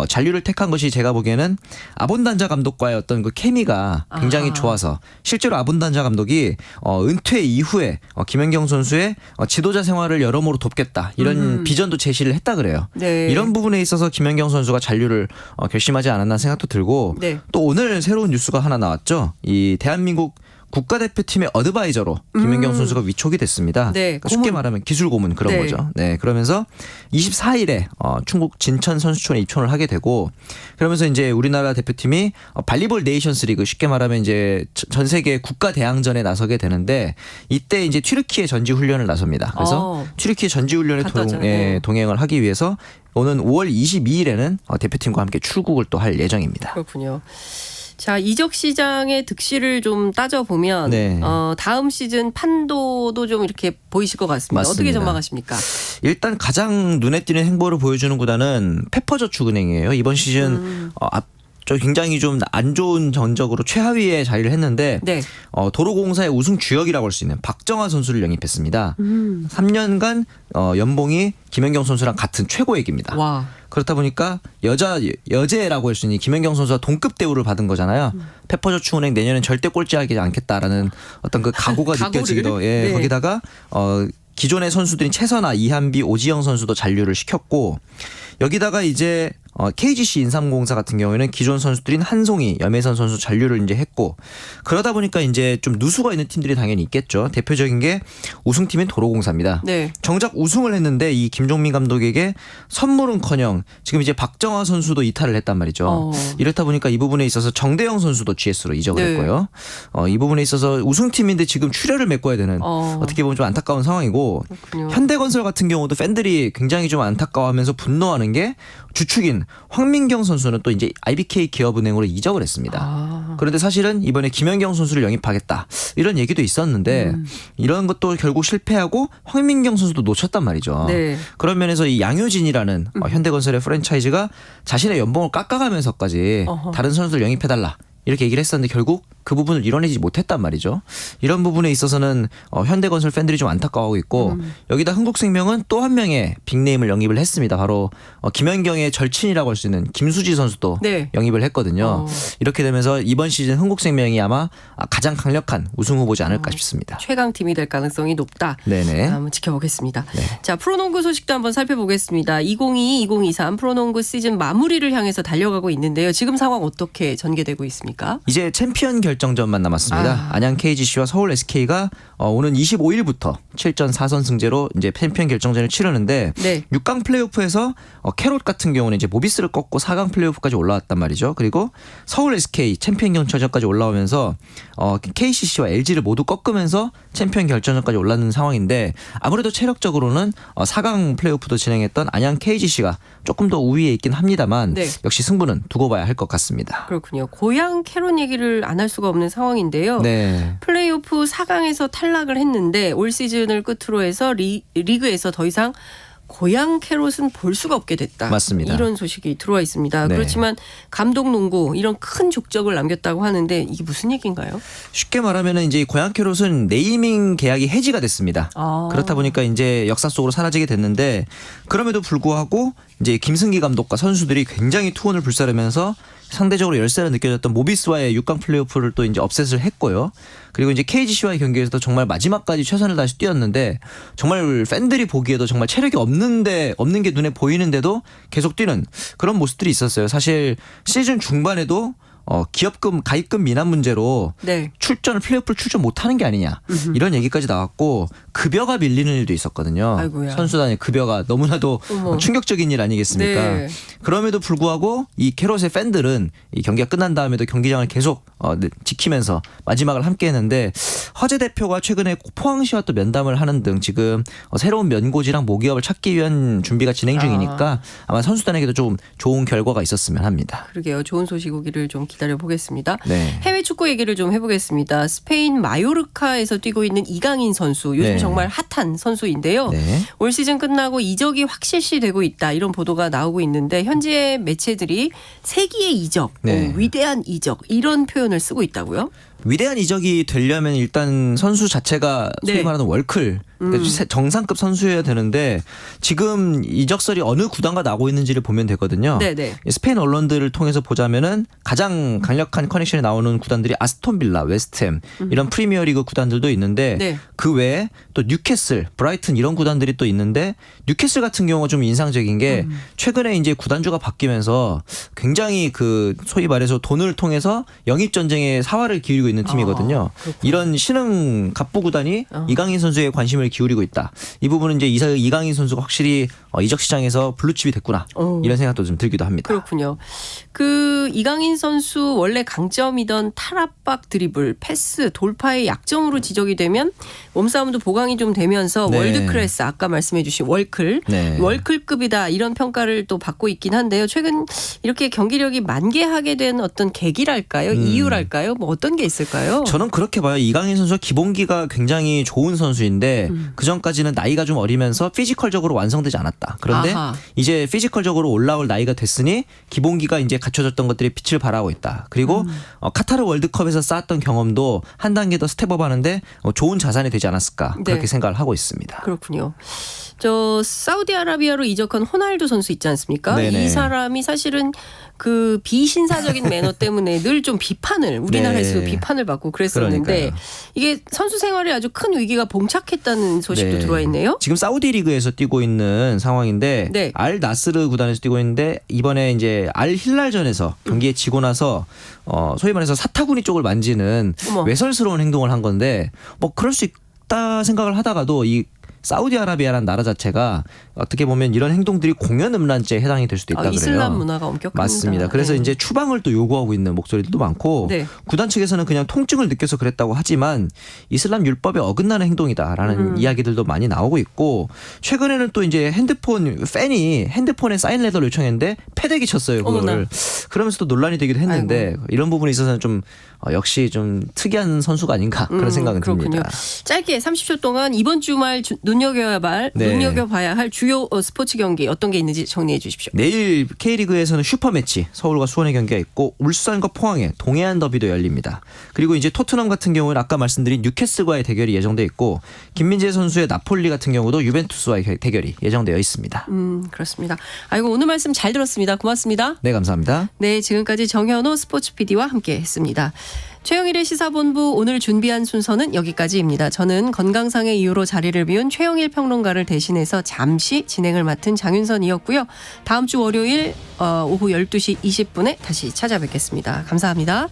잔류를 택한 것이 제가 보기에는 아본단자 감독과의 어떤 그 케미가 굉장히 좋아서 실제로 아본단자 감독이 은퇴 이후에 김연경 선수의 지도자 생활을 여러모로 돕겠다 이런 비전도 제시를 했다 그래요. 네. 이런 부분에 있어서 김연경 선수가 잔류를 결심하지 않았나 생각도 들고 네. 또 오늘 새로운 뉴스가 하나 나왔죠. 이 대한민국 국가대표팀의 어드바이저로 김연경 선수가 위촉이 됐습니다. 네, 그러니까 쉽게 말하면 기술 고문 그런 네. 거죠. 네, 그러면서 24일에 충북 진천 선수촌에 입촌을 하게 되고 그러면서 이제 우리나라 대표팀이 발리볼 네이션스 리그 쉽게 말하면 이제 전 세계 국가 대항전에 나서게 되는데 이때 이제 튀르키예 전지 훈련을 나섭니다. 그래서 튀르키예 전지 훈련에 동행을 하기 위해서 오는 5월 22일에는 대표팀과 함께 출국을 또 할 예정입니다. 그렇군요. 자, 이적 시장의 득실을 좀 따져보면 네. 다음 시즌 판도도 좀 이렇게 보이실 것 같습니다. 맞습니다. 어떻게 전망하십니까? 일단 가장 눈에 띄는 행보를 보여주는 구단은 페퍼저축은행이에요. 이번 시즌 굉장히 좀 안 좋은 전적으로 최하위에 자리를 했는데 네. 도로공사의 우승 주역이라고 할 수 있는 박정아 선수를 영입했습니다. 3년간 연봉이 김연경 선수랑 같은 최고액입니다. 와. 그렇다 보니까 여제라고 할 수 있는 김연경 선수와 동급 대우를 받은 거잖아요. 페퍼저축은행 내년엔 절대 꼴찌하지 않겠다라는 어떤 그 각오가 느껴지기도. 예, 네. 거기다가 기존의 선수들인 최선아, 이한비, 오지영 선수도 잔류를 시켰고 여기다가 이제 KGC 인삼공사 같은 경우에는 기존 선수들인 한송이, 염혜선 선수 잔류를 이제 했고 그러다 보니까 이제 좀 누수가 있는 팀들이 당연히 있겠죠. 대표적인 게 우승팀인 도로공사입니다. 네. 정작 우승을 했는데 이 김종민 감독에게 선물은커녕 지금 이제 박정아 선수도 이탈을 했단 말이죠. 이렇다 보니까 이 부분에 있어서 정대영 선수도 GS로 이적을 네. 했고요. 이 부분에 있어서 우승팀인데 지금 출혈을 메꿔야 되는 어떻게 보면 좀 안타까운 상황이고 그렇군요. 현대건설 같은 경우도 팬들이 굉장히 좀 안타까워하면서 분노하는 게 주축인 황민경 선수는 또 이제 IBK 기업은행으로 이적을 했습니다. 그런데 사실은 이번에 김연경 선수를 영입하겠다 이런 얘기도 있었는데 이런 것도 결국 실패하고 황민경 선수도 놓쳤단 말이죠. 네. 그런 면에서 이 양효진이라는 현대건설의 프랜차이즈가 자신의 연봉을 깎아가면서까지 다른 선수들 영입해달라 이렇게 얘기를 했었는데 결국 그 부분을 이뤄내지 못했단 말이죠. 이런 부분에 있어서는 현대건설 팬들이 좀 안타까워하고 있고 여기다 흥국생명은 또 한 명의 빅네임을 영입을 했습니다. 바로 김연경의 절친이라고 할 수 있는 김수지 선수도 네. 영입을 했거든요. 이렇게 되면서 이번 시즌 흥국생명이 아마 가장 강력한 우승 후보지 않을까 싶습니다. 최강팀이 될 가능성이 높다. 네네. 한번 지켜보겠습니다. 네. 자, 프로농구 소식도 한번 살펴보겠습니다. 2022-2023 프로농구 시즌 마무리를 향해서 달려가고 있는데요. 지금 상황 어떻게 전개되고 있습니까? 이제 챔피언 결정전만 남았습니다. 안양 KGC와 서울 SK가 오는 25일부터 7전 4선승제로 이제 챔피언 결정전을 치르는데 네. 6강 플레이오프에서 캐롯 같은 경우는 이제 모비스를 꺾고 4강 플레이오프까지 올라왔단 말이죠. 그리고 서울 SK 챔피언 결정전까지 올라오면서 KCC와 LG를 모두 꺾으면서 챔피언 결정전까지 올랐는 상황인데 아무래도 체력적으로는 4강 플레이오프도 진행했던 안양 KGC가 조금 더 우위에 있긴 합니다만 네. 역시 승부는 두고 봐야 할 것 같습니다. 그렇군요. 고향 캐롯 얘기를 안 할 수가 없는 상황인데요. 네. 플레이오프 4강에서 탈락을 했는데 올 시즌을 끝으로 해서 리그에서 더 이상 고향 캐롯은 볼 수가 없게 됐다. 맞습니다. 이런 소식이 들어와 있습니다. 네. 그렇지만 감독 농구 이런 큰 족적을 남겼다고 하는데 이게 무슨 얘기인가요? 쉽게 말하면은 이제 고향 캐롯은 네이밍 계약이 해지가 됐습니다. 그렇다 보니까 이제 역사 속으로 사라지게 됐는데 그럼에도 불구하고 이제 김승기 감독과 선수들이 굉장히 투혼을 불사르면서 상대적으로 열세를 느껴졌던 모비스와의 6강 플레이오프를 또 이제 업셋을 했고요. 그리고 이제 KGC와의 경기에서도 정말 마지막까지 최선을 다해서 뛰었는데 정말 팬들이 보기에도 정말 체력이 없는 게 눈에 보이는데도 계속 뛰는 그런 모습들이 있었어요. 사실 시즌 중반에도 기업금 가입금 미납 문제로 네. 플레이오프를 출전 못하는 게 아니냐 이런 얘기까지 나왔고 급여가 밀리는 일도 있었거든요. 아이고야. 선수단의 급여가 너무나도 충격적인 일 아니겠습니까? 네. 그럼에도 불구하고 이 캐롯의 팬들은 이 경기가 끝난 다음에도 경기장을 계속 지키면서 마지막을 함께했는데 허재 대표가 최근에 포항시와 또 면담을 하는 등 지금 새로운 면고지랑 모기업을 찾기 위한 준비가 진행 중이니까 아마 선수단에게도 좀 좋은 결과가 있었으면 합니다. 그러게요. 좋은 소식 오기를 좀 기다려 보겠습니다. 네. 해외 축구 얘기를 좀 해보겠습니다. 스페인 마요르카에서 뛰고 있는 이강인 선수 요즘 네. 정말 핫한 선수인데요. 네. 올 시즌 끝나고 이적이 확실시되고 있다 이런 보도가 나오고 있는데 현재 매체들이 세기의 이적, 네. 위대한 이적 이런 표현을 쓰고 있다고요? 위대한 이적이 되려면 일단 선수 자체가 소위 네. 말하는 월클 그러니까 정상급 선수여야 되는데 지금 이적설이 어느 구단과 나오고 있는지를 보면 되거든요. 네네. 스페인 언론들을 통해서 보자면은 가장 강력한 커넥션이 나오는 구단들이 아스톤빌라, 웨스트햄 이런 프리미어리그 구단들도 있는데 네. 그 외에 또 뉴캐슬, 브라이튼 이런 구단들이 또 있는데 뉴캐슬 같은 경우가 좀 인상적인 게 최근에 이제 구단주가 바뀌면서 굉장히 그 소위 말해서 돈을 통해서 영입 전쟁에 사활을 기울이고 있는 팀이거든요. 이런 신흥 갑부 구단이 이강인 선수에 관심을 기울이고 있다. 이 부분은 이제 이강인 선수가 확실히 이적 시장에서 블루칩이 됐구나. 이런 생각도 좀 들기도 합니다. 그렇군요. 그 이강인 선수 원래 강점이던 탈압박 드리블, 패스, 돌파의 약점으로 지적이 되면 몸싸움도 보강이 좀 되면서 네. 월드 클래스 아까 말씀해 주신 월클, 네. 월클급이다 이런 평가를 또 받고 있긴 한데요. 최근 이렇게 경기력이 만개하게 된 어떤 계기랄까요? 이유랄까요? 뭐 어떤 게 있을까요? 저는 그렇게 봐요. 이강인 선수가 기본기가 굉장히 좋은 선수인데 그전까지는 나이가 좀 어리면서 피지컬적으로 완성되지 않았다. 그런데 아하. 이제 피지컬적으로 올라올 나이가 됐으니 기본기가 이제 갖춰졌던 것들이 빛을 발하고 있다. 그리고 카타르 월드컵에서 쌓았던 경험도 한 단계 더 스텝업 하는데 좋은 자산이 되지 않았을까 그렇게 네. 생각을 하고 있습니다. 그렇군요. 저 사우디아라비아로 이적한 호날두 선수 있지 않습니까? 네네. 이 사람이 사실은 그 비신사적인 매너 때문에 늘 좀 비판을 우리나라에서 네. 비판을 받고 그랬었는데 그러니까요. 이게 선수 생활에 아주 큰 위기가 봉착했다는 소식도 네. 들어와 있네요. 지금 사우디 리그에서 뛰고 있는 상황인데 네. 알 나스르 구단에서 뛰고 있는데 이번에 이제 알 힐랄전에서 경기에 지고 나서 소위 말해서 사타구니 쪽을 만지는 어머. 외설스러운 행동을 한 건데 뭐 그럴 수 있다 생각을 하다가도 이 사우디아라비아라는 나라 자체가 어떻게 보면 이런 행동들이 공연음란죄에 해당이 될 수도 있다 그래요. 이슬람 문화가 엄격합니다. 맞습니다. 그래서 네. 이제 추방을 또 요구하고 있는 목소리도 많고 네. 구단 측에서는 그냥 통증을 느껴서 그랬다고 하지만 이슬람 율법에 어긋나는 행동이다라는 이야기들도 많이 나오고 있고 최근에는 또 이제 팬이 핸드폰에 사인 레터를 요청했는데 패대기 쳤어요. 그거를. 어머나. 그러면서 또 논란이 되기도 했는데 이런 부분에 있어서는 좀 역시 좀 특이한 선수가 아닌가 그런 생각은 그렇군요. 듭니다. 짧게 30초 동안 이번 주말 눈여겨봐야 할 주요 스포츠 경기 어떤 게 있는지 정리해 주십시오. 내일 K리그에서는 슈퍼매치 서울과 수원의 경기가 있고 울산과 포항의 동해안 더비도 열립니다. 그리고 이제 토트넘 같은 경우는 아까 말씀드린 뉴캐슬과의 대결이 예정돼 있고 김민재 선수의 나폴리 같은 경우도 유벤투스와의 대결이 예정되어 있습니다. 그렇습니다. 아이고 오늘 말씀 잘 들었습니다. 고맙습니다. 네, 감사합니다. 네, 지금까지 정현호 스포츠 PD와 함께했습니다. 최영일의 시사본부 오늘 준비한 순서는 여기까지입니다. 저는 건강상의 이유로 자리를 비운 최영일 평론가를 대신해서 잠시 진행을 맡은 장윤선이었고요. 다음 주 월요일 오후 12시 20분에 다시 찾아뵙겠습니다. 감사합니다.